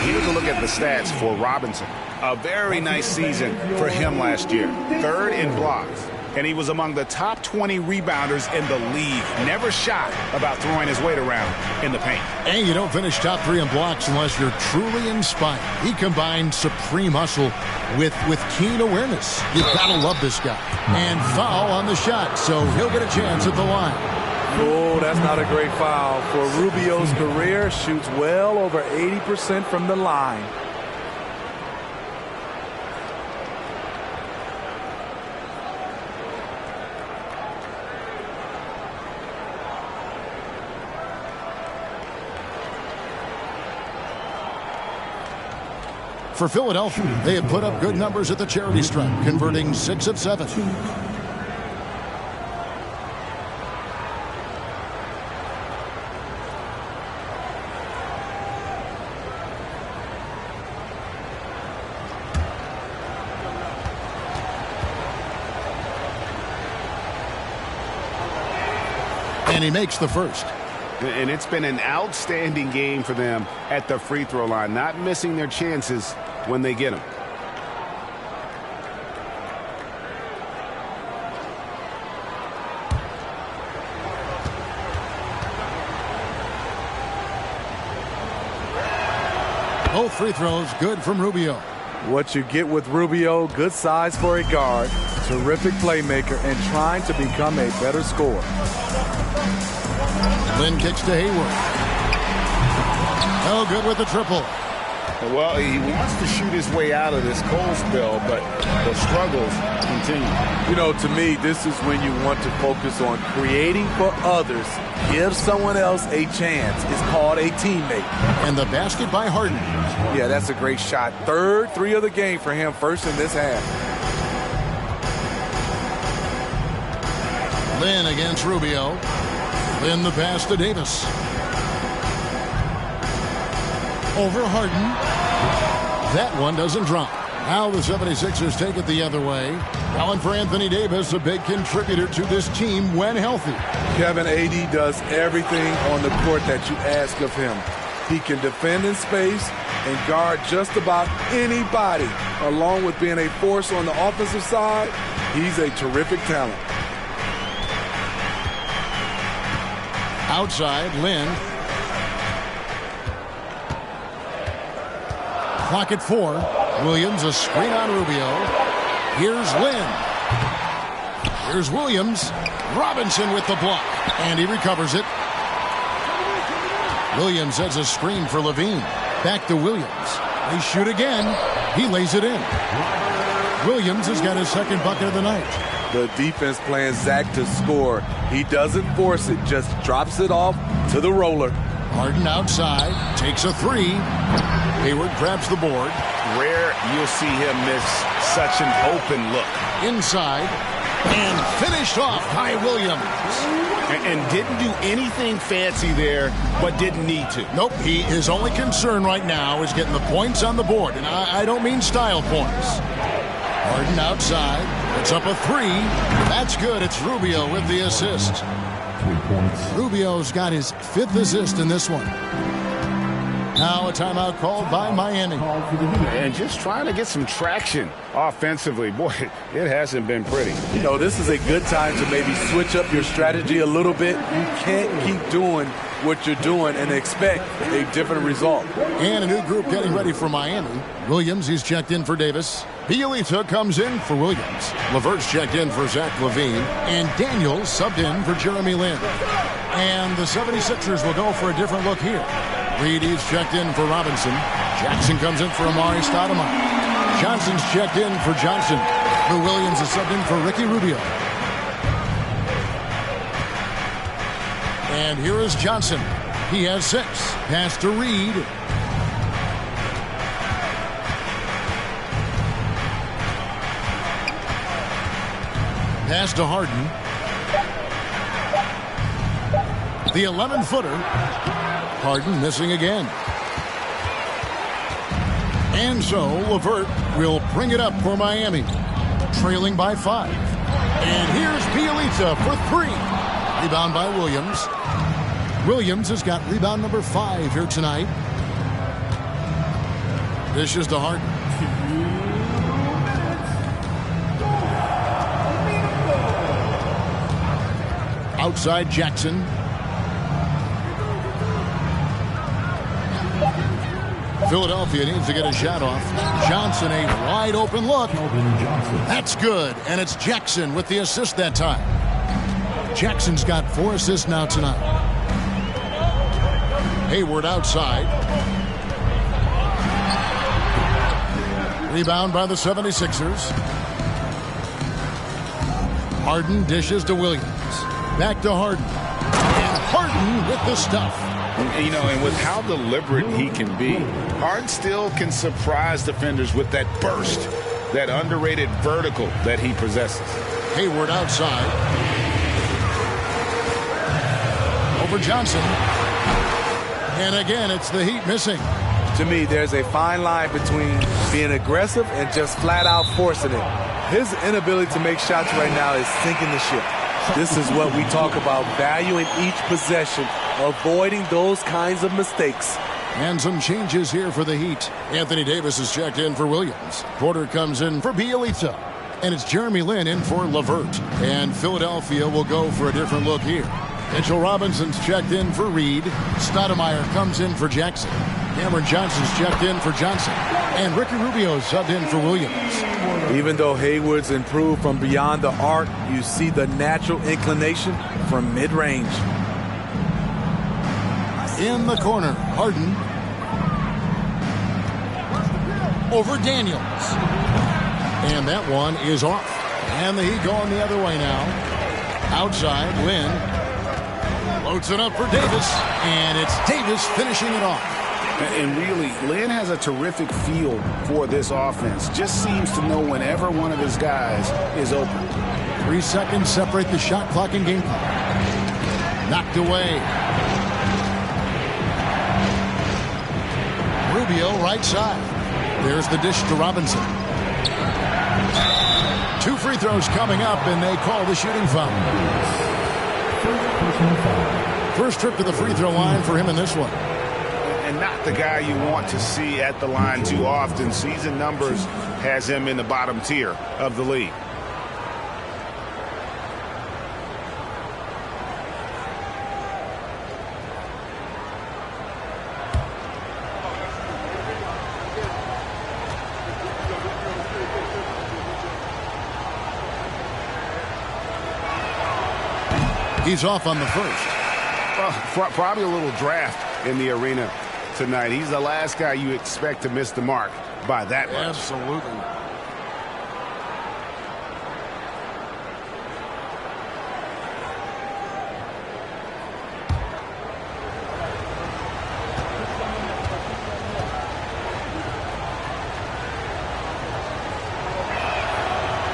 Here's a look at the stats for Robinson. A very nice season for him last year. 3rd in blocks. And he was among the top 20 rebounders in the league. Never shy about throwing his weight around in the paint. And you don't finish top 3 in blocks unless you're truly inspired. He combined supreme hustle with keen awareness. You've got to love this guy. And foul on the shot, so he'll get a chance at the line. Oh, that's not a great foul. For Rubio's career, shoots well over 80% from the line. For Philadelphia, they have put up good numbers at the charity stripe, converting 6 of 7. And he makes the first. And it's been an outstanding game for them at the free throw line, not missing their chances when they get them. Both free throws good from Rubio. What you get with Rubio, good size for a guard, terrific playmaker, and trying to become a better scorer. Lynn kicks to Hayward. Oh, good with the triple. Well, he wants to shoot his way out of this cold spell, but the struggles continue. You know, to me, this is when you want to focus on creating for others. Give someone else a chance. It's called a teammate. And the basket by Harden. Yeah, that's a great shot. 3rd 3 of the game for him, first in this half. Lynn against Rubio. Lynn the pass to Davis. Over Harden. That one doesn't drop. Now the 76ers take it the other way. Calling for Anthony Davis, a big contributor to this team when healthy. Kevin, AD does everything on the court that you ask of him. He can defend in space and guard just about anybody. Along with being a force on the offensive side, he's a terrific talent. Outside, Lynn. Clock at 4. Williams, a screen on Rubio. Here's Lynn. Here's Williams. Robinson with the block. And he recovers it. Williams has a screen for Levine. Back to Williams. They shoot again. He lays it in. Williams has got his second bucket of the night. The defense playing Zach to score. He doesn't force it, just drops it off to the roller. Harden outside, takes a 3. Hayward grabs the board. Rare you'll see him miss such an open look. Inside, and finished off by Williams. And didn't do anything fancy there, but didn't need to. Nope, his only concern right now is getting the points on the board, and I don't mean style points. Harden outside, it's up a 3. That's good, it's Rubio with the assist. 3 points. Rubio's got his 5th assist in this one. Now a timeout called by Miami. And just trying to get some traction offensively. Boy, it hasn't been pretty. You know, this is a good time to maybe switch up your strategy a little bit. You can't keep doing what you're doing and expect a different result. And a new group getting ready for Miami. Williams, he's checked in for Davis. Bielitsa comes in for Williams. Levert's checked in for Zach LaVine. And Daniels subbed in for Jeremy Lin. And the 76ers will go for a different look here. Reedy's checked in for Robinson. Jackson comes in for Amari Stoudemire. Johnson's checked in for Johnson. Lou Williams is subbed in for Ricky Rubio. And here is Johnson. He has 6. Pass to Reed. Pass to Harden. The 11-footer. Harden missing again. And so Levert will bring it up for Miami, trailing by 5. And here's Bielitsa for 3. Rebound by Williams. Williams has got rebound number 5 here tonight. Dishes to Harden. Outside Jackson. Philadelphia needs to get a shot off. Johnson, a wide open look. That's good. And it's Jackson with the assist that time. Jackson's got 4 assists now tonight. Hayward outside. Rebound by the 76ers. Harden dishes to Williams. Back to Harden. And Harden with the stuff. You know, and with how deliberate he can be, Harden still can surprise defenders with that burst, that underrated vertical that he possesses. Hayward outside. Over Johnson. And again, it's the Heat missing. To me, there's a fine line between being aggressive and just flat out forcing it. His inability to make shots right now is sinking the ship. This is what we talk about, valuing each possession, avoiding those kinds of mistakes. And some changes here for the Heat. Anthony Davis is checked in for Williams. Porter comes in for Bielitsa. And it's Jeremy Lin in for Levert. And Philadelphia will go for a different look here. Mitchell Robinson's checked in for Reed. Stoudemire comes in for Jackson. Cameron Johnson's checked in for Johnson. And Ricky Rubio subbed in for Williams. Even though Hayward's improved from beyond the arc, you see the natural inclination from mid-range. In the corner, Harden. Over Daniels. And that one is off. And the Heat going the other way now. Outside, Lynn. Loads it up for Davis. And it's Davis finishing it off. And really, Lynn has a terrific feel for this offense. Just seems to know whenever one of his guys is open. 3 seconds separate the shot clock and game clock. Knocked away. Rubio right side. There's the dish to Robinson. 2 free throws coming up, and they call the shooting foul. First trip to the free throw line for him in this one. And not the guy you want to see at the line too often. Season numbers has him in the bottom tier of the league. He's off on the first. Well, probably a little draft in the arena tonight. He's the last guy you expect to miss the mark by that much. Absolutely.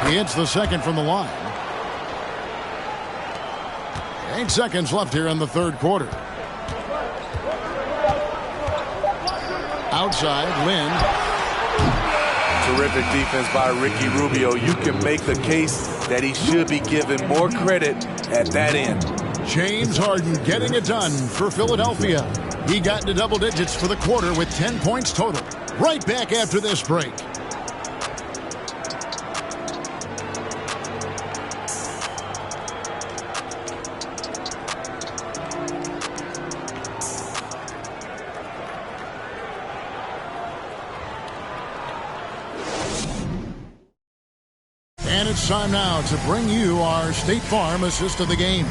He hits the second from the line. 8 seconds left here in the third quarter. Outside, Lynn. Terrific defense by Ricky Rubio. You can make the case that he should be given more credit at that end. James Harden getting it done for Philadelphia. He got into double digits for the quarter with 10 points total. Right back after this break. And it's time now to bring you our State Farm assist of the game.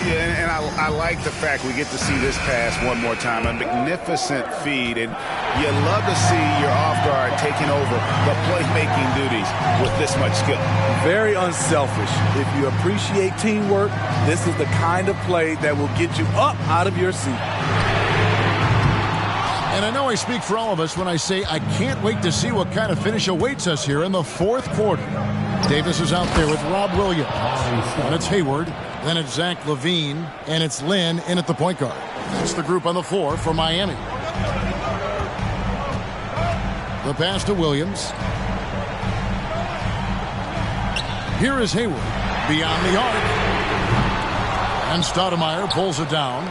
Yeah, and I like the fact we get to see this pass one more time. A magnificent feed, and you love to see your off guard taking over the playmaking duties with this much skill. Very unselfish. If you appreciate teamwork, this is the kind of play that will get you up out of your seat. And I know I speak for all of us when I say I can't wait to see what kind of finish awaits us here in the fourth quarter. Davis is out there with Rob Williams. And it's Hayward. Then it's Zach LaVine. And it's Lynn in at the point guard. That's the group on the floor for Miami. The pass to Williams. Here is Hayward. Beyond the arc. And Stoudemire pulls it down.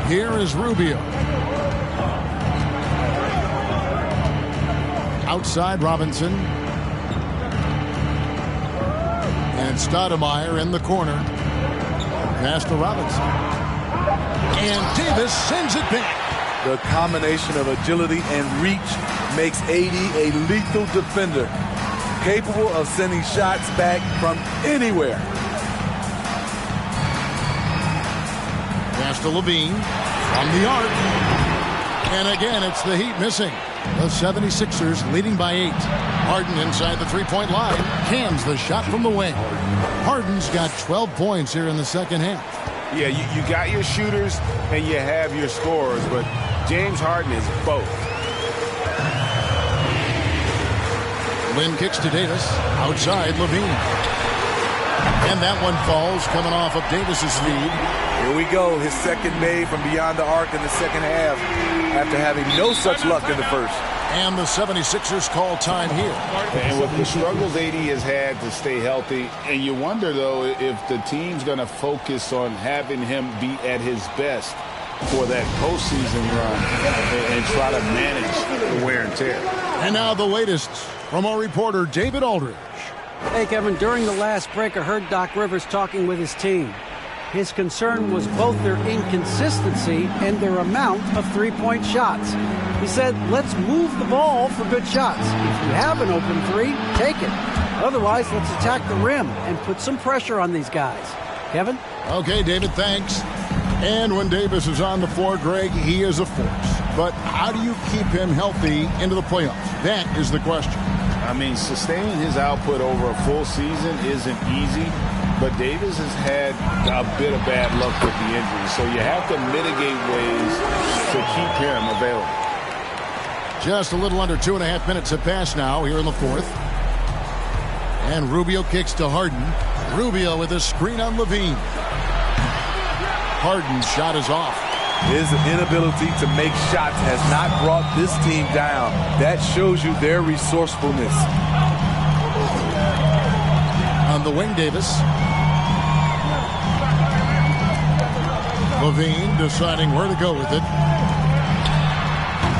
Here is Rubio. Outside Robinson. And Stoudemire in the corner. Pass to Robinson. And Davis sends it back. The combination of agility and reach makes AD a lethal defender, capable of sending shots back from anywhere. Pass to LaVine from the arc. And again, it's the Heat missing. The 76ers leading by 8. Harden inside the three-point line. Cams the shot from the wing. Harden's got 12 points here in the second half. Yeah, you got your shooters and you have your scorers, but James Harden is both. Lynn kicks to Davis. Outside LaVine. And that one falls coming off of Davis's feed. Here we go. His second made from beyond the arc in the second half after having no such luck in the first. And the 76ers call time here. And with the struggles AD has had to stay healthy, and you wonder, though, if the team's going to focus on having him be at his best for that postseason run and try to manage the wear and tear. And now the latest from our reporter, David Aldridge. Hey, Kevin, during the last break, I heard Doc Rivers talking with his team. His concern was both their inconsistency and their amount of three-point shots. He said, let's move the ball for good shots. If you have an open three, take it. Otherwise, let's attack the rim and put some pressure on these guys. Kevin? Okay, David, thanks. And when Davis is on the floor, Greg, he is a force. But how do you keep him healthy into the playoffs? That is the question. I mean, sustaining his output over a full season isn't easy, but Davis has had a bit of bad luck with the injury, so you have to mitigate ways to keep him available. Just a little under 2.5 minutes have passed now here in the fourth. And Rubio kicks to Harden. Rubio with a screen on LaVine. Harden's shot is off. His inability to make shots has not brought this team down. That shows you their resourcefulness. On the wing, Davis. Levine deciding where to go with it.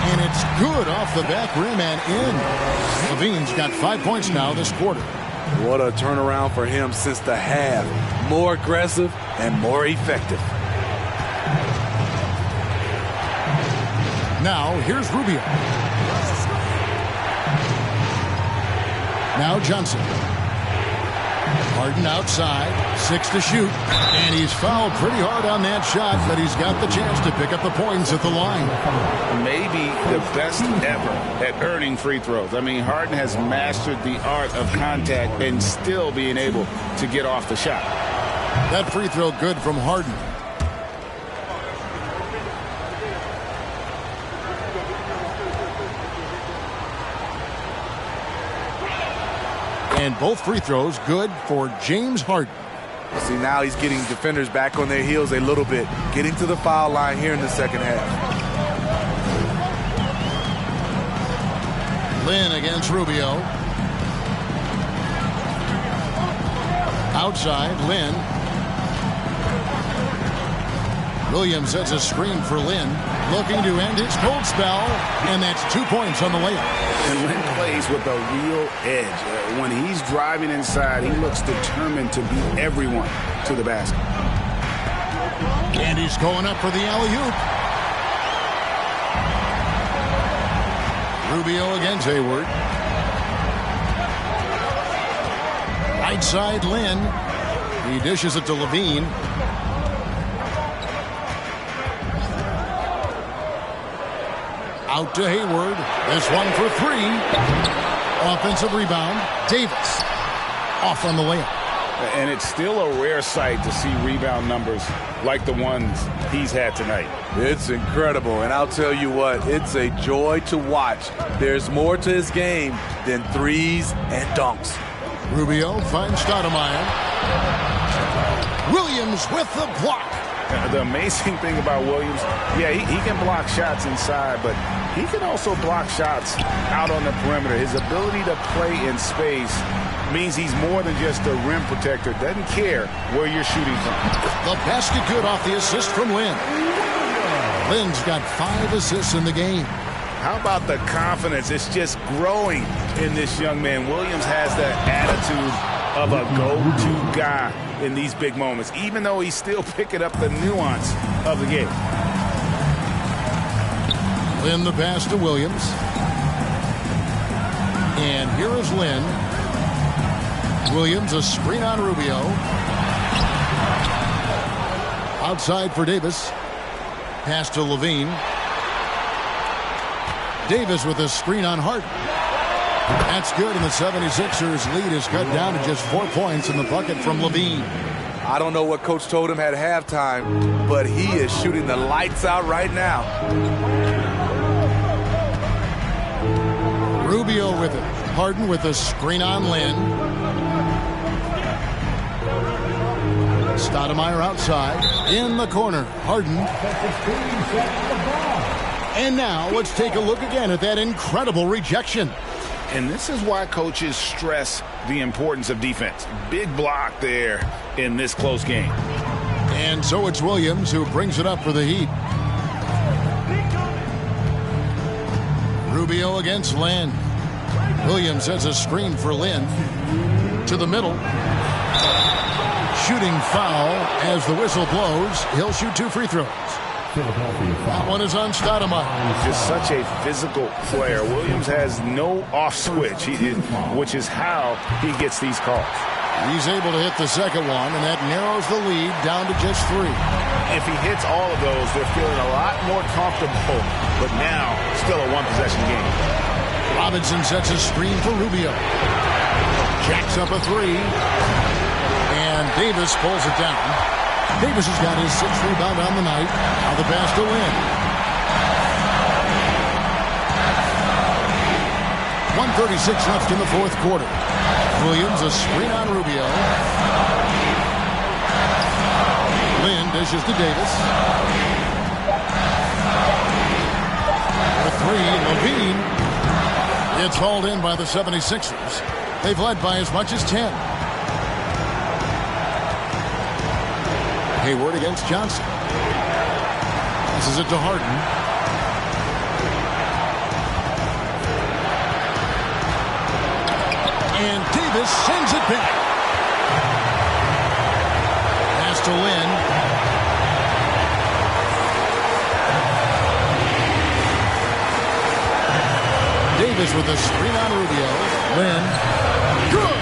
And it's good off the back rim and in. Levine's got 5 points now this quarter. What a turnaround for him since the half. More aggressive and more effective. Now, here's Rubio. Now Johnson. Harden outside, 6 to shoot, and he's fouled pretty hard on that shot, but he's got the chance to pick up the points at the line. Maybe the best ever at earning free throws. I mean, Harden has mastered the art of contact and still being able to get off the shot. That free throw good from Harden. And both free throws good for James Harden. See, now he's getting defenders back on their heels a little bit, getting to the foul line here in the second half. Lynn against Rubio. Outside, Lynn. Williams sets a screen for Lynn, looking to end his cold spell, and that's 2 points on the layup. And Lynn plays with a real edge. When he's driving inside, he looks determined to beat everyone to the basket. And he's going up for the alley-oop. Rubio against Hayward. Right side, Lynn. He dishes it to Levine. Out to Hayward. This one for 3. Offensive rebound. Davis off on the layup. And it's still a rare sight to see rebound numbers like the ones he's had tonight. It's incredible, and I'll tell you what, it's a joy to watch. There's more to his game than threes and dunks. Rubio finds Stoudemire. Williams with the block. The amazing thing about Williams, yeah, he can block shots inside, but he can also block shots out on the perimeter. His ability to play in space means he's more than just a rim protector. Doesn't care where you're shooting from. The basket good off the assist from Lynn. Lynn's got 5 assists in the game. How about the confidence? It's just growing in this young man. Williams has that attitude of a go-to guy in these big moments, even though he's still picking up the nuance of the game. Lynn the pass to Williams. And here is Lynn. Williams a screen on Rubio. Outside for Davis. Pass to Levine. Davis with a screen on Harden. That's good, and the 76ers lead is cut down to just 4 points in the bucket from Levine. I don't know what Coach told him at halftime, but he is shooting the lights out right now. Rubio with it. Harden with a screen on Lynn. Stoudemire outside. In the corner. Harden. And now let's take a look again at that incredible rejection. And this is why coaches stress the importance of defense. Big block there in this close game. And so it's Williams who brings it up for the Heat. Rubio against Lynn. Williams has a screen for Lynn. To the middle. Shooting foul as the whistle blows. He'll shoot 2 free throws. That one is on Stoudemire. Just such a physical player. Williams has no off switch, which is how he gets these calls. He's able to hit the second one, and that narrows the lead down to just 3. If he hits all of those, they're feeling a lot more comfortable, but now still a one-possession game. Robinson sets a screen for Rubio. Jacks up a 3, and Davis pulls it down. Davis has got his 6th rebound on the night. Now the pass to Lynn. 1:36 left in the 4th quarter. Williams a screen on Rubio. Lynn dishes to Davis. For three, Levine. It's hauled in by the 76ers. They've led by as much as 10. Hayward against Johnson. This is it to Harden. And Davis sends it back. Pass to Lynn. Davis with a screen on Rubio. Lynn. Good.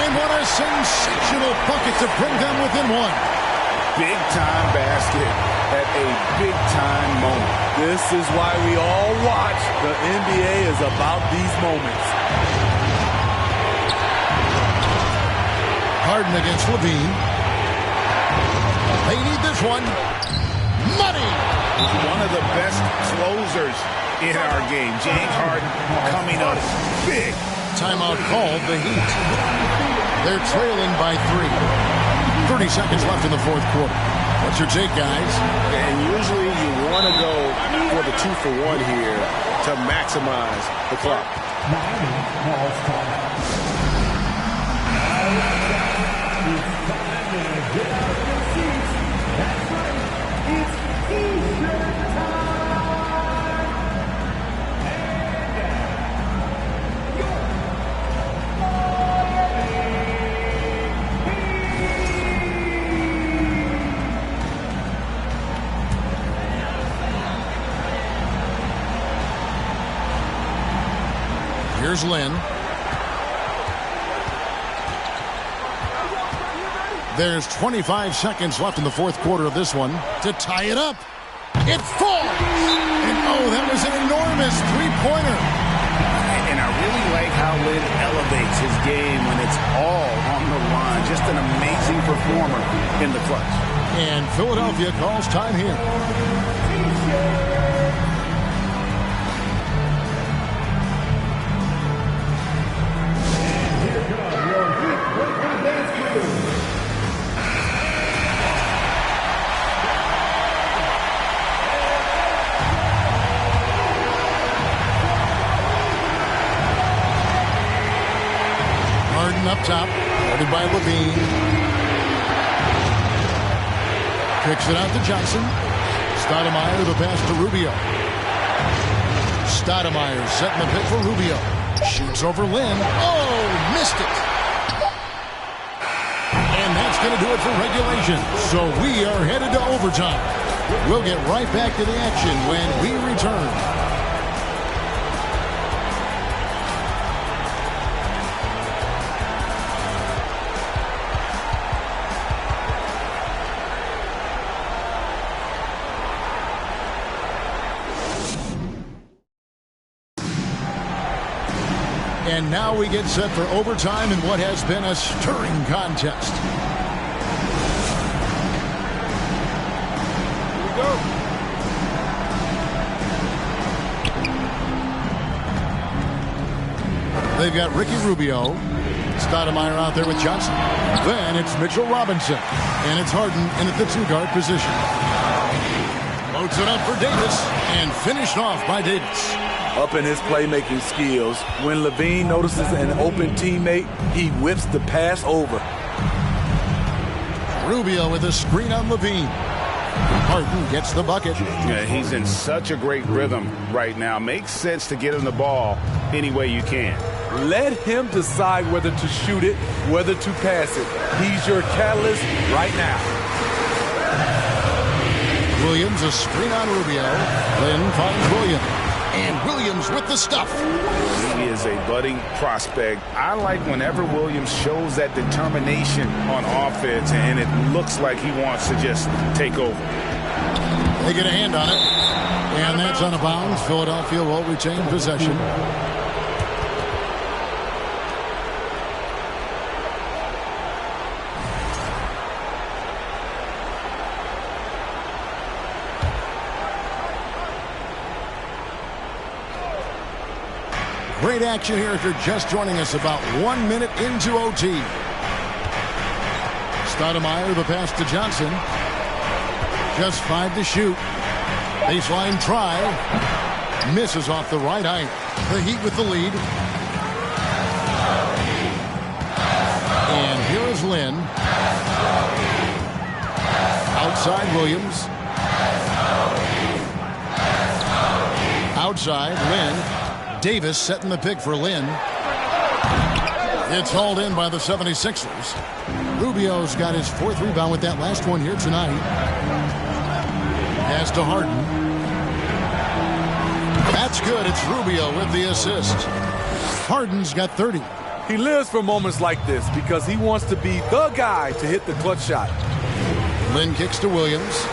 And what a sensational bucket to bring them within one. Big-time basket at a big-time moment. This is why we all watch. The NBA is about these moments. Harden against Levine. They need this one. Money! One of the best closers in our game. James Harden coming up big. Timeout called, the Heat. They're trailing by 3. 30 seconds left in the fourth quarter. What's your take, guys? And usually you want to go for the 2-for-1 here to maximize the clock. Here's Lynn. There's 25 seconds left in the fourth quarter of this one to tie it up. It falls! And oh, that was an enormous three-pointer. And I really like how Lynn elevates his game when it's all on the line. Just an amazing performer in the clutch. And Philadelphia calls time here. Up top, guarded by Levine. Kicks it out to Johnson. Stoudemire, the pass to Rubio. Stoudemire setting the pick for Rubio. Shoots over Lynn. Oh, missed it. And that's going to do it for regulation. So we are headed to overtime. We'll get right back to the action when we return. And now we get set for overtime in what has been a stirring contest. Here we go. They've got Ricky Rubio. Stoudemire out there with Johnson. Then it's Mitchell Robinson. And it's Harden in at the two-guard position. Loads it up for Davis. And finished off by Davis. Up in his playmaking skills, when Levine notices an open teammate, he whips the pass over. Rubio with a screen on Levine. Harden gets the bucket. Yeah, he's in such a great rhythm right now. Makes sense to get him the ball any way you can. Let him decide whether to shoot it, whether to pass it. He's your catalyst right now. Williams, a screen on Rubio. Lynn finds Williams. And Williams with the stuff. He is a budding prospect. I like whenever Williams shows that determination on offense, and it looks like he wants to just take over. They get a hand on it. And that's out of bounds. Philadelphia will retain possession. Great action here if you're just joining us about 1 minute into OT. Stoudemire, the pass to Johnson. Just 5 to shoot. Baseline try. Misses off the right iron. The Heat with the lead. And here is Lynn. Outside Williams. Outside Lynn. Davis setting the pick for Lynn. It's hauled in by the 76ers. Rubio's got his 4th rebound with that last one here tonight. Pass to Harden. That's good. It's Rubio with the assist. Harden's got 30. He lives for moments like this because he wants to be the guy to hit the clutch shot. Lynn kicks to Williams.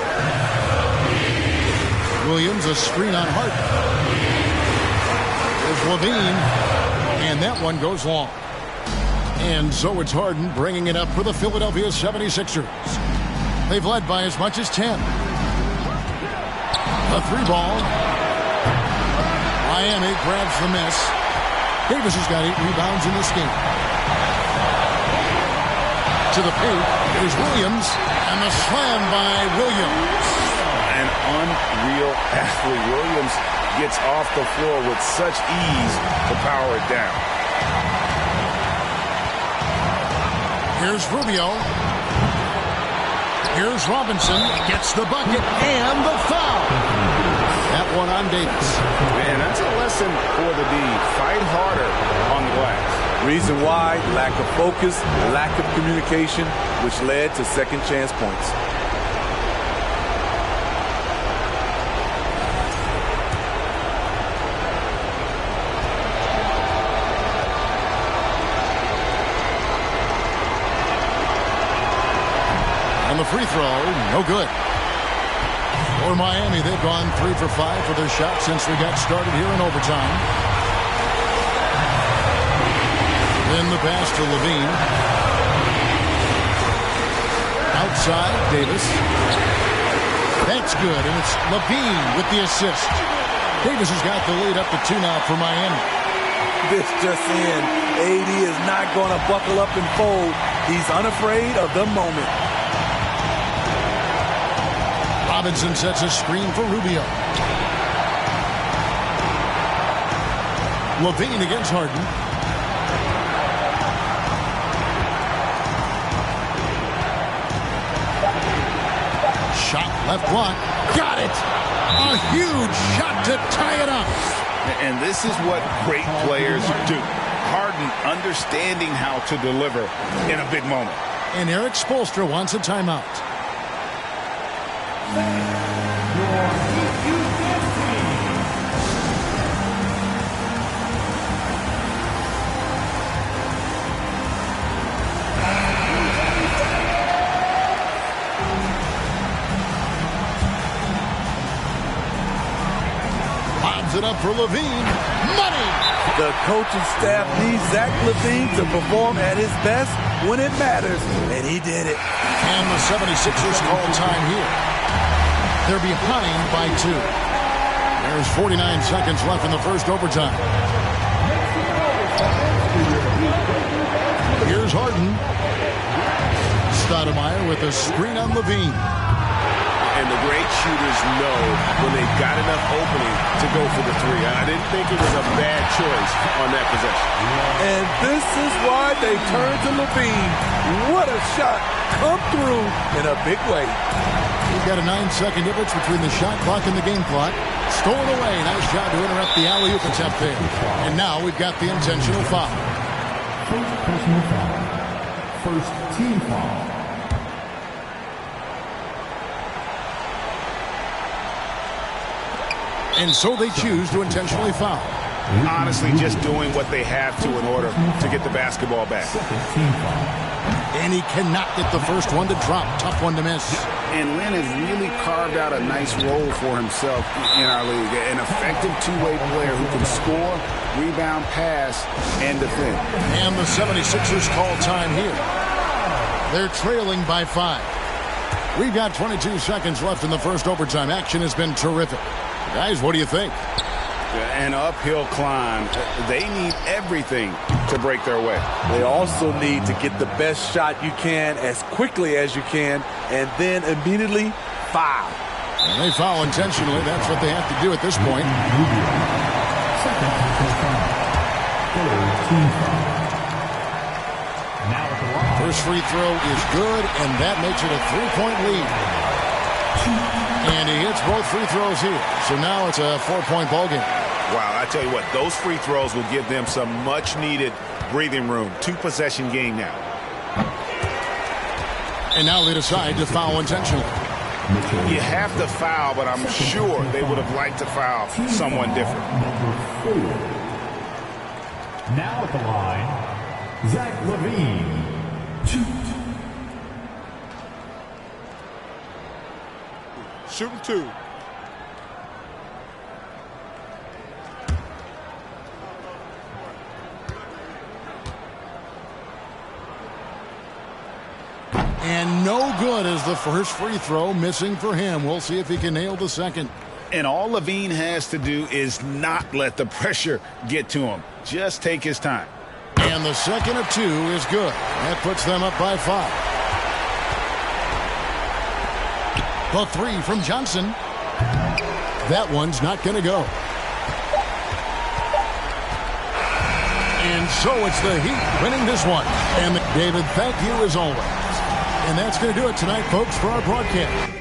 Williams, a screen on Harden. There's Levine. And that one goes long. And so it's Harden bringing it up for the Philadelphia 76ers. They've led by as much as 10. A 3-ball. Miami grabs the miss. Davis has got 8 rebounds in this game. To the paint, there's Williams, and the slam by Williams. An unreal athlete. Williams gets off the floor with such ease to power it down. Here's Rubio. Here's Robinson. Gets the bucket and the foul. That one on Davis. Man, that's a lesson for the D. Fight harder on the glass. Reason why, lack of focus, lack of communication, which led to second chance points. And the free throw, no good. For Miami, they've gone 3 for 5 for their shot since we got started here in overtime. Then the pass to Levine. Outside, Davis. That's good, and it's Levine with the assist. Davis has got the lead up to 2 now for Miami. This just in. AD is not going to buckle up and fold. He's unafraid of the moment. Robinson sets a screen for Rubio. Levine against Harden. Shot left block. Got it! A huge shot to tie it up. And this is what great players do. Harden understanding how to deliver in a big moment. And Eric Spoelstra wants a timeout. Lobs it up for Levine. Money! The coaching staff needs Zach Levine to perform at his best when it matters, and he did it. And the 76ers call time here. They're behind by 2. There's 49 seconds left in the first overtime. Here's Harden. Stoudemire with a screen on Levine. And the great shooters know when they've got enough opening to go for the 3. I didn't think it was a bad choice on that possession. And this is why they turn to Levine. What a shot. Come through in a big way. We've got a 9-second difference between the shot clock and the game clock. Stolen away. Nice job to interrupt the alley-oop attempt there. And now we've got the intentional foul. First personal foul. First team foul. And so they choose to intentionally foul. Honestly, just doing what they have to in order to get the basketball back. And he cannot get the first one to drop. Tough one to miss. And Lynn has really carved out a nice role for himself in our league. An effective two-way player who can score, rebound, pass, and defend. And the 76ers call time here. They're trailing by 5. We've got 22 seconds left in the first overtime. Action has been terrific. Guys, what do you think? An uphill climb. They need everything to break their way. They also need to get the best shot you can as quickly as you can and then immediately foul. And they foul intentionally. That's what they have to do at this point. Second personal foul. Third team foul. Now at the line. First free throw is good, and that makes it a 3-point lead. And he hits both free throws here. So now it's a 4-point ball game. Wow, I tell you what, those free throws will give them some much-needed breathing room. 2-possession game now. And now they decide to foul intentionally. You have to foul, but I'm sure they would have liked to foul someone different. Number 4. Now at the line, Zach LaVine. Shooting 2. And no good as the first free throw missing for him. We'll see if he can nail the second. And all Levine has to do is not let the pressure get to him. Just take his time. And the second of 2 is good. That puts them up by 5. The 3 from Johnson. That one's not going to go. And so it's the Heat winning this one. And David, thank you as always. And that's going to do it tonight, folks, for our broadcast.